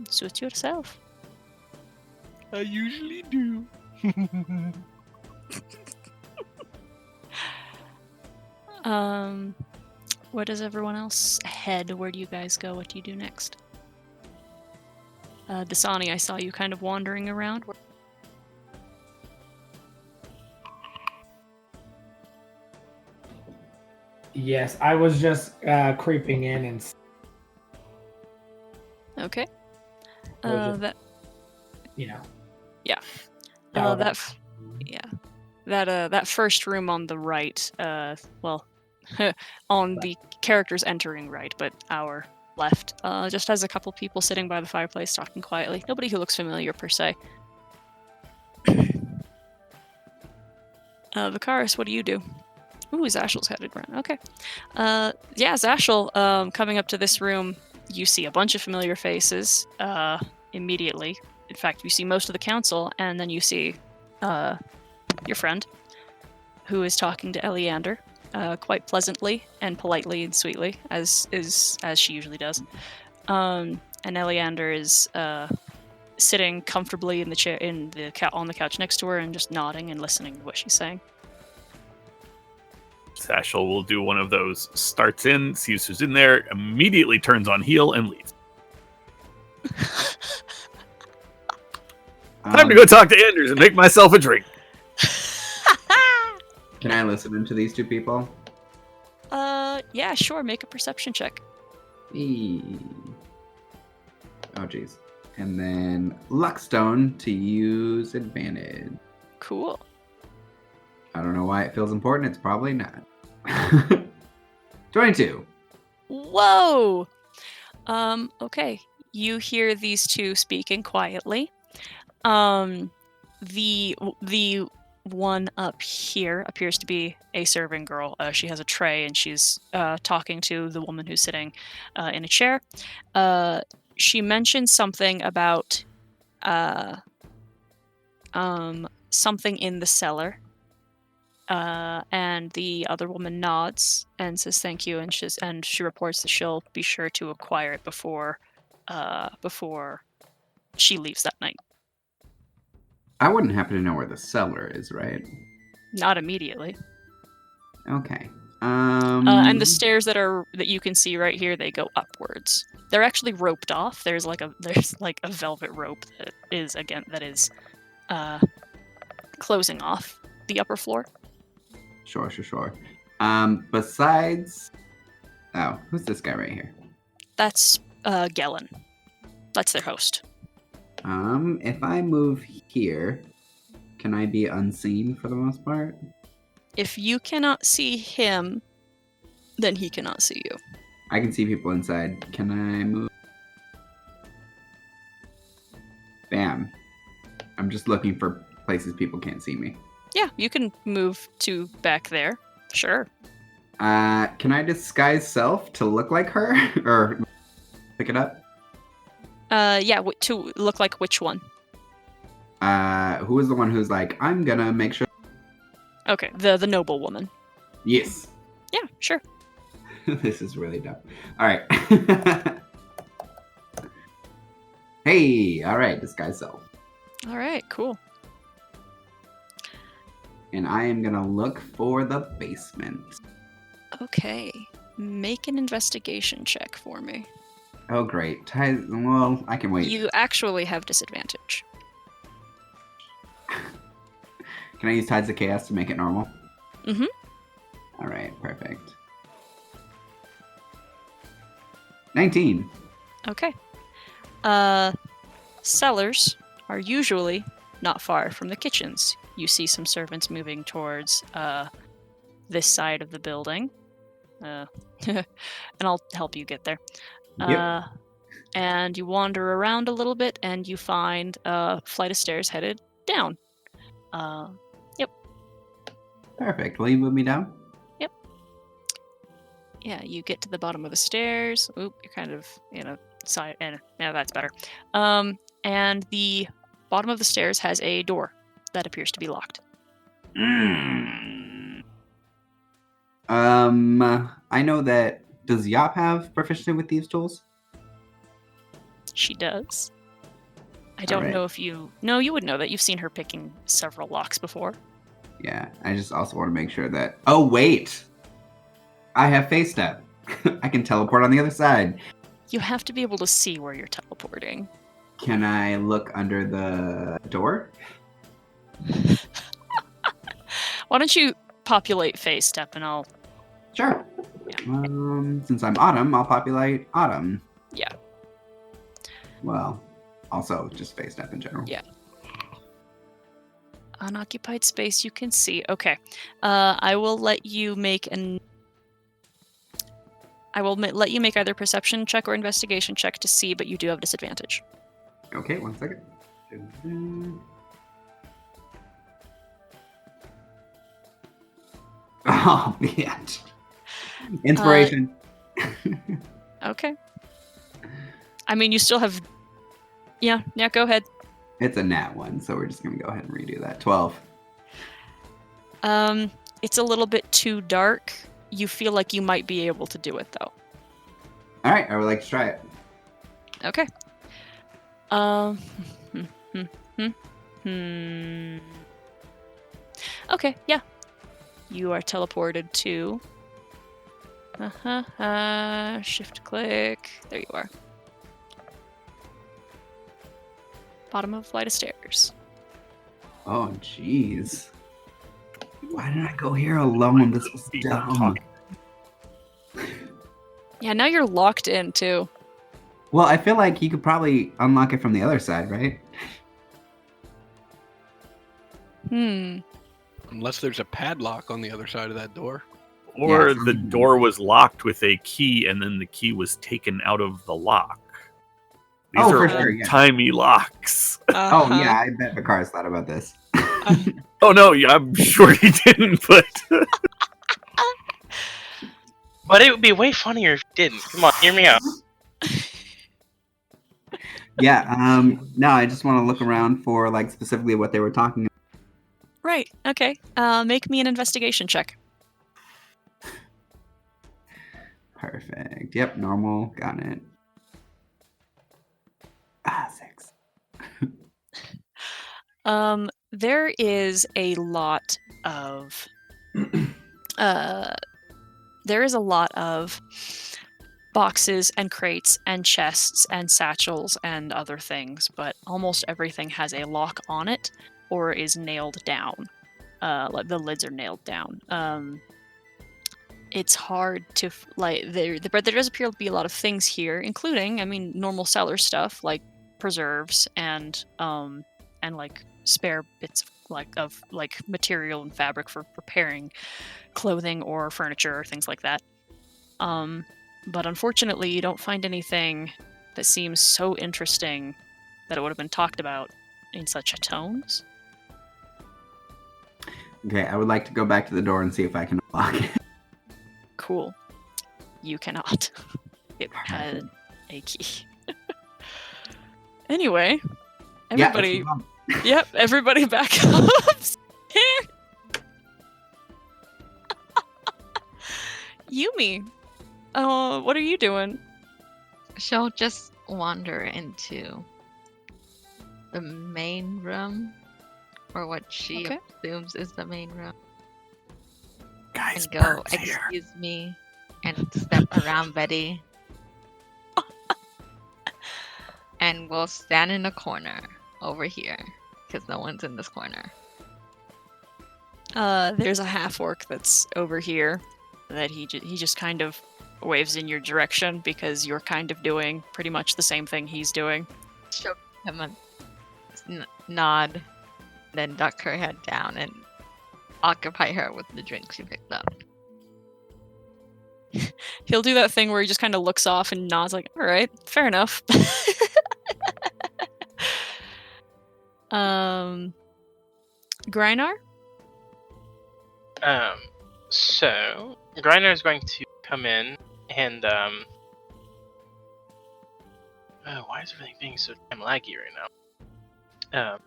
Suit yourself. I usually do. Where does everyone else head? Where do you guys go? What do you do next? Dasani, I saw you kind of wandering around. Yes, I was just creeping in and. Okay. Or That Yeah. That first room on the right, on the characters entering right, but our left, just has a couple people sitting by the fireplace talking quietly. Nobody who looks familiar per se. Vicaris, what do you do? Ooh, Zashel's headed around. Okay. Zashel, coming up to this room, you see a bunch of familiar faces immediately. In fact, you see most of the council, and then you see your friend, who is talking to Eleander, quite pleasantly and politely and sweetly, as she usually does. And Eleander is sitting comfortably in the chair on the couch next to her and just nodding and listening to what she's saying. Satchel will do one of those, starts in, sees who's in there, immediately turns on heel and leaves. Time to go talk to Anders and make myself a drink. Can I listen into these two people? Yeah, sure. Make a perception check. Eee. Oh, jeez. And then Luckstone to use advantage. Cool. I don't know why it feels important. It's probably not. 22. Whoa. Okay. You hear these two speaking quietly. The one up here appears to be a serving girl. She has a tray and she's talking to the woman who's sitting in a chair. She mentioned something about something in the cellar. And the other woman nods and says thank you, and she reports that she'll be sure to acquire it before she leaves that night. I wouldn't happen to know where the cellar is, right? Not immediately. Okay. And the stairs that you can see right here, they go upwards. They're actually roped off. There's like a velvet rope that is closing off the upper floor. Sure. Besides... Oh, who's this guy right here? That's Gellin. That's their host. If I move here, can I be unseen for the most part? If you cannot see him, then he cannot see you. I can see people inside. Can I move? Bam. I'm just looking for places people can't see me. Yeah, you can move to back there. Sure. Can I disguise self to look like her? Or pick it up? Yeah, to look like which one? Who is the one who's like, I'm gonna make sure... Okay, the noble woman. Yes. Yeah, sure. This is really dumb. Alright. Hey, alright, disguise self. Alright, cool. And I am gonna look for the basement. Okay. Make an investigation check for me. Oh, great. Well, I can wait. You actually have disadvantage. Can I use Tides of Chaos to make it normal? Mm-hmm. Alright, perfect. 19. Okay. Cellars are usually not far from the kitchens. You see some servants moving towards this side of the building. And I'll help you get there. Yep. And you wander around a little bit and you find a flight of stairs headed down. Yep. Perfect. Will you move me down? Yep. Yeah, you get to the bottom of the stairs. Oop, you're kind of in a side. And yeah, that's better. And the bottom of the stairs has a door that appears to be locked. I know that. Does Yop have proficiency with these tools? She does. I don't know if you... No, you would know that. You've seen her picking several locks before. Yeah, I just also want to make sure that... Oh, wait! I have Phase Step. I can teleport on the other side. You have to be able to see where you're teleporting. Can I look under the door? Why don't you populate Phase Step and I'll... Sure. Yeah. Since I'm Autumn, I'll populate Autumn. Yeah. Well, also just Phase Step in general. Yeah. Unoccupied space you can see. Okay. I will let you make let you make either perception check or investigation check to see, but you do have disadvantage. Okay, 1 second. Oh, bitch. Inspiration. Okay. I mean, you still have... Yeah, go ahead. It's a nat 1, so we're just going to go ahead and redo that. 12. It's a little bit too dark. You feel like you might be able to do it, though. All right, I would like to try it. Okay. Okay, yeah. You are teleported to... Shift click. There you are. Bottom of flight of stairs. Oh, jeez. Why did I go here alone? This was dumb. Yeah, now you're locked in, too. Well, I feel like you could probably unlock it from the other side, right? Unless there's a padlock on the other side of that door. Or Yeah, the door was locked with a key, and then the key was taken out of the lock. These Oh, are for sure, yeah. old-timey locks. Oh yeah, I bet Vicar's thought about this. Oh no, yeah, I'm sure he didn't, but But it would be way funnier if you didn't. Come on, hear me out. Yeah. No, I just want to look around for like specifically what they were talking about. Right. Okay. Make me an investigation check. Perfect. Yep. Normal. Got it. 6. There is a lot of boxes and crates and chests and satchels and other things, but almost everything has a lock on it or is nailed down. Like the lids are nailed down. It's hard to but there does appear to be a lot of things here, including, I mean, normal cellar stuff like preserves and like spare bits of material and fabric for repairing clothing or furniture or things like that. But unfortunately, you don't find anything that seems so interesting that it would have been talked about in such tones. Okay, I would like to go back to the door and see if I can unlock it. Cool. You cannot. It had a key. Anyway, everybody. Yeah, let's move on. Yep, everybody back up. Yumi, what are you doing? She'll just wander into the main room, or what she Okay. assumes is the main room, guys, and go, Bert's here. excuse me, and step around Betty. And we'll stand in a corner over here, because no one's in this corner. There's a half orc that's over here that he just kind of waves in your direction because you're kind of doing pretty much the same thing he's doing. She'll give him a nod, then duck her head down and occupy her with the drink she picked up. He'll do that thing where he just kind of looks off and nods like, all right, fair enough. Grynar? So Griner is going to come in and oh, why is everything being so damn laggy right now?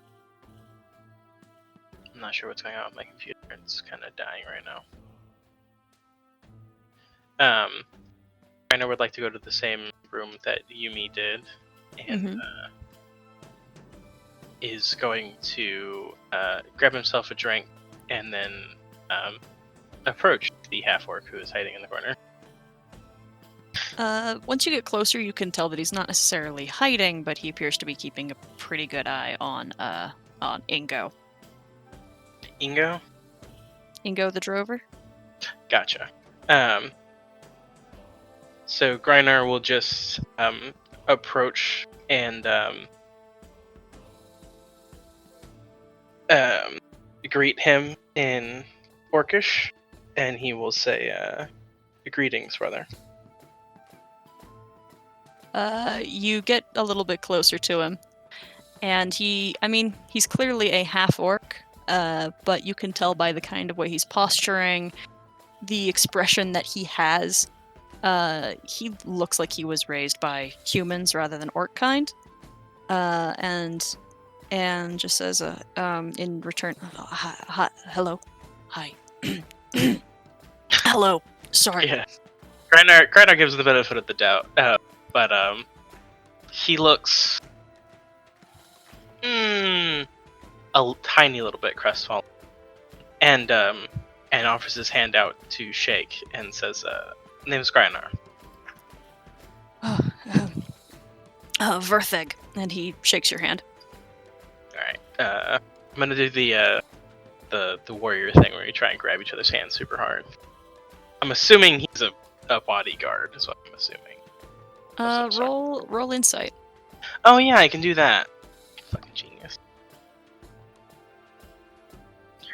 I'm not sure what's going on with my computer. It's kind of dying right now. Griner would like to go to the same room that Yumi did, and is going to grab himself a drink and then approach the half-orc who is hiding in the corner. Once you get closer, you can tell that he's not necessarily hiding, but he appears to be keeping a pretty good eye on Ingo. Ingo? Ingo the Drover? Gotcha. So Griner will just approach and greet him in Orcish, and he will say, "Greetings, brother." You get a little bit closer to him, and he's clearly a half-orc, but you can tell by the kind of way he's posturing, the expression that he has. He looks like he was raised by humans rather than orc kind, and just says, in return, hi, hello, hi, hello, sorry. Yeah. Griner gives the benefit of the doubt, but he looks a tiny little bit crestfallen, and offers his hand out to shake and says, "Name's Griner." Vertheg, and he shakes your hand. All right. I'm gonna do the warrior thing where you try and grab each other's hands super hard. I'm assuming he's a bodyguard, is what I'm assuming. some sort. Roll insight. Oh yeah, I can do that. Fucking genius.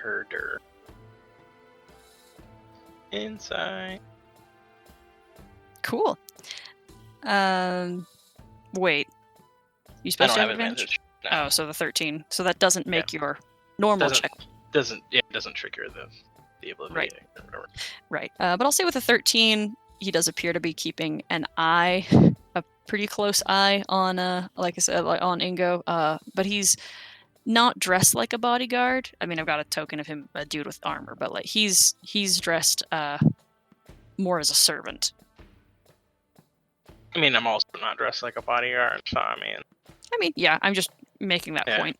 Herder. Insight. Cool. Wait. You I supposed don't to have have advantage? advantage. No, Oh, so the 13. So that doesn't make your normal doesn't check. doesn't trigger the ability. Right. Or whatever. Right. But I'll say with a 13, he does appear to be keeping an eye, a pretty close eye on, like I said, like on Ingo. But he's not dressed like a bodyguard. I mean, I've got a token of him, a dude with armor, but like he's dressed more as a servant. I mean, I'm also not dressed like a bodyguard, so I mean, Yeah, I'm just making that Yeah. point.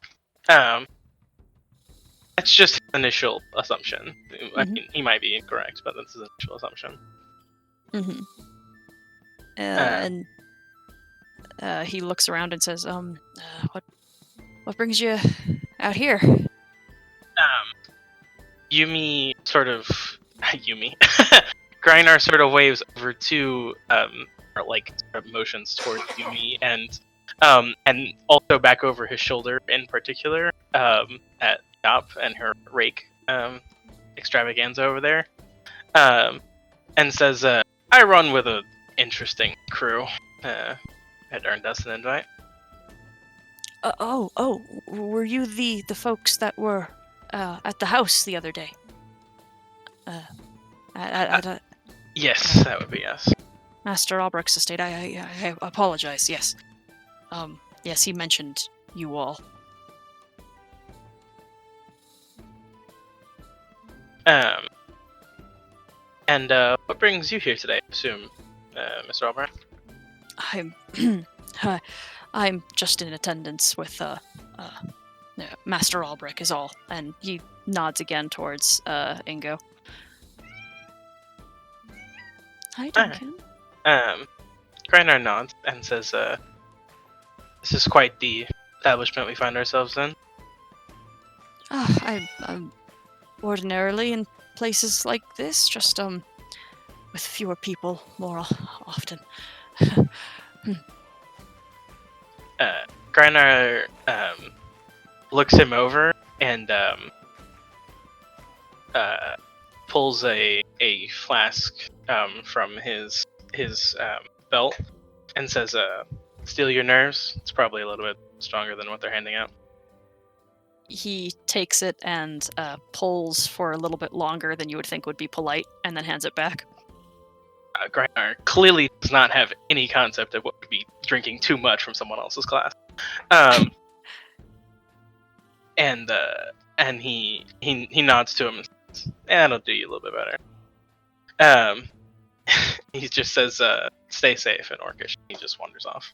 That's just his initial assumption. I Mhm. mean, he might be incorrect, but that's his initial assumption. Mm-hmm. And he looks around and says, what brings you out here? Yumi sort of Yumi. Grinar sort of waves over to or like sort of motions towards Yumi and also back over his shoulder in particular at Yop and her rake extravaganza over there. And says, I run with a interesting crew. Had earned us an invite. Were you the folks that were at the house the other day? At Yes, that would be yes. Master Albrecht's estate. I apologize. Yes. Yes, he mentioned you all. And what brings you here today, I assume, Mr. Albrecht? I'm just in attendance with Master Albrecht is all, and he nods again towards Ingo. Hi, Duncan. Grinar nods and says, this is quite the establishment we find ourselves in. I'm ordinarily in places like this, just with fewer people more often. Grinar looks him over and pulls a flask from his belt and says, "Steal your nerves. It's probably a little bit stronger than what they're handing out." He takes it and pulls for a little bit longer than you would think would be polite, and then hands it back. Grinar clearly does not have any concept of what would be drinking too much from someone else's glass. And he nods to him and says, that'll do you a little bit better. He just says, stay safe in Orcish. He just wanders off.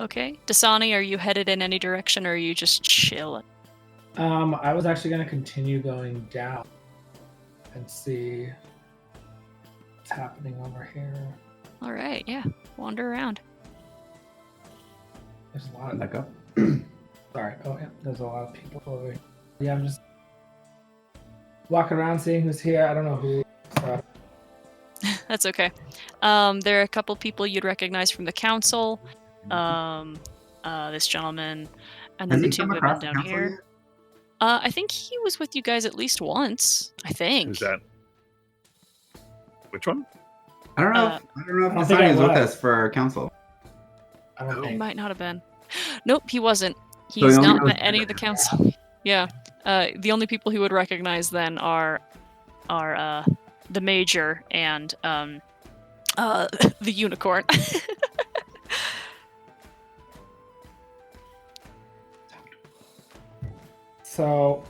Okay. Dasani, are you headed in any direction, or are you just chilling? I was actually going to continue going down and see what's happening over here. All right, yeah. Wander around. There's a lot of Let go. Sorry. Oh, yeah. There's a lot of people over here. Yeah, I'm just walking around seeing who's here. I don't know who. So. That's okay. There are a couple people you'd recognize from the council. This gentleman, and then Has the he two come women across the down council here. yet? I think he was with you guys at least once. I think. Who's that? Which one? I don't know. Uh, I don't know if I don't think I Dasani is with was. us for council. I don't He think. might not have been. Nope, he wasn't. he He's only not knows met any of the council. Yeah. The only people he would recognize then are the major and the unicorn. So,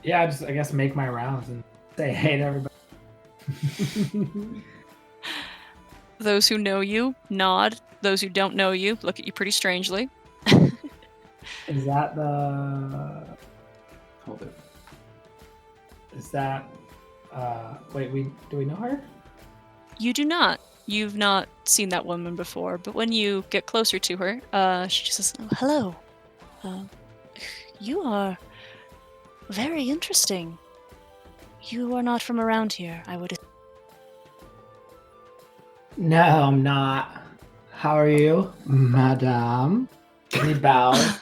yeah, I guess make my rounds and say hey to everybody. Those who know you nod. Those who don't know you look at you pretty strangely. Is that the? Hold it. Is that? Wait, do we know her? You do not. You've not seen that woman before, but when you get closer to her, she just says, "Oh, hello. You are very interesting. You are not from around here, I would." No, I'm not. How are you, madame? And he bows.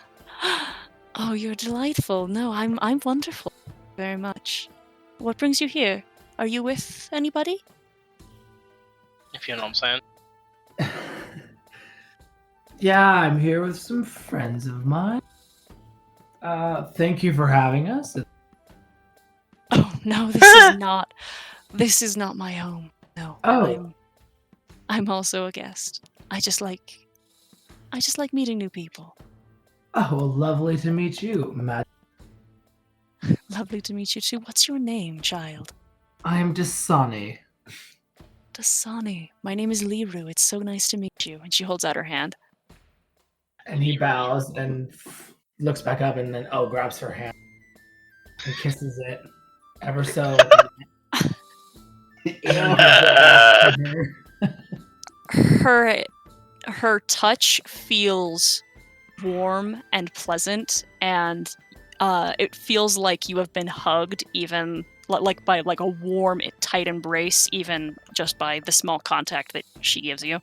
Oh, you're delightful. No, I'm wonderful. Very much. What brings you here? Are you with anybody? If you know what I'm saying. Yeah, I'm here with some friends of mine. Thank you for having us. Oh no, this is not my home. No. Oh. I'm also a guest. I just like meeting new people. Oh, well, lovely to meet you, madam. Lovely to meet you too. What's your name, child? I am Dasani. Dasani. My name is Liru. It's so nice to meet you. And she holds out her hand. And he bows and looks back up and then, grabs her hand and kisses it ever so. Her touch feels warm and pleasant, and it feels like you have been hugged, even like by like a warm, tight embrace, even just by the small contact that she gives you.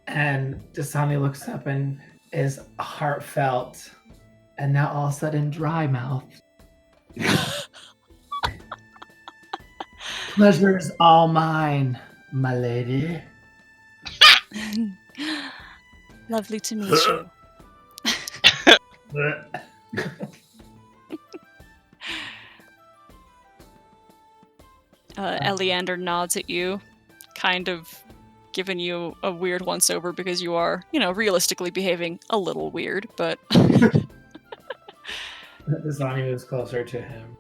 And Dasani looks up and is heartfelt, and now all of a sudden dry mouth. Pleasure is all mine, my lady. Lovely to meet you. Eleander nods at you, kind of giving you a weird once-over because you are, realistically behaving a little weird, but... Dasani moves closer to him.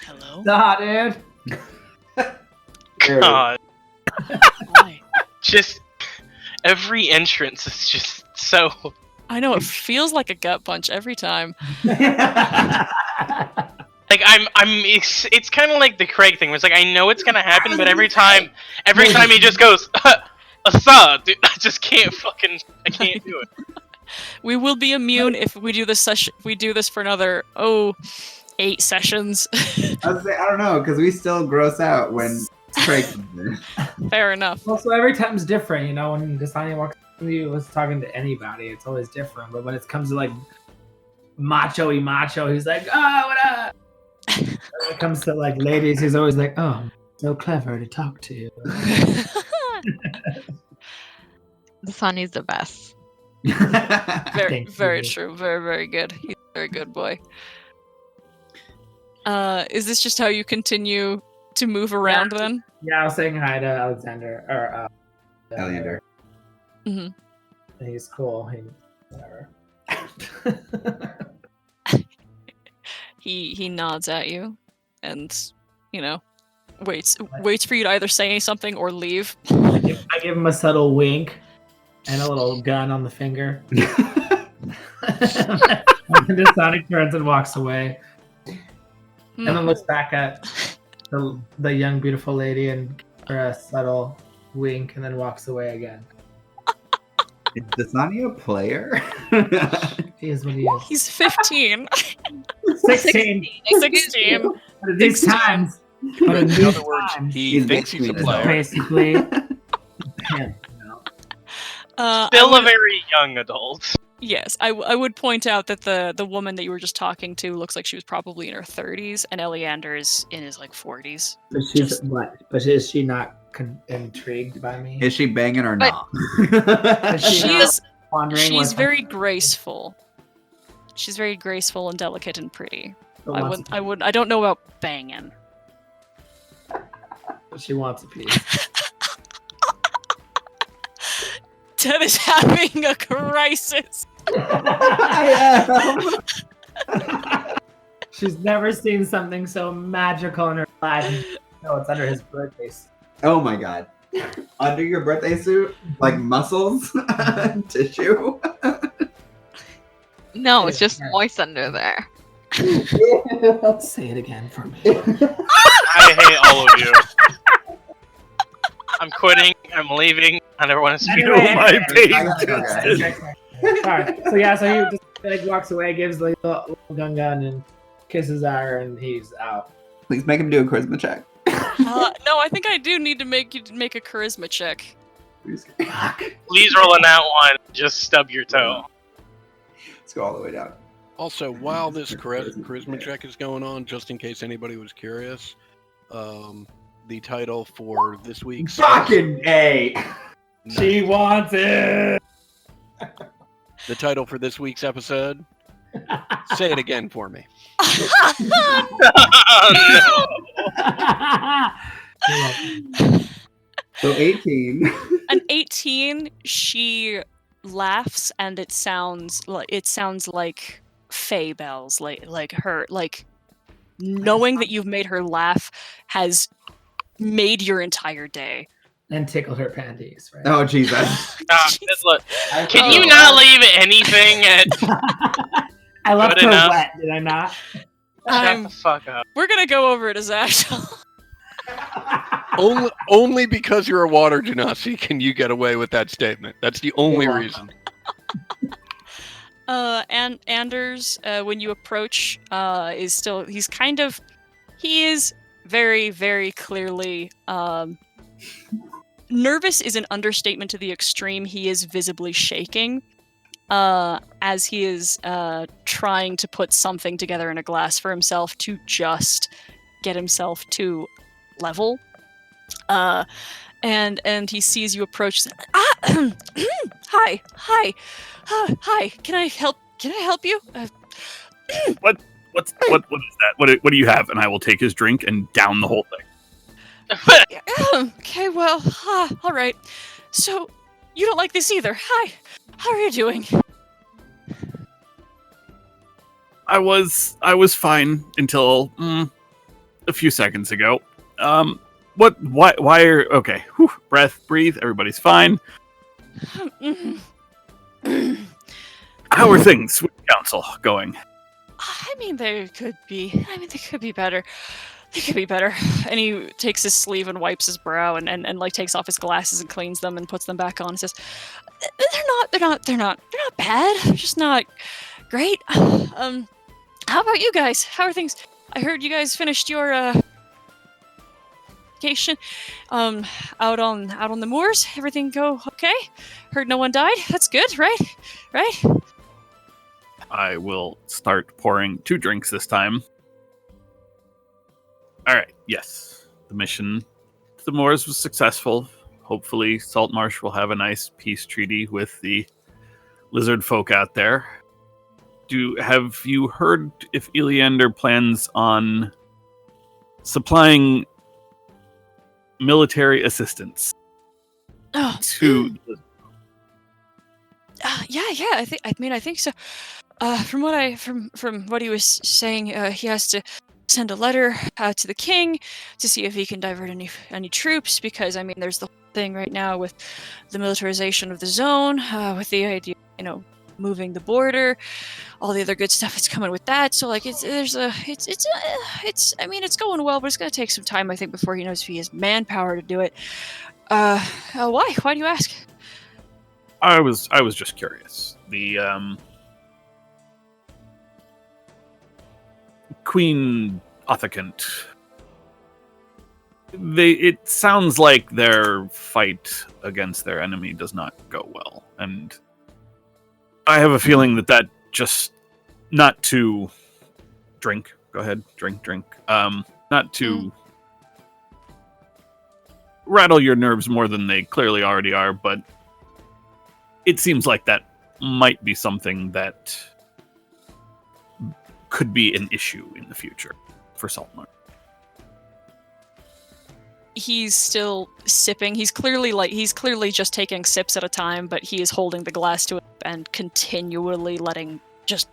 Hello? Nah, dude. God. Why? Just every entrance is just so. I know, it feels like a gut punch every time. Like it's kind of like the Craig thing, where it's like I know it's gonna happen, but every time he just goes, "Asa," dude, I just can't I can't do it. We will be immune if we do this session. We do this for another 8 sessions. I don't know, because we still gross out when Craig comes in. Fair enough. Well, so every time's different, when Dasani walks in, he was talking to anybody, it's always different. But when it comes to like macho, he's like, "Oh, what up?" And when it comes to like ladies, he's always like, "Oh, so clever to talk to." Dasani's the best. Very, Thank very you. true. Very, very good. He's a very good boy. Is this just how you continue to move around then? Yeah, I was saying hi to Alexander or Eleander. Mhm. He's cool. Whatever. He nods at you, and waits for you to either say something or leave. I give him a subtle wink and a little gun on the finger. And then Sonic turns and walks away, and then looks back at the young, beautiful lady and gives her a subtle wink, and then walks away again. Is Dasani a player? He is what he is. He's 15. 16. 16. But at these times. But at In these other words, times, he thinks he's a basically player. basically. Still a very young adult. Yes, I would point out that the woman that you were just talking to looks like she was probably in her 30s, and Eleander is in his 40s. But she's what? But is she not intrigued by me? Is she banging or But- not? She is. Wondering She's what's very graceful. She's very graceful and delicate and pretty. I don't know about banging. She wants a piece. Ted is having a crisis. She's never seen something so magical in her life. No, it's under his birthday. Oh my god. Under your birthday suit? Like muscles? Tissue? No, it's just Yeah. moist under there. Say it again for me. I hate all of you. I'm quitting. I'm leaving. I never want to speak. Anyway, my pain I gotta go, guys. Alright, so yeah, so he just walks away, gives the little gun and kisses her, and he's out. Please make him do a charisma check. No, I think I do need to make you make a charisma check. Fuck. Please roll a nat one. Just stub your toe. Let's go all the way down. Also, while this charisma check is going on, just in case anybody was curious, the title for this week's Fucking A. She wants it. the title for this week's episode. Say it again for me. So 18. An 18, she laughs and it sounds like Faye bells, like her, like knowing that you've made her laugh has made your entire day. And tickled her panties, right? Oh, Jesus. Look, can you not leave anything at I left Good her enough. wet, did I not? shut the fuck up? We're gonna go over it as actual. Only because you're a water genasi can you get away with that statement. That's the only Yeah. reason. And Anders, when you approach, he is very, very clearly, nervous is an understatement to the extreme. He is visibly shaking, as he is, trying to put something together in a glass for himself to just get himself to level. And he sees you approach. Hi. Hi. Can I help you? What is that? What do you have? And I will take his drink and down the whole thing. Okay, well, all right. So, you don't like this either. Hi. How are you doing? I was fine until a few seconds ago. Why are okay? Whew, breathe. Everybody's fine. How are things with the council going? I mean, they could be better. They could be better. And he takes his sleeve and wipes his brow and like takes off his glasses and cleans them and puts them back on and says, they're not bad. They're just not great. How about you guys? How are things? I heard you guys finished your vacation out on the moors. Everything go okay? Heard no one died. That's good, right? I will start pouring 2 drinks this time. All right. Yes, the mission to the moors was successful. Hopefully, Saltmarsh will have a nice peace treaty with the lizard folk out there. Have you heard if Eleander plans on supplying military assistance to? Yeah. I think so. From what he was saying, he has to send a letter to the king to see if he can divert any troops, because I mean, there's the whole thing right now with the militarization of the zone, with the idea, moving the border, all the other good stuff that's coming with that. So like, it's going well, but it's gonna take some time, I think, before he knows if he has manpower to do it. Why? Why do you ask? I was just curious. The Queen Othakant. It sounds like their fight against their enemy does not go well, and I have a feeling that just not to drink. Go ahead, drink. Not to rattle your nerves more than they clearly already are, but it seems like that might be something that could be an issue in the future for Saltmarsh. He's still sipping. He's clearly just taking sips at a time, but he is holding the glass to it and continually letting just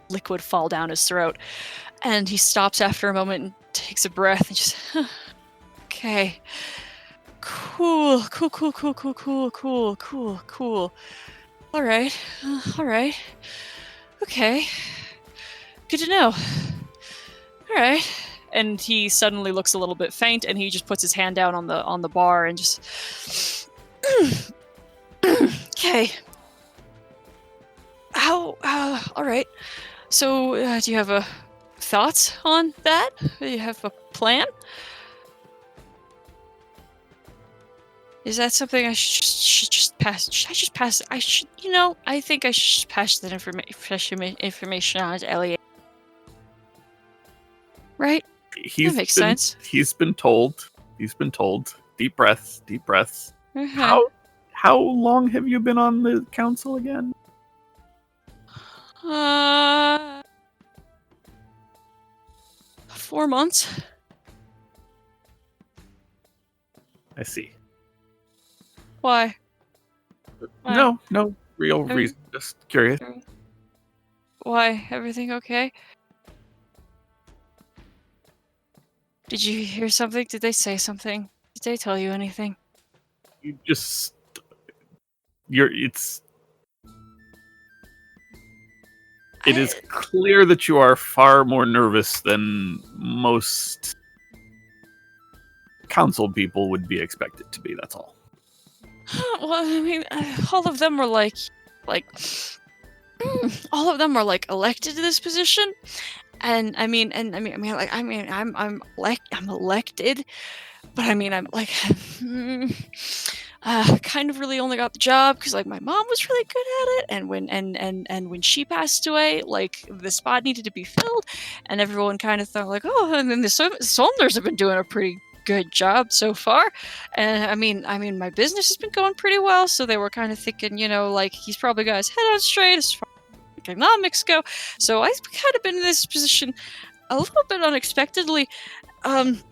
liquid fall down his throat. And he stops after a moment and takes a breath and just, okay. Cool. All right. Okay. Good to know. All right. And he suddenly looks a little bit faint, and he just puts his hand down on the bar and just. Okay. How? All right. So, do you have thoughts on that? Do you have a plan? Is that something I should just pass? Should I just pass? I should, I think I should just pass that information on to Elliot. Right? He's makes been, sense. He's been told. He's been told. Deep breaths. Deep breaths. Uh-huh. How long have you been on the council again? 4 months. I see. Why? No real mean- reason. Just curious. Why? Everything okay? Did you hear something? Did they say something? Did they tell you anything? You just. It is clear that you are far more nervous than most council people would be expected to be. That's all. Well, I mean, all of them were like, all of them are like elected to this position, and I'm elected, but I mean, I'm like, kind of really only got the job because like my mom was really good at it, and when she passed away, like the spot needed to be filled, and everyone kind of thought like, oh, and then the Solmers have been doing a pretty good job so far, and I mean my business has been going pretty well, so they were kind of thinking, like he's probably got his head on straight as far as economics go. So I've kind of been in this position a little bit unexpectedly, and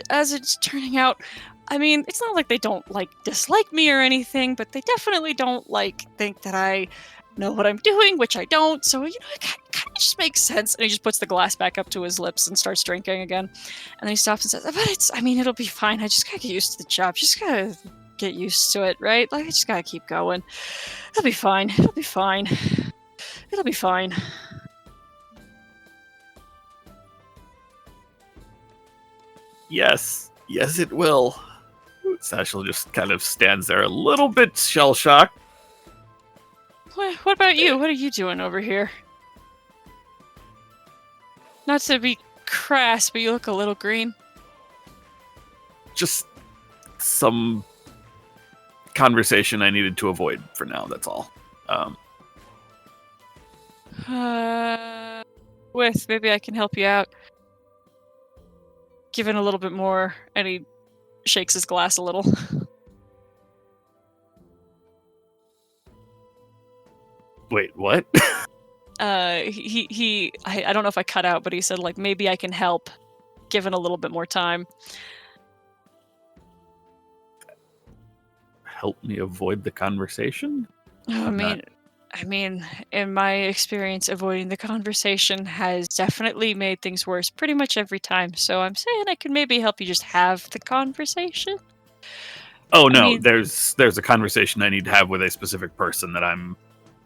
as it's turning out, I mean, it's not like they don't like dislike me or anything, but they definitely don't like think that I know what I'm doing, which I don't. So it kind of just makes sense. And he just puts the glass back up to his lips and starts drinking again. And then he stops and says, "But it'll be fine. I just gotta get used to the job. Just gotta get used to it, right? Like I just gotta keep going. It'll be fine. It'll be fine. It'll be fine." Yes, it will. Satchel just kind of stands there a little bit shell-shocked. What about you? What are you doing over here? Not to be crass, but you look a little green. Just some conversation I needed to avoid for now, that's all. Maybe I can help you out. Given a little bit more, and he shakes his glass a little. Wait, what? I don't know if I cut out, but he said like maybe I can help, given a little bit more time. Help me avoid the conversation? I mean, in my experience, avoiding the conversation has definitely made things worse pretty much every time. So I'm saying I can maybe help you just have the conversation. Oh no, mean- there's a conversation I need to have with a specific person that I'm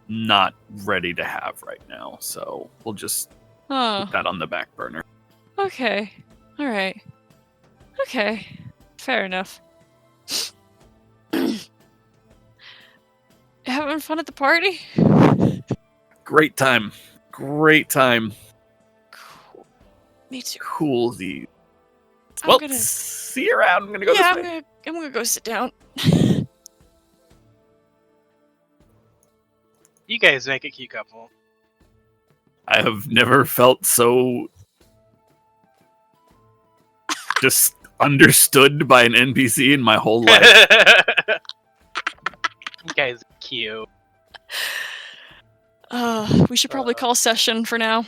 not ready to have right now. So we'll just Oh, put that on the back burner. okay. All right. Okay. Fair enough. Having fun at the party? Great time. Cool. Me too. Cool. The I'm well, gonna- see you around. I'm gonna go Yeah, this way. I'm gonna go sit down. You guys make a cute couple. I have never felt so just understood by an NPC in my whole life. You guys are cute. We should probably call session for now.